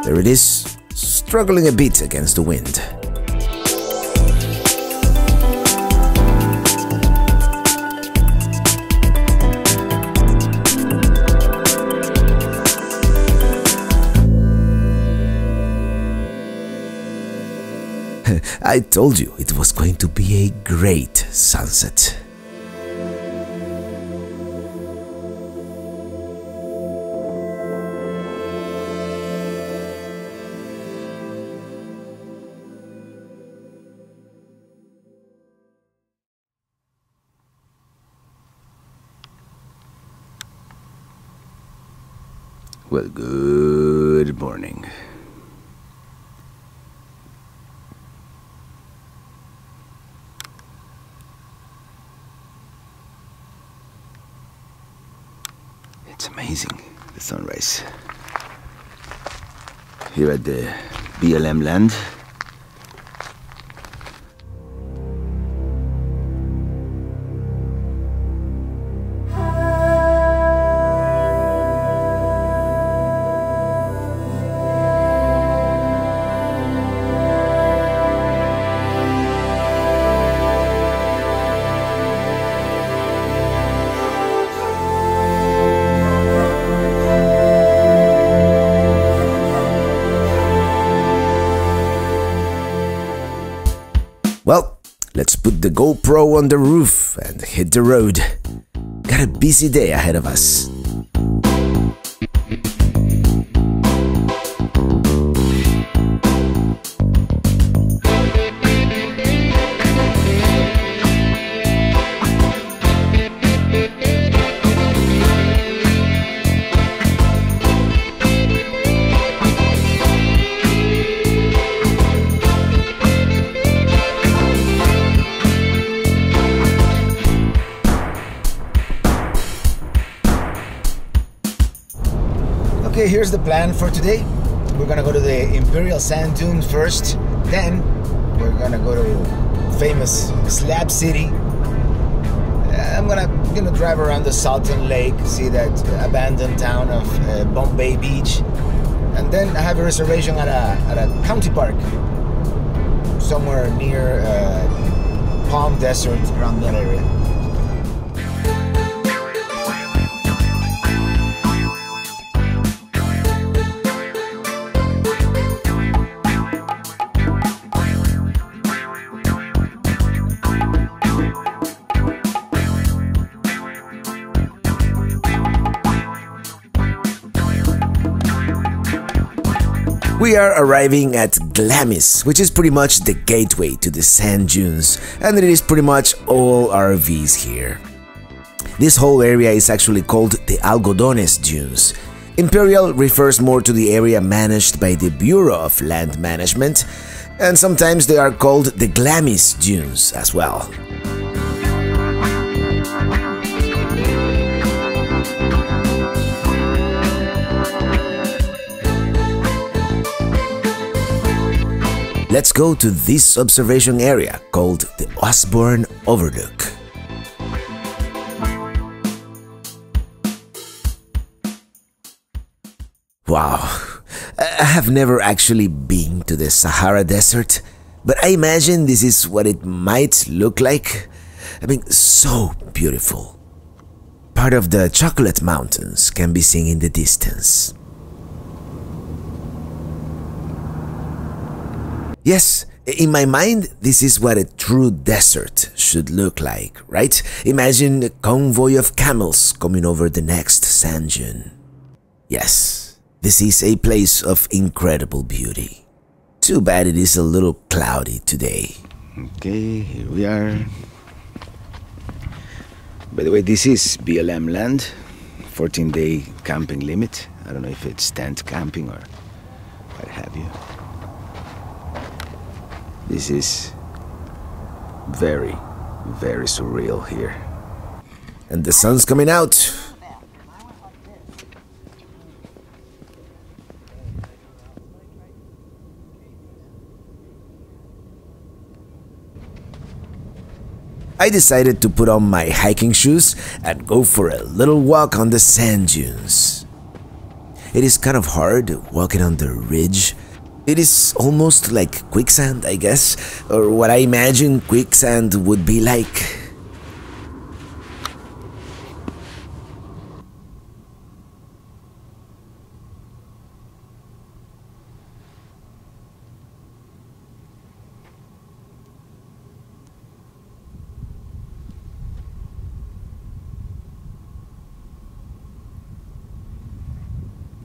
There it is, struggling a bit against the wind. I told you it was going to be a great sunset. Well, good morning. It's amazing, the sunrise. Here at the BLM land. Well, let's put the GoPro on the roof and hit the road. Got a busy day ahead of us. Okay, here's the plan for today. We're gonna go to the Imperial Sand Dunes first, then we're gonna go to famous Slab City. I'm gonna drive around the Salton Lake, see that abandoned town of Bombay Beach, and then I have a reservation at a county park somewhere near Palm Desert, around that area. We are arriving at Glamis, which is pretty much the gateway to the sand dunes, and it is pretty much all RVs here. This whole area is actually called the Algodones Dunes. Imperial refers more to the area managed by the Bureau of Land Management, and sometimes they are called the Glamis Dunes as well. Let's go to this observation area called the Osborne Overlook. Wow, I have never actually been to the Sahara Desert, but I imagine this is what it might look like. I mean, so beautiful. Part of the Chocolate Mountains can be seen in the distance. Yes, in my mind, this is what a true desert should look like, right? Imagine a convoy of camels coming over the next sand dune. Yes, this is a place of incredible beauty. Too bad it is a little cloudy today. Okay, here we are. By the way, this is BLM land, 14-day camping limit. I don't know if it's tent camping or what have you. This is very, very surreal here. And the sun's coming out. I decided to put on my hiking shoes and go for a little walk on the sand dunes. It is kind of hard walking on the ridge. It is almost like quicksand, I guess, or what I imagine quicksand would be like.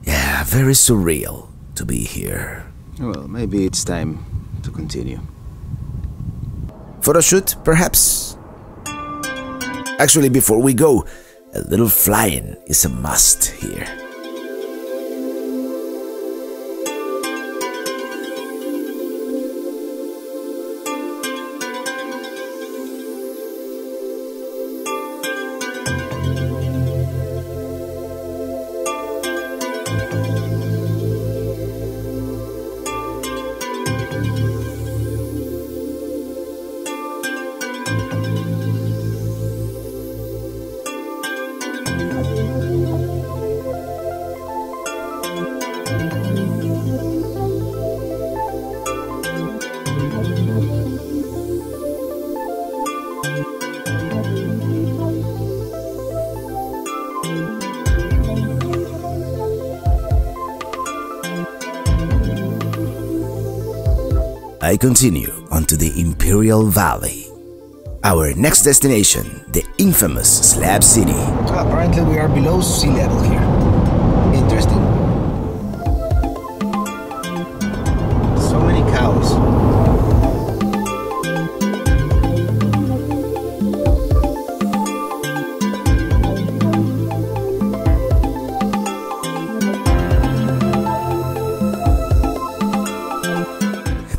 Yeah, very surreal to be here. Well, maybe it's time to continue. Photo shoot, perhaps? Actually, before we go, a little flying is a must here. I continue onto the Imperial Valley. Our next destination, the infamous Slab City. Apparently we are below sea level here. Interesting. So many cows.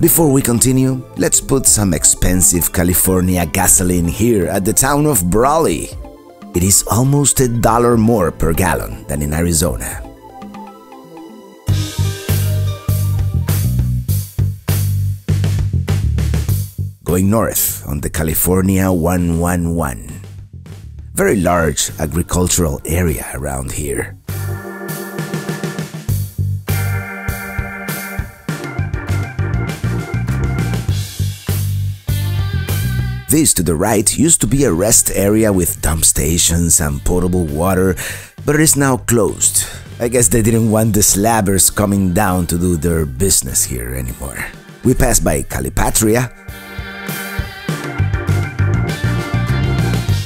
Before we continue, let's put some expensive California gasoline here at the town of Breaux. It is almost $1 more per gallon than in Arizona. going north on the California 111. Very large agricultural area around here. This to the right used to be a rest area with dump stations and potable water, but it is now closed. I guess they didn't want the slabbers coming down to do their business here anymore. We passed by Calipatria.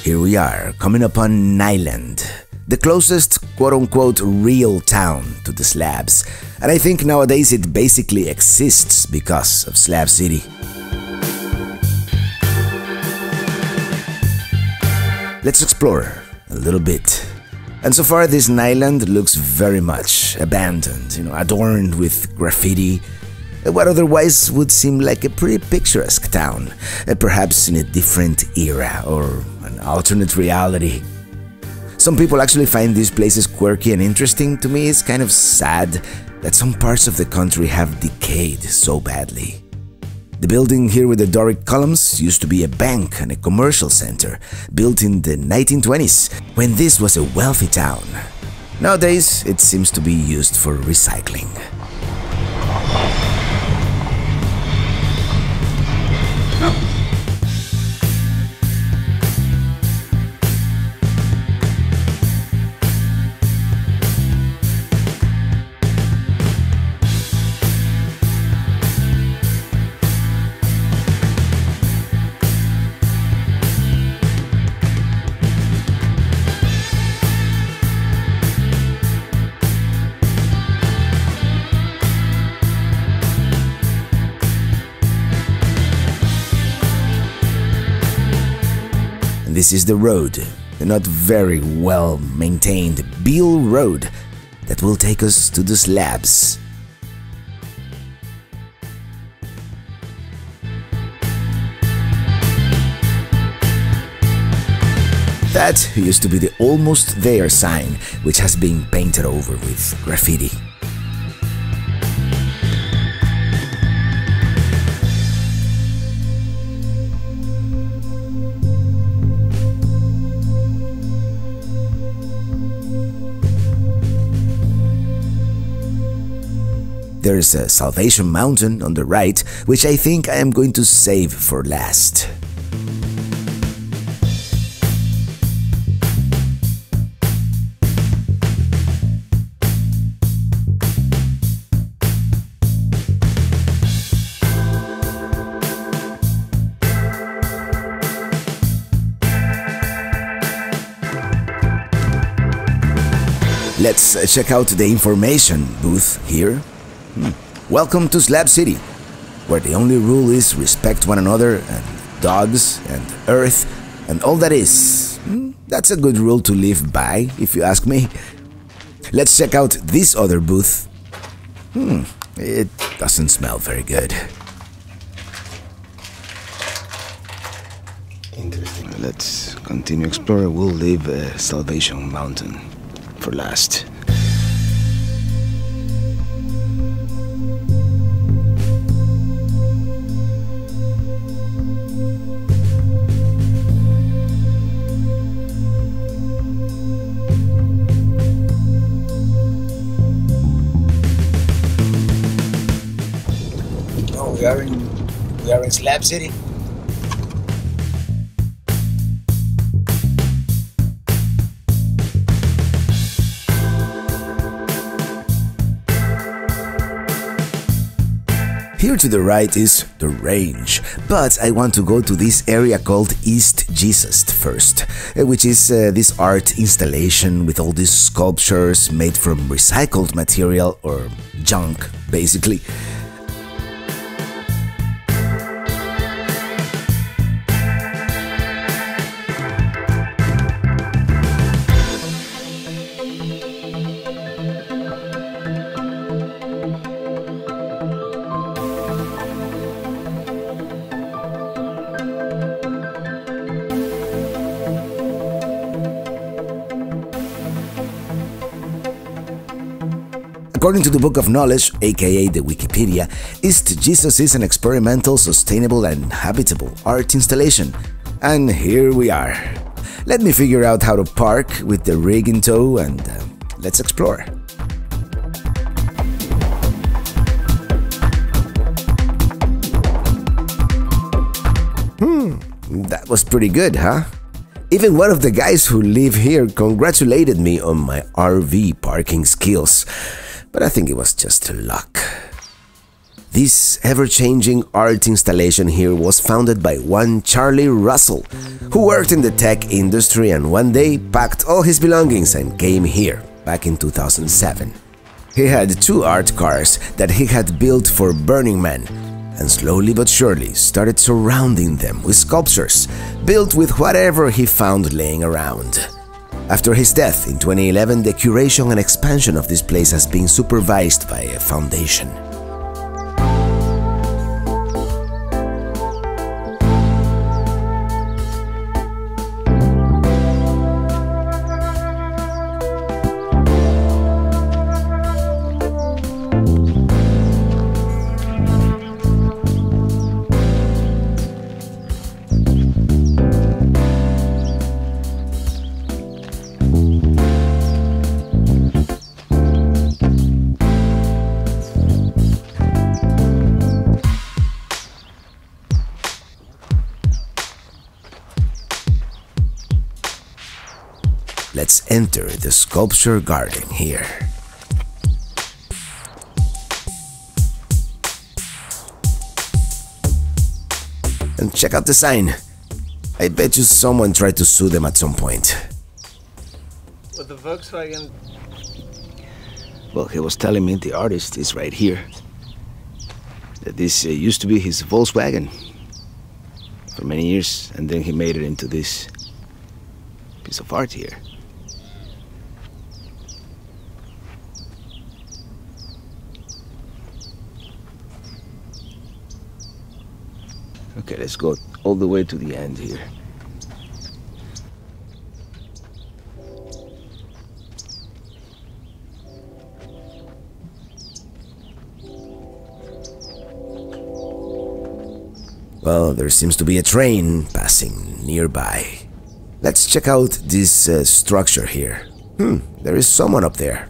Here we are, coming upon Nyland, the closest quote-unquote real town to the slabs, and I think nowadays it basically exists because of Slab City. Let's explore a little bit. And so far this Nyland looks very much abandoned, adorned with graffiti, what otherwise would seem like a pretty picturesque town, perhaps in a different era or an alternate reality. Some people actually find these places quirky and interesting. To me, it's kind of sad that some parts of the country have decayed so badly. The building here with the Doric columns used to be a bank and a commercial center, built in the 1920s, when this was a wealthy town. Nowadays, it seems to be used for recycling. This is the road, the not very well maintained Beale Road that will take us to the slabs. That used to be the Almost There sign, which has been painted over with graffiti. There is a Salvation Mountain on the right, which I think I am going to save for last. Let's check out the information booth here. Welcome to Slab City, where the only rule is respect one another and dogs and earth and all that is. That's a good rule to live by, if you ask me. Let's check out this other booth. It doesn't smell very good. Interesting. Let's continue exploring. We'll leave Salvation Mountain for last. We are in Slab City. Here to the right is the range, but I want to go to this area called East Jesus first, which is this art installation with all these sculptures made from recycled material or junk, basically. According to the Book of Knowledge, aka the Wikipedia, East Jesus is an experimental, sustainable, and habitable art installation. And here we are. Let me figure out how to park with the rig in tow and let's explore. That was pretty good, huh? Even one of the guys who live here congratulated me on my RV parking skills, but I think it was just luck. This ever-changing art installation here was founded by one Charlie Russell, who worked in the tech industry and one day packed all his belongings and came here back in 2007. He had 2 art cars that he had built for Burning Man, and slowly but surely started surrounding them with sculptures built with whatever he found laying around. After his death in 2011, the curation and expansion of this place has been supervised by a foundation. Let's enter the sculpture garden here. And check out the sign. I bet you someone tried to sue them at some point. With the Volkswagen. Well, he was telling me the artist is right here. That this used to be his Volkswagen for many years, and then he made it into this piece of art here. Okay, let's go all the way to the end here. Well, there seems to be a train passing nearby. Let's check out this structure here. There is someone up there.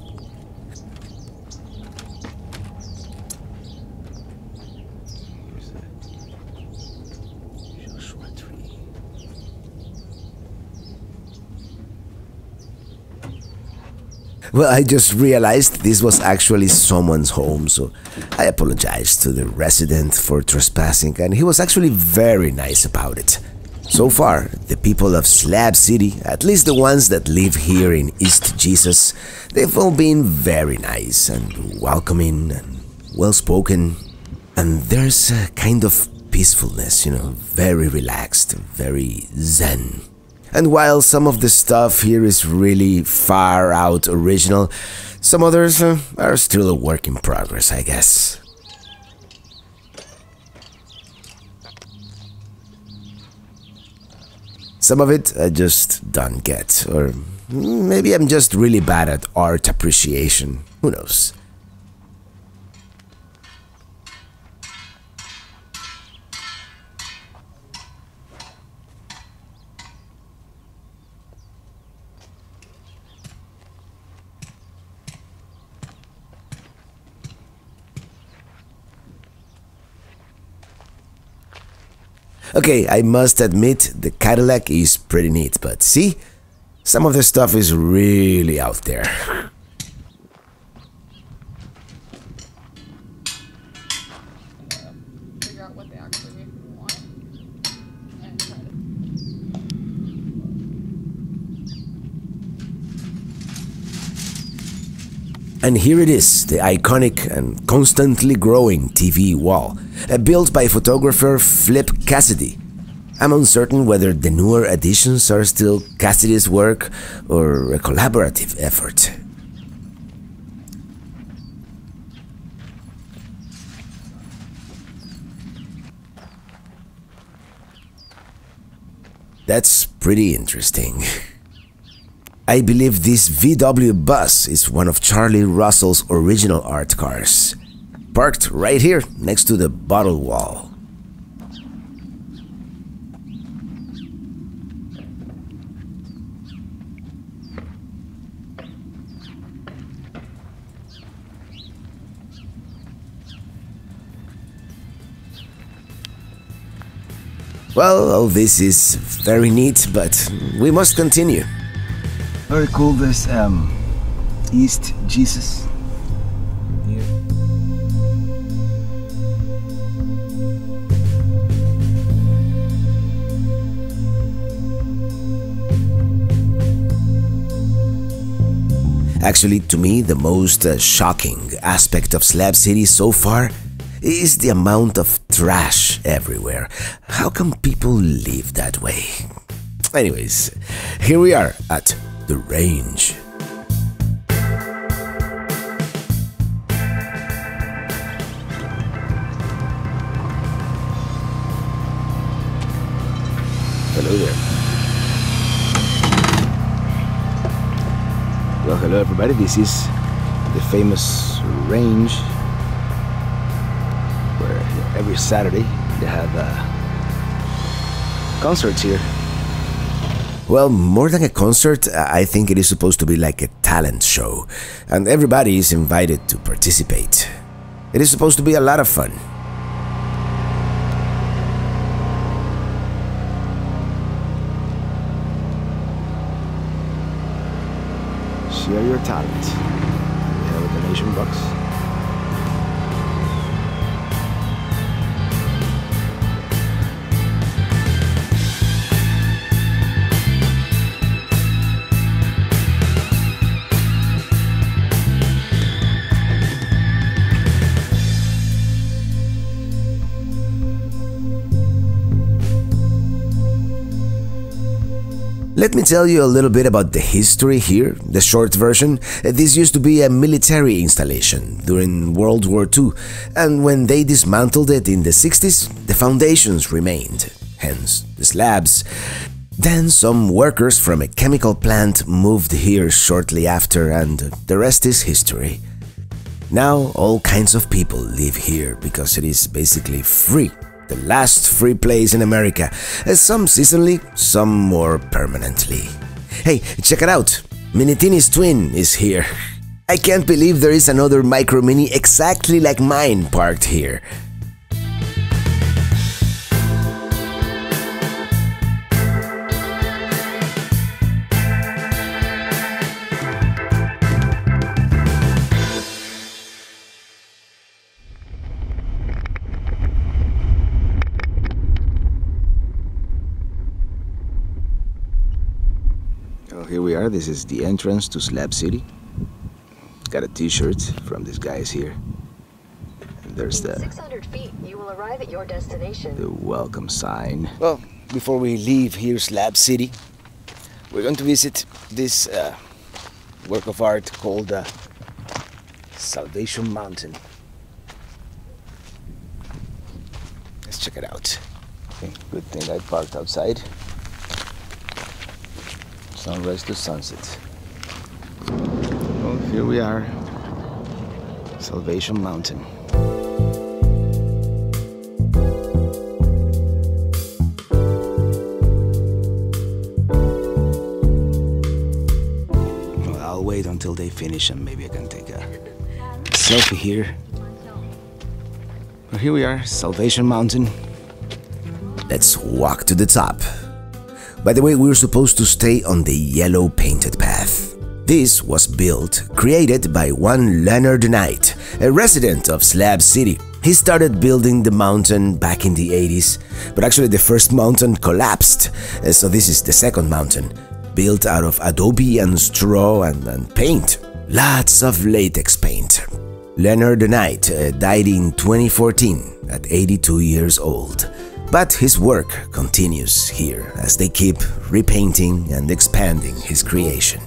Well, I just realized this was actually someone's home, so I apologized to the resident for trespassing, and he was actually very nice about it. So far, the people of Slab City, at least the ones that live here in East Jesus, they've all been very nice and welcoming and well-spoken. And there's a kind of peacefulness, you know, very relaxed, very zen. And while some of the stuff here is really far out original, some others are still a work in progress, I guess. Some of it I just don't get, or maybe I'm just really bad at art appreciation, who knows. Okay, I must admit the Cadillac is pretty neat, but see? Some of the stuff is really out there. Figure out what they actually want. And try to... And here it is, the iconic and constantly growing TV wall, built by photographer Flip Cassidy. I'm uncertain whether the newer additions are still Cassidy's work or a collaborative effort. That's pretty interesting. I believe this VW bus is one of Charlie Russell's original art cars, parked right here next to the bottle wall. Well, all this is very neat, but we must continue. Very cool, this East Jesus. Here. Actually, to me, the most shocking aspect of Slab City so far is the amount of trash everywhere. How come people live that way? Anyways, here we are at the range. Hello there. Well, hello everybody. This is the famous range where every Saturday they have concerts here. Well, more than a concert, I think it is supposed to be like a talent show, and everybody is invited to participate. It is supposed to be a lot of fun. Share your talent. We have a donation box. Let me tell you a little bit about the history here, the short version. This used to be a military installation during World War II, and when they dismantled it in the 60s, the foundations remained, hence the slabs. Then some workers from a chemical plant moved here shortly after, and the rest is history. Now all kinds of people live here because it is basically free. The last free place in America, some seasonally, some more permanently. Hey, check it out! Minitini's twin is here. I can't believe there is another Micro Minnie exactly like mine parked here. Here we are. This is the entrance to Slab City. Got a t-shirt from these guys here. And there's In 600 feet, you will arrive at your destination. the welcome sign. Well, before we leave here, Slab City, we're going to visit this work of art called Salvation Mountain. Let's check it out. Okay, good thing I parked outside. Sunrise to sunset. Well, here we are. Salvation Mountain. Well, I'll wait until they finish and maybe I can take a selfie here. Well, here we are, Salvation Mountain. Let's walk to the top. By the way, we're supposed to stay on the yellow painted path. This was created by one Leonard Knight, a resident of Slab City. He started building the mountain back in the 80s, but actually the first mountain collapsed, so this is the second mountain, built out of adobe and straw and paint. Lots of latex paint. Leonard Knight died in 2014 at 82 years old. But his work continues here as they keep repainting and expanding his creation.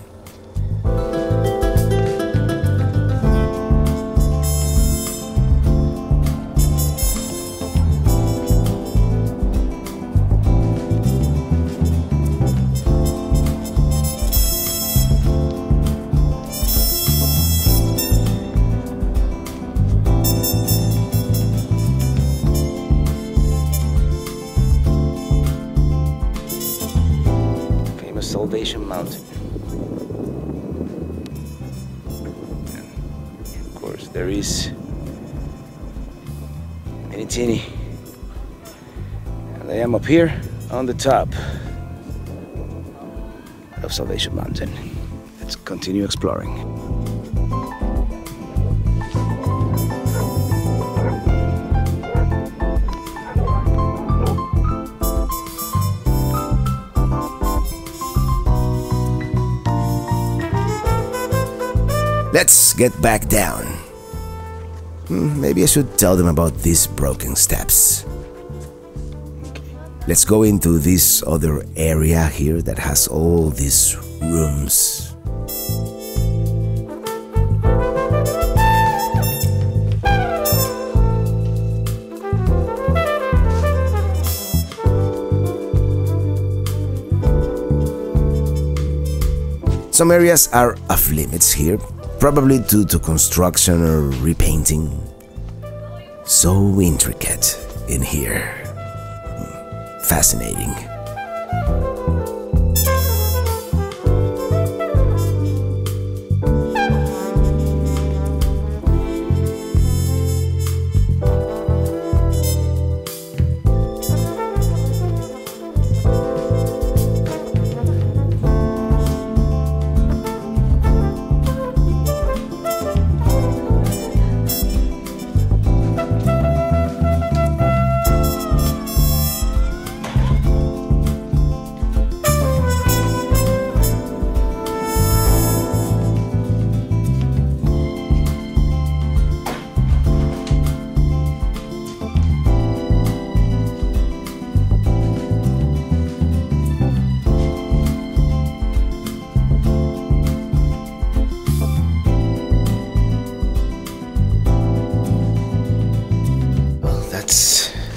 Salvation Mountain. And of course, there is Minnie. And I am up here on the top of Salvation Mountain. Let's continue exploring. Let's get back down. Maybe I should tell them about these broken steps. Let's go into this other area here that has all these rooms. Some areas are off limits here, probably due to construction or repainting. So intricate in here. Fascinating.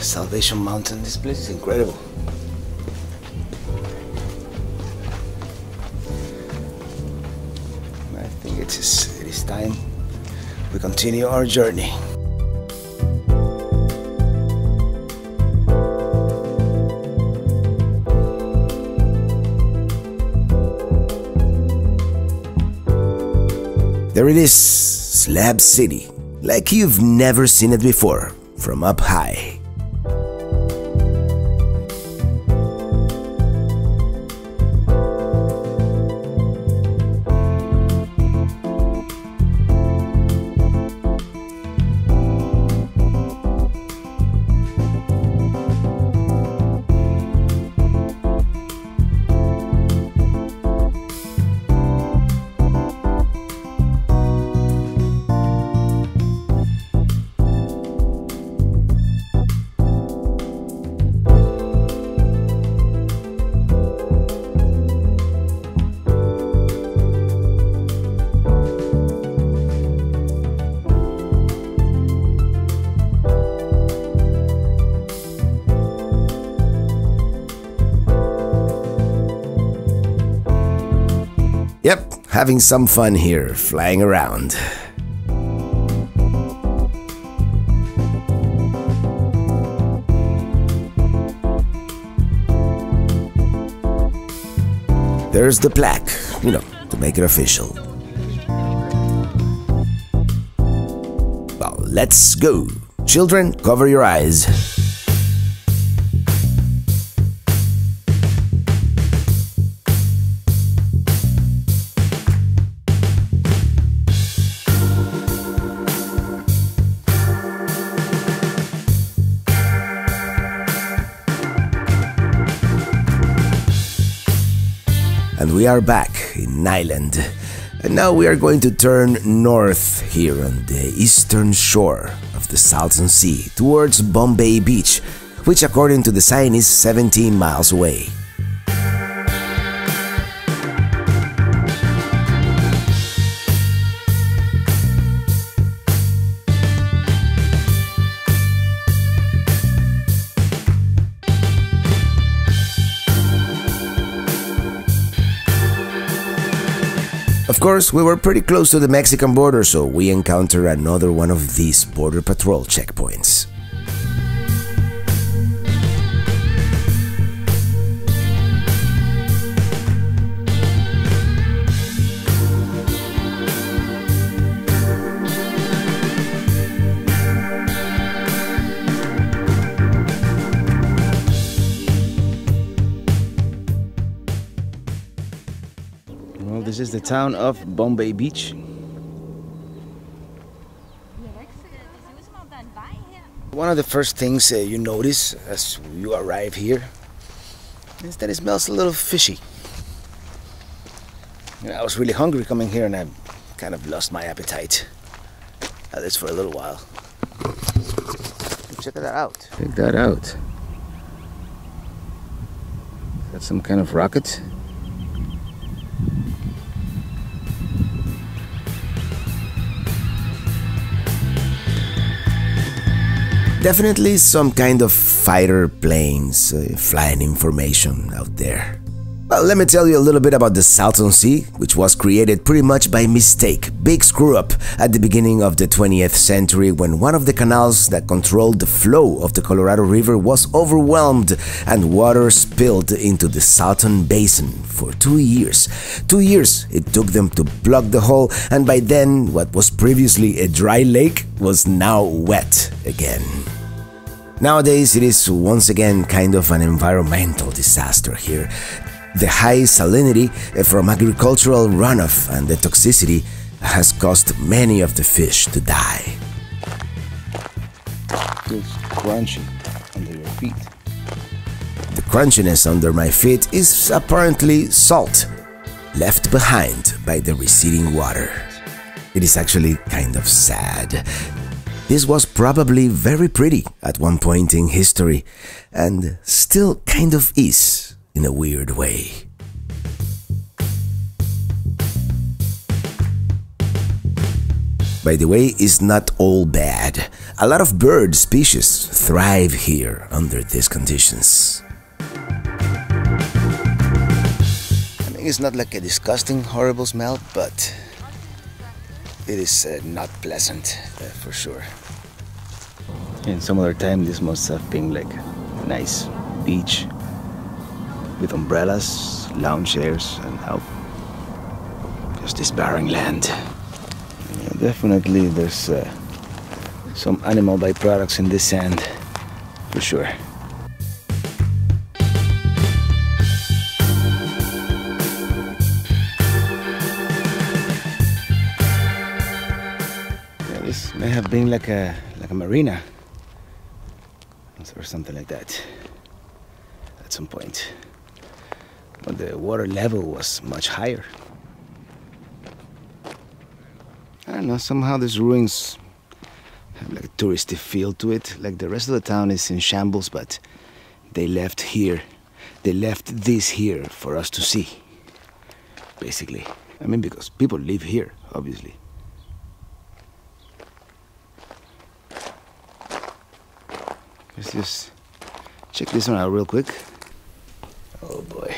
Salvation Mountain. This place is incredible. I think it is time we continue our journey. There it is, Slab City, like you've never seen it before, from up high. Yep, having some fun here, flying around. There's the plaque, to make it official. Well, let's go. Children, cover your eyes. And we are back in Island, and now we are going to turn north here on the eastern shore of the Salton Sea towards Bombay Beach, which according to the sign is 17 miles away. Of course, we were pretty close to the Mexican border, so we encountered another one of these border patrol checkpoints. Well, this is the town of Bombay Beach. One of the first things you notice as you arrive here is that it smells a little fishy. You know, I was really hungry coming here and I kind of lost my appetite. At least for a little while. Check that out. Check that out. That's some kind of rocket. Definitely some kind of fighter planes flying information out there. Well, let me tell you a little bit about the Salton Sea, which was created pretty much by mistake, big screw up at the beginning of the 20th century when one of the canals that controlled the flow of the Colorado River was overwhelmed and water spilled into the Salton Basin for 2 years. 2 years it took them to plug the hole, and by then what was previously a dry lake was now wet again. Nowadays it is once again kind of an environmental disaster here. The high salinity from agricultural runoff and the toxicity has caused many of the fish to die. It's crunchy under your feet. The crunchiness under my feet is apparently salt, left behind by the receding water. It is actually kind of sad. This was probably very pretty at one point in history, and still kind of is. In a weird way. By the way, it's not all bad. A lot of bird species thrive here under these conditions. I mean, it's not like a disgusting, horrible smell, but it is not pleasant, for sure. In some other time, this must have been like a nice beach with umbrellas, lounge chairs, and now just this barren land. Yeah, definitely there's some animal byproducts in this sand, for sure. Yeah, this may have been like a marina or something like that at some point. But the water level was much higher. I don't know, somehow these ruins have like a touristy feel to it. Like the rest of the town is in shambles, but they left here. They left this here for us to see, basically. I mean, because people live here, obviously. Let's just check this one out real quick. Oh boy.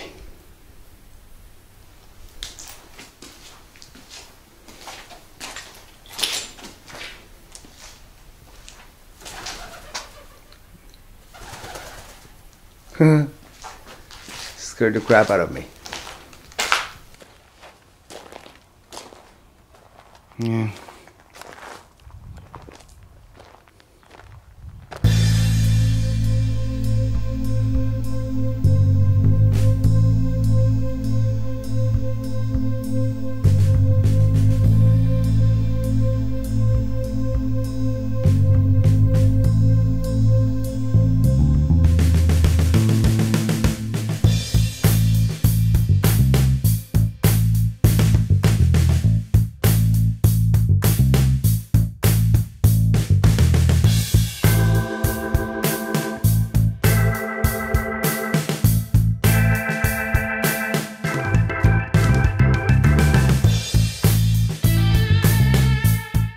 Scared the crap out of me. Yeah.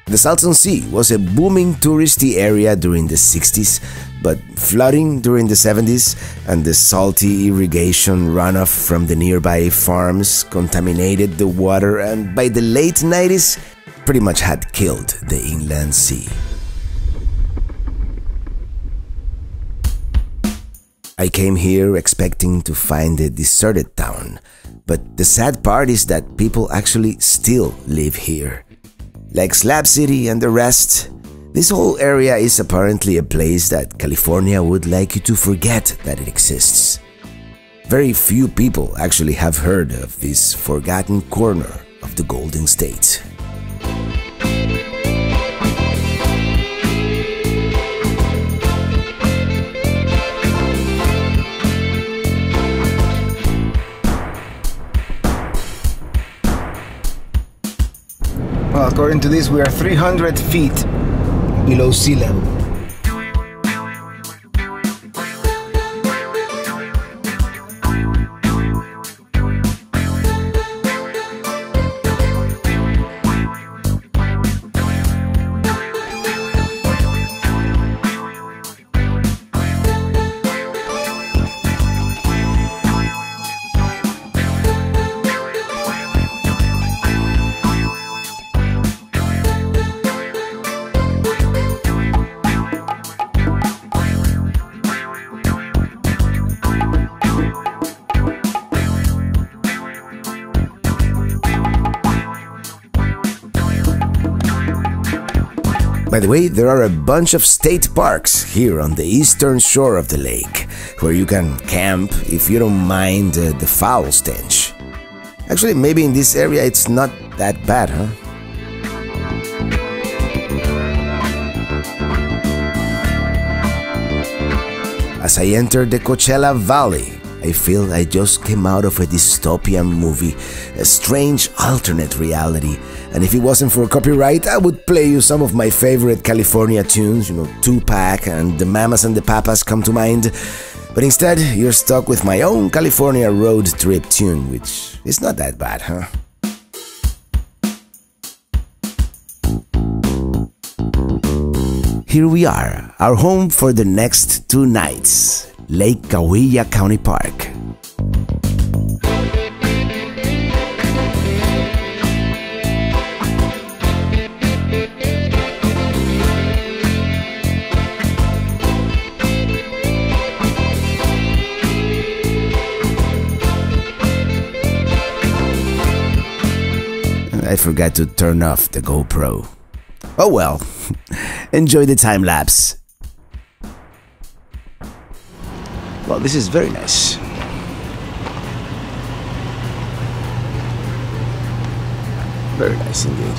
The Salton Sea was a booming touristy area during the 60s, but flooding during the 70s and the salty irrigation runoff from the nearby farms contaminated the water, and by the late 90s pretty much had killed the inland sea. I came here expecting to find a deserted town, but the sad part is that people actually still live here. Like Slab City and the rest, this whole area is apparently a place that California would like you to forget that it exists. Very few people actually have heard of this forgotten corner of the Golden State. Well, according to this, we are 300 feet below sea level. By the way, there are a bunch of state parks here on the eastern shore of the lake, where you can camp if you don't mind the foul stench. Actually, maybe in this area it's not that bad, huh? As I enter the Coachella Valley, I feel I just came out of a dystopian movie, a strange alternate reality, and if it wasn't for copyright, I would play you some of my favorite California tunes, Tupac and the Mamas and the Papas come to mind, but instead you're stuck with my own California road trip tune, which is not that bad, huh? Here we are, our home for the next 2 nights. Lake Cahuilla County Park. I forgot to turn off the GoPro. Oh well, enjoy the time lapse. Well, this is very nice. Very nice indeed.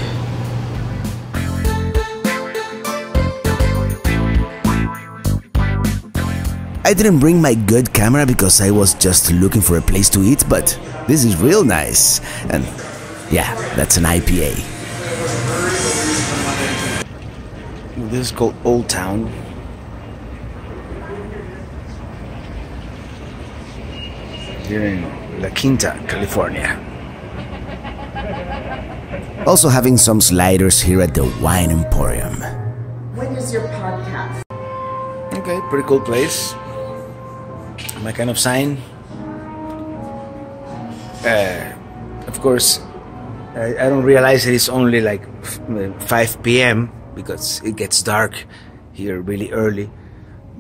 I didn't bring my good camera because I was just looking for a place to eat, but this is real nice. And yeah, that's an IPA. This is called Old Town. Here in La Quinta, California. Also having some sliders here at the Wine Emporium. When is your podcast? Okay, pretty cool place. My kind of sign. Of course, I don't realize it is only like 5 p.m. because it gets dark here really early.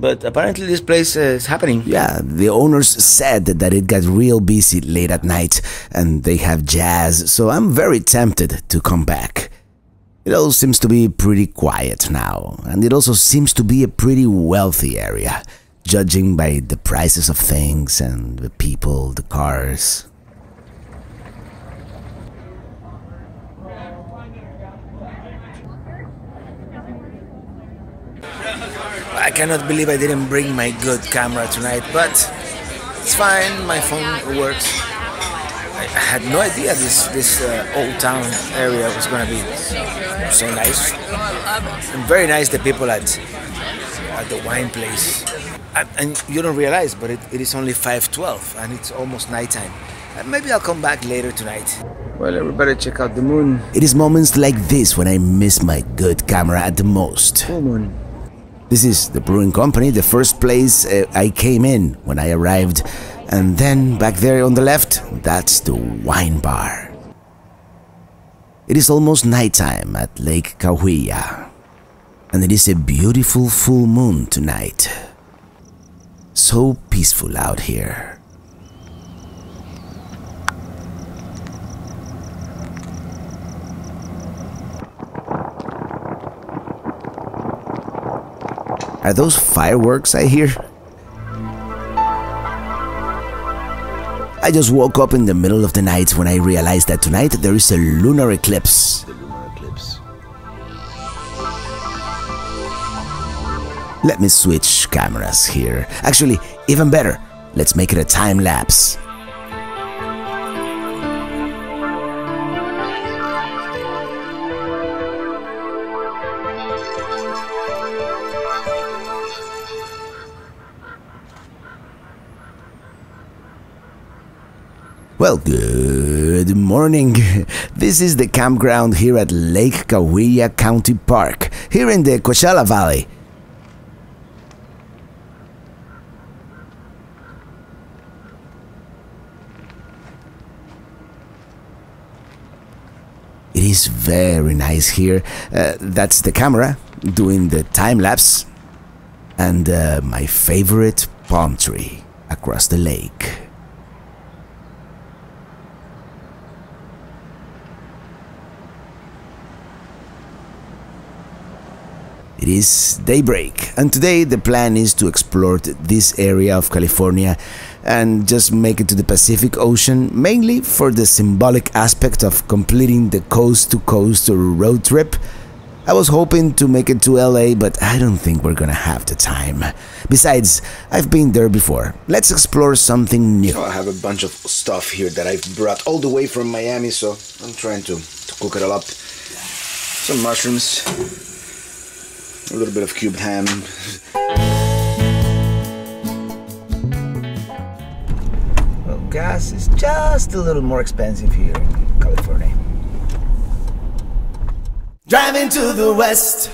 But apparently this place is happening. Yeah, the owners said that it got real busy late at night and they have jazz, so I'm very tempted to come back. It all seems to be pretty quiet now, and it also seems to be a pretty wealthy area, judging by the prices of things and the people, the cars. I cannot believe I didn't bring my good camera tonight, but it's fine, my phone works. I had no idea this old town area was going to be so nice. And very nice, the people at the wine place. And you don't realize, but it is only 5:12 and it's almost nighttime. Maybe I'll come back later tonight. Well, everybody check out the moon. It is moments like this when I miss my good camera at the most. Full moon. This is the brewing company, the first place I came in when I arrived. And then back there on the left, that's the wine bar. It is almost nighttime at Lake Cahuilla. And it is a beautiful full moon tonight. So peaceful out here. Are those fireworks I hear? I just woke up in the middle of the night when I realized that tonight there is a lunar eclipse. Let me switch cameras here. Actually, even better, let's make it a time lapse. Well, good morning. This is the campground here at Lake Cahuilla County Park, here in the Coachella Valley. It is very nice here. That's the camera doing the time lapse, and my favorite palm tree across the lake. It is daybreak, and today the plan is to explore this area of California and just make it to the Pacific Ocean, mainly for the symbolic aspect of completing the coast-to-coast road trip. I was hoping to make it to LA, but I don't think we're gonna have the time. Besides, I've been there before. Let's explore something new. I have a bunch of stuff here that I've brought all the way from Miami, so I'm trying to cook it all up. Some mushrooms. A little bit of cubed ham. Well, gas is just a little more expensive here in California. Driving to the west.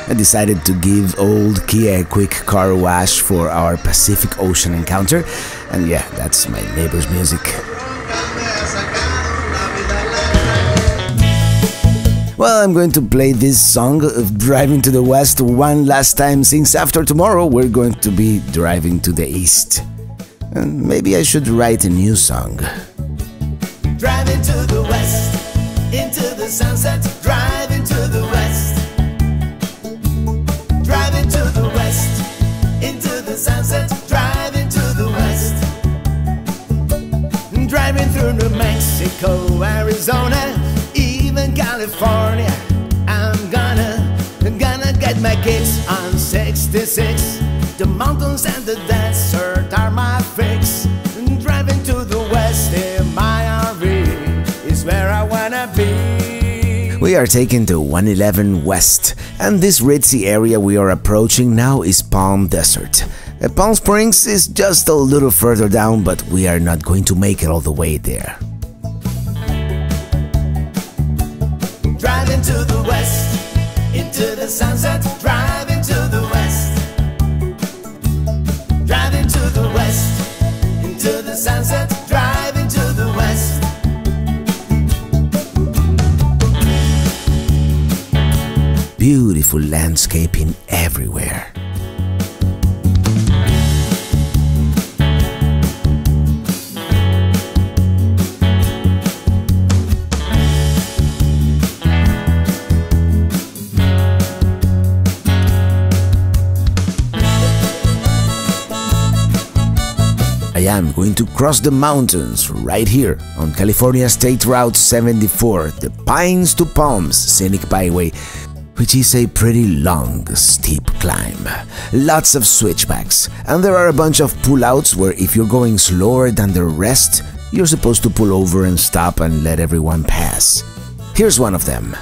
I decided to give old Kia a quick car wash for our Pacific Ocean encounter, and yeah, that's my neighbor's music. Well, I'm going to play this song of Driving to the West one last time, since after tomorrow we're going to be driving to the east. And maybe I should write a new song. Driving to the west, into the sunset, driving to the west. Driving to the west, into the sunset, driving to the west. Driving through New Mexico, Arizona, even California. I'm gonna get my kicks on 66. The mountains and the desert are my fix. Driving to the west in my RV is where I wanna be. We are taking the 111 west, and this ritzy area we are approaching now is Palm Desert. Palm Springs is just a little further down, but we are not going to make it all the way there. Driving to the west, into the sunset, driving to the west. Driving to the west, into the sunset, driving to the west. Beautiful landscaping everywhere. I am going to cross the mountains right here on California State Route 74, the Pines to Palms Scenic Byway, which is a pretty long, steep climb. Lots of switchbacks, and there are a bunch of pullouts where if you're going slower than the rest, you're supposed to pull over and stop and let everyone pass. Here's one of them.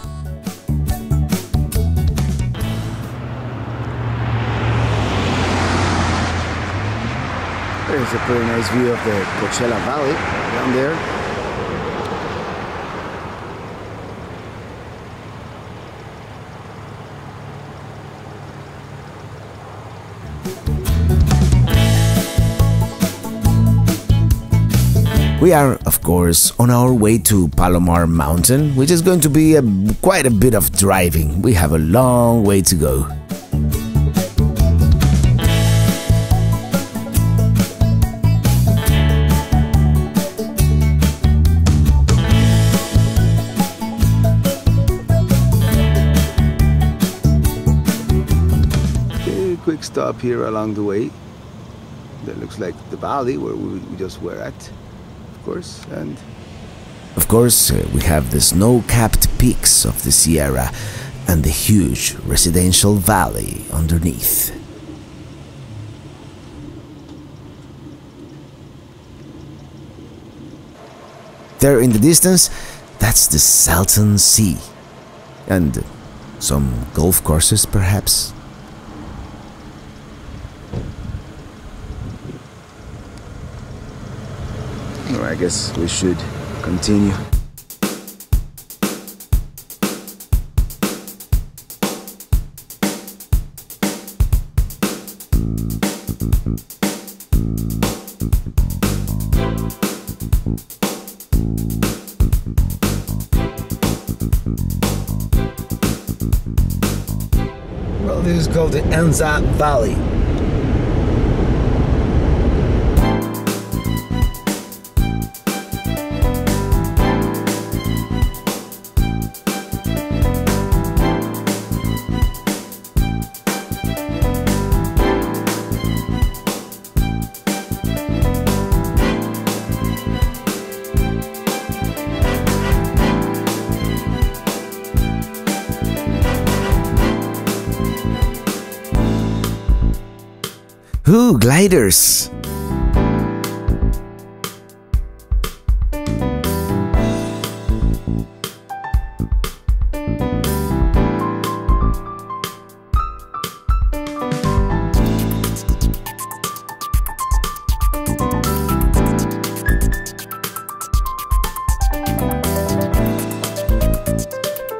There's a pretty nice view of the Coachella Valley down there. We are, of course, on our way to Palomar Mountain, which is going to be quite a bit of driving. We have a long way to go. Quick stop here along the way. that looks like the valley where we just were at, of course, and... Of course, we have the snow-capped peaks of the Sierra and the huge residential valley underneath. There in the distance, that's the Salton Sea. And some golf courses, perhaps? Well, I guess we should continue. Well, this is called the Anza Valley. Ooh, gliders!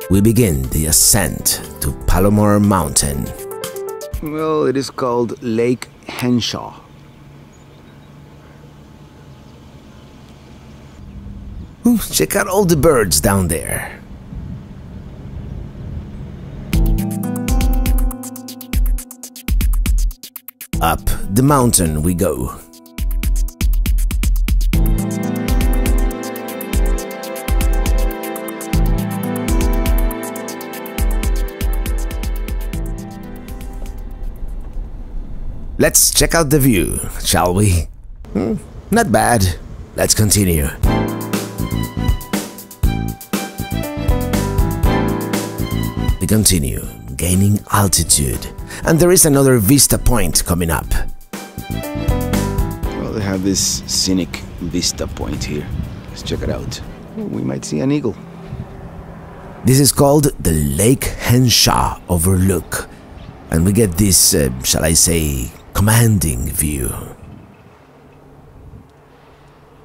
We begin the ascent to Palomar Mountain. Well, it is called Lake Henshaw. Ooh, check out all the birds down there. Up the mountain we go. Let's check out the view, shall we? Not bad. Let's continue. We continue, gaining altitude, and there is another vista point coming up. Well, they have this scenic vista point here. Let's check it out. We might see an eagle. This is called the Lake Henshaw Overlook, and we get this, shall I say, commanding view.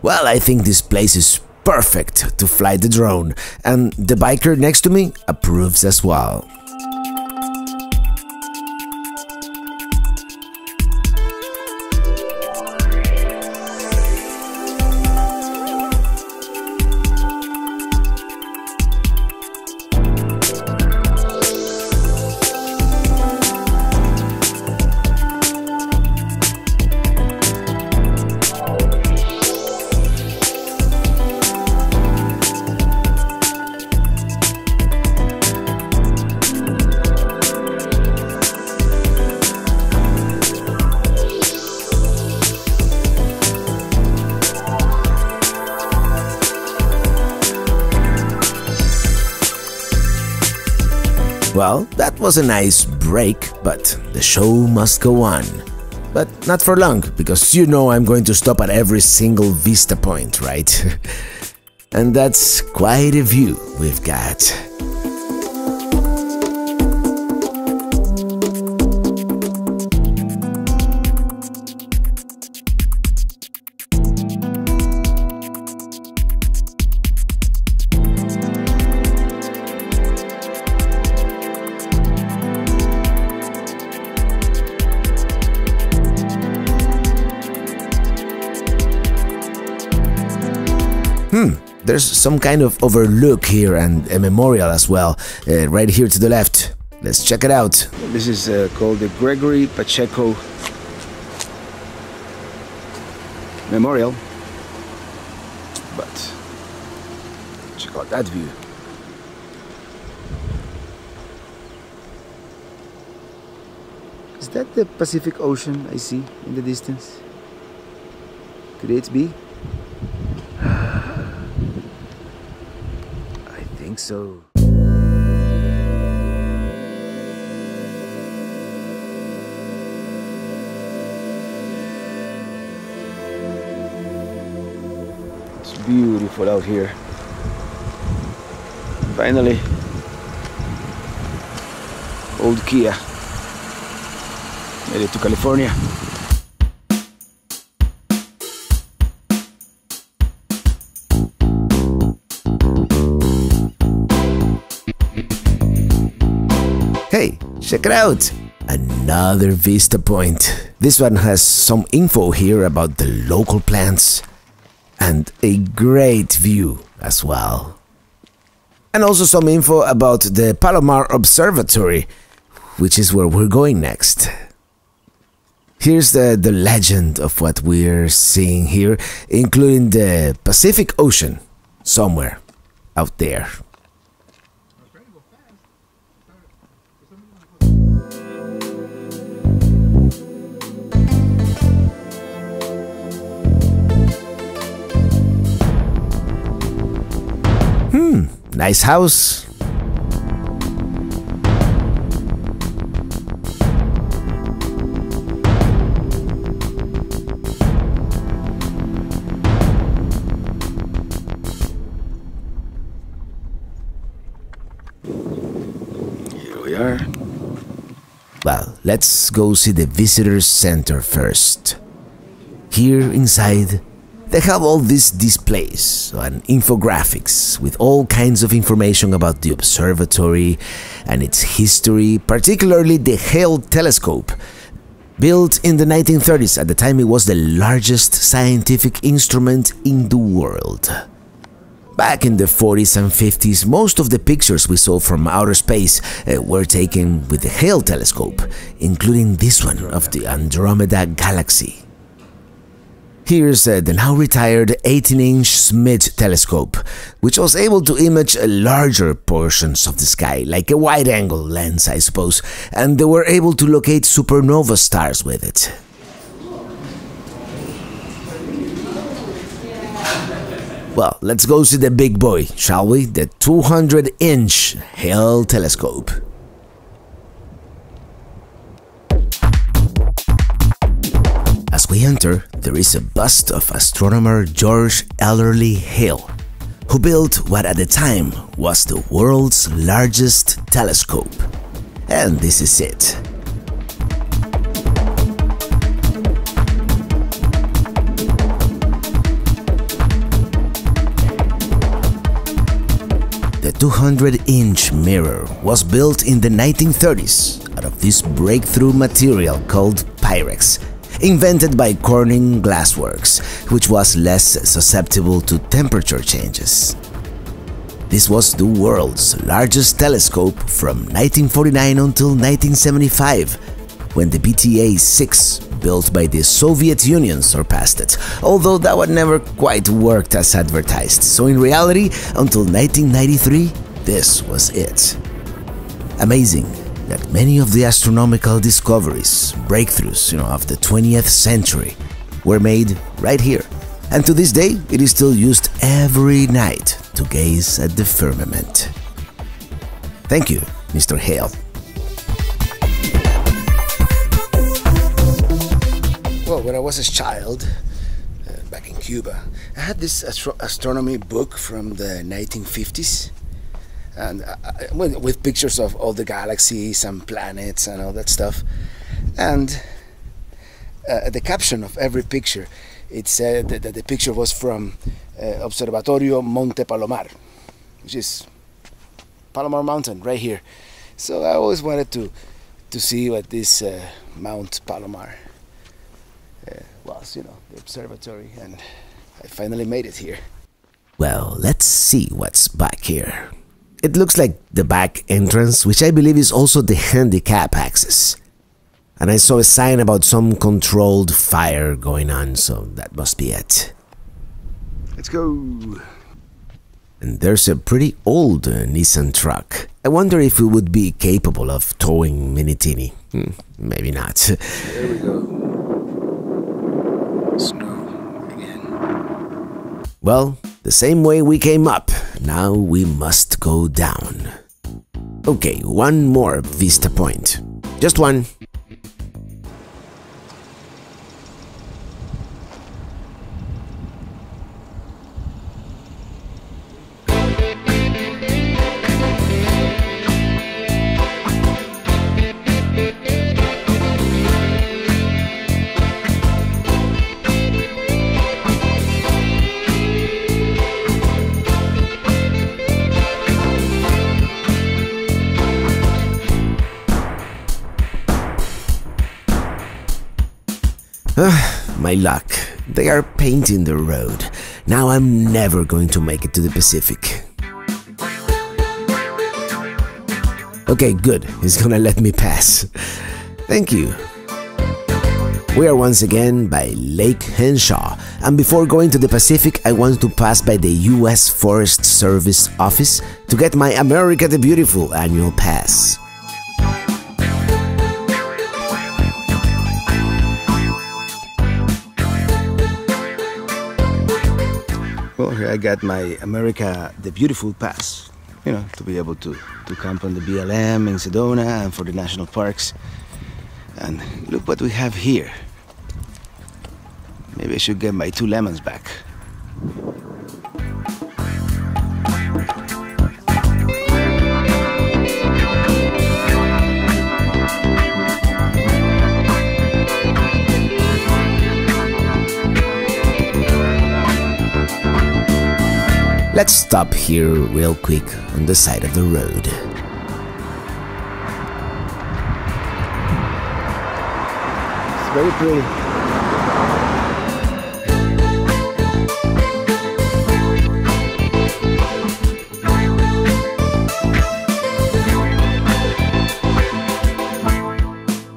Well, I think this place is perfect to fly the drone, and the biker next to me approves as well. Well, that was a nice break, but the show must go on. But not for long, because you know I'm going to stop at every single vista point, right? And that's quite a view we've got. There's some kind of overlook here and a memorial as well, right here to the left. Let's check it out. This is called the Gregory Pacheco Memorial. But check out that view. Is that the Pacific Ocean I see in the distance? Could it be? I think so. It's beautiful out here. Finally, old Kia made it to California. Hey, check it out! Another vista point. This one has some info here about the local plants and a great view as well. And also some info about the Palomar Observatory, which is where we're going next. Here's the legend of what we're seeing here, including the Pacific Ocean, somewhere out there. Nice house. Here we are. Well, let's go see the visitor center first. Here inside, they have all these displays and infographics with all kinds of information about the observatory and its history, particularly the Hale telescope. Built in the 1930s, at the time it was the largest scientific instrument in the world. Back in the 40s and 50s, most of the pictures we saw from outer space were taken with the Hale telescope, including this one of the Andromeda Galaxy. Here's the now retired 18-inch Smith telescope, which was able to image larger portions of the sky, like a wide-angle lens, I suppose, and they were able to locate supernova stars with it. Well, let's go see the big boy, shall we? The 200-inch Hale telescope. As we enter, there is a bust of astronomer George Ellery Hale, who built what at the time was the world's largest telescope. And this is it. The 200-inch mirror was built in the 1930s out of this breakthrough material called Pyrex, invented by Corning Glassworks, which was less susceptible to temperature changes. This was the world's largest telescope from 1949 until 1975, when the BTA-6 built by the Soviet Union surpassed it, although that one never quite worked as advertised, so in reality, until 1993, this was it. Amazing that many of the astronomical discoveries, breakthroughs, of the 20th century were made right here. And to this day, it is still used every night to gaze at the firmament. Thank you, Mr. Hale. Well, when I was a child, back in Cuba, I had this astronomy book from the 1950s. And with pictures of all the galaxies and planets and all that stuff. And the caption of every picture, it said that the picture was from Observatorio Monte Palomar, which is Palomar Mountain right here. So I always wanted to see what this Mount Palomar was, the observatory, and I finally made it here. Well, let's see what's back here. It looks like the back entrance, which I believe is also the handicap access. And I saw a sign about some controlled fire going on, so that must be it. Let's go. And there's a pretty old Nissan truck. I wonder if it would be capable of towing Minitini. Maybe not. There we go. Snow again. Well, the same way we came up, now we must go down. Okay, one more vista point. Just one. My luck. They are painting the road. Now I'm never going to make it to the Pacific. Okay, good. He's gonna let me pass. Thank you. We are once again by Lake Henshaw, and before going to the Pacific, I want to pass by the U.S. Forest Service office to get my America the Beautiful annual pass. Well, here I got my America the Beautiful pass, you know, to be able to camp on the BLM in Sedona and for the national parks. And look what we have here. Maybe I should get my 2 lemons back. Let's stop here real quick on the side of the road. It's very pretty.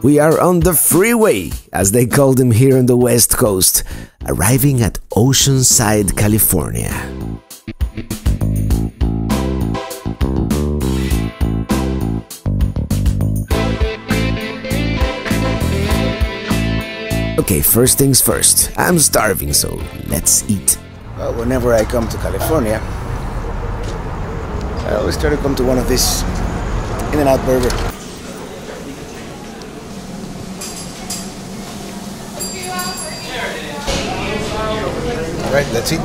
We are on the freeway, as they call them here on the West Coast, arriving at Oceanside, California. Okay, first things first. I'm starving, so let's eat. Well, whenever I come to California, I always try to come to one of these In-N-Out burger. Alright, let's eat.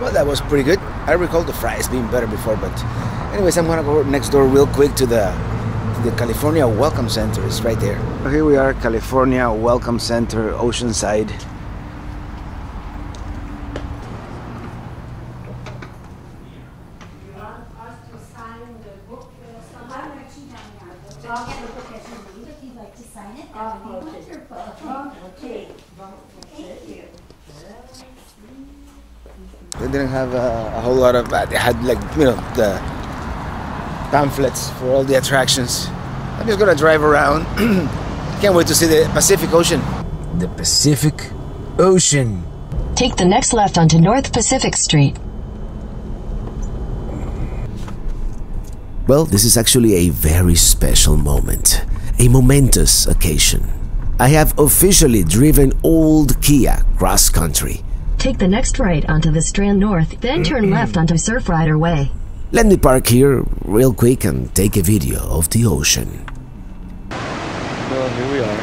Well, that was pretty good. I recall the fries being better before, but anyways, I'm gonna go next door real quick to the California Welcome Center. It's right there. Here we are, California Welcome Center, Oceanside. They didn't have a whole lot of, they had like, you know, the pamphlets for all the attractions. I'm just gonna drive around. Can't wait to see the Pacific Ocean. The Pacific Ocean. Take the next left onto North Pacific Street. Well, this is actually a very special moment, a momentous occasion. I have officially driven old Kia cross-country. Take the next right onto the Strand North, then turn left onto Surfrider Way. Let me park here real quick and take a video of the ocean. Well, here we are.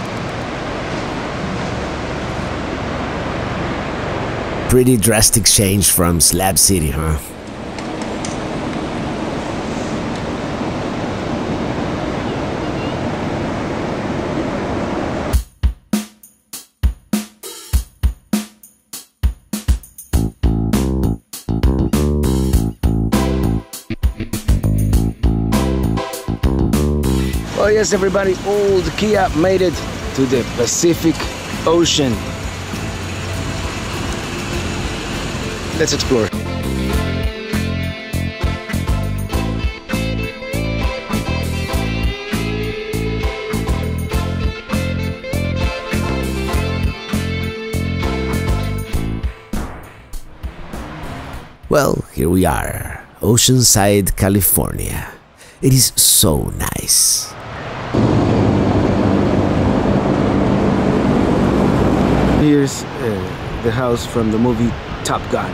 Pretty drastic change from Slab City, huh? Well, yes, everybody, old Kia made it to the Pacific Ocean. Let's explore. Well, here we are, Oceanside, California. It is so nice. Here's the house from the movie Top Gun.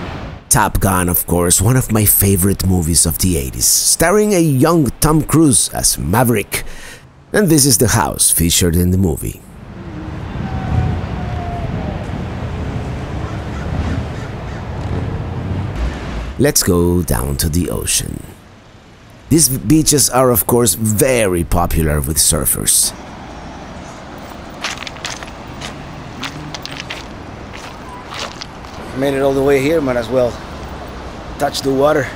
Top Gun, of course, one of my favorite movies of the 80s, starring a young Tom Cruise as Maverick. And this is the house featured in the movie. Let's go down to the ocean. These beaches are, of course, very popular with surfers. Made it all the way here, might as well touch the water.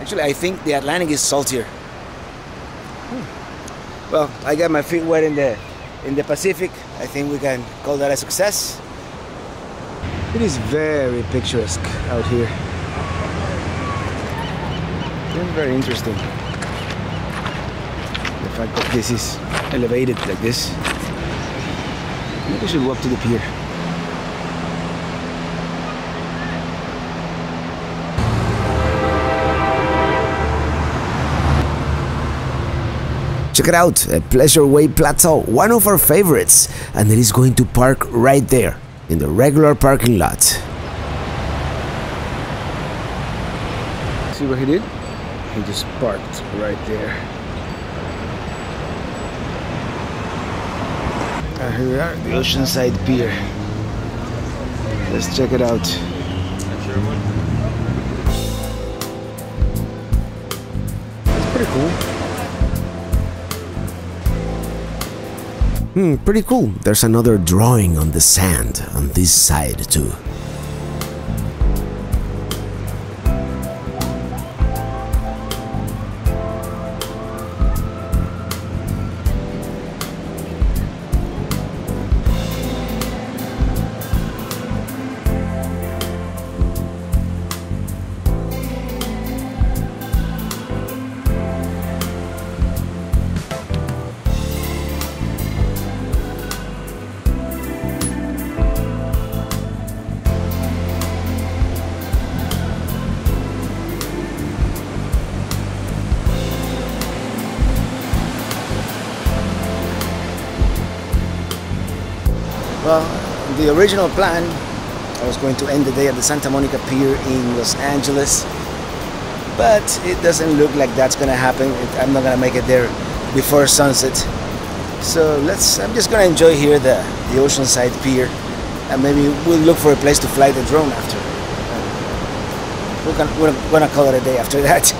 Actually, I think the Atlantic is saltier. Well, I got my feet wet in the Pacific. I think we can call that a success. It is very picturesque out here. It's very interesting. The fact that this is elevated like this. Maybe we should walk to the pier. Check it out, a Pleasure Way Plateau, one of our favorites, and it is going to park right there, in the regular parking lot. See what he did? He just parked right there. Here we are, the Oceanside Pier. Let's check it out. It's pretty cool. Pretty cool. There's another drawing on the sand on this side too. Well, the original plan, I was going to end the day at the Santa Monica Pier in Los Angeles, but it doesn't look like that's gonna happen. I'm not gonna make it there before sunset. So I'm just gonna enjoy here the Oceanside Pier, and maybe we'll look for a place to fly the drone after. We're gonna call it a day after that.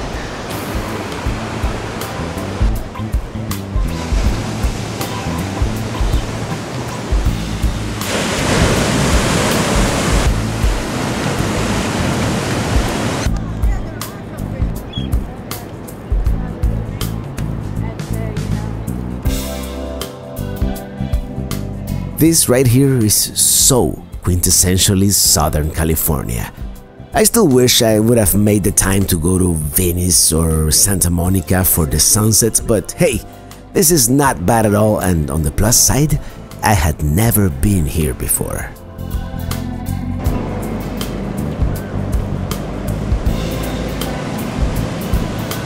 This right here is so quintessentially Southern California. I still wish I would have made the time to go to Venice or Santa Monica for the sunsets, but hey, this is not bad at all, and on the plus side, I had never been here before.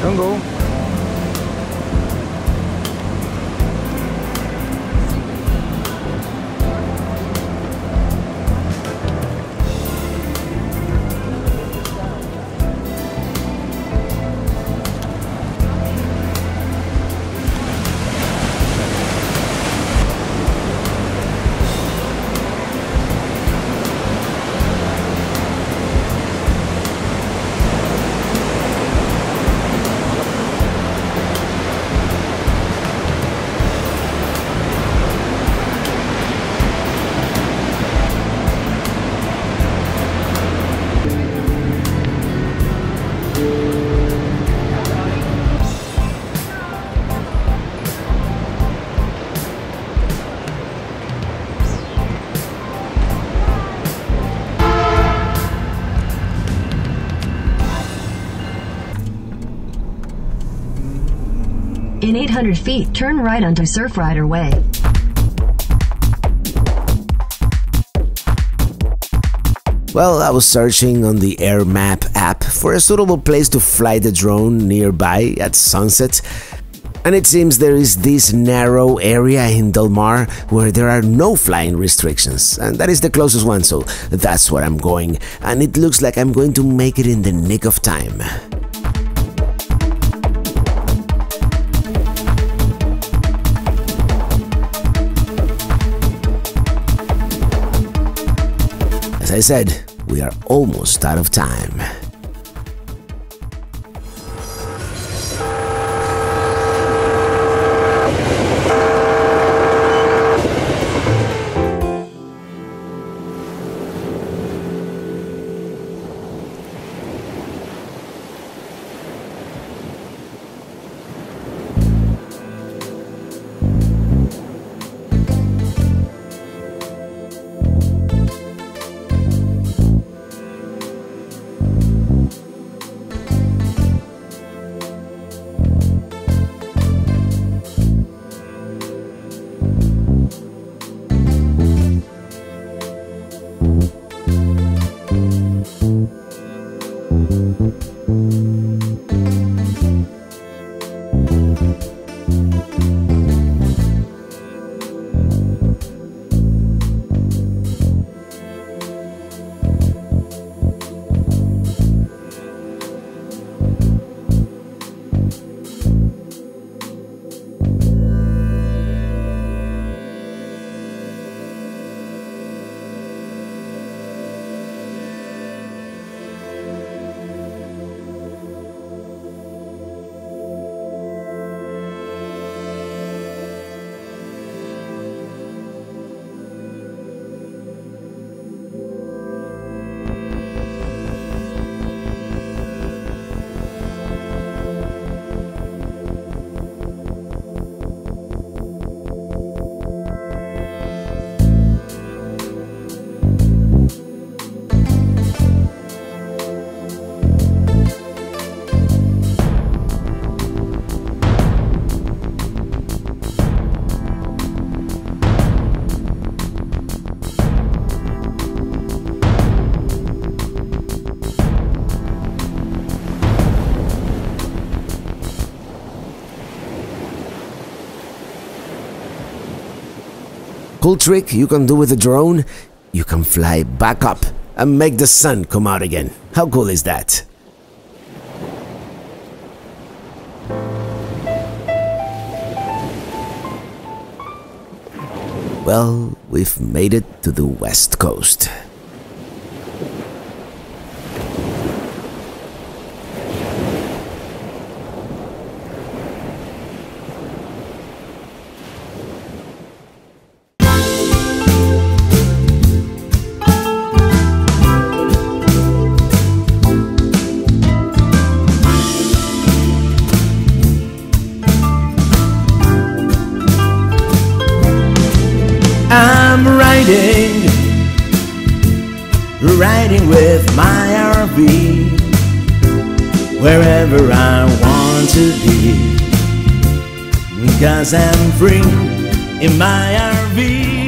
Don't go. In 800 feet, turn right onto Surfrider Way. Well, I was searching on the Air Map app for a suitable place to fly the drone nearby at sunset, and it seems there is this narrow area in Del Mar where there are no flying restrictions, and that is the closest one, so that's where I'm going, and it looks like I'm going to make it in the nick of time. As I said, we are almost out of time. Cool trick you can do with a drone, you can fly back up and make the sun come out again. How cool is that? Well, we've made it to the West Coast. I'm riding with my RV wherever I want to be, 'cause I'm free in my RV.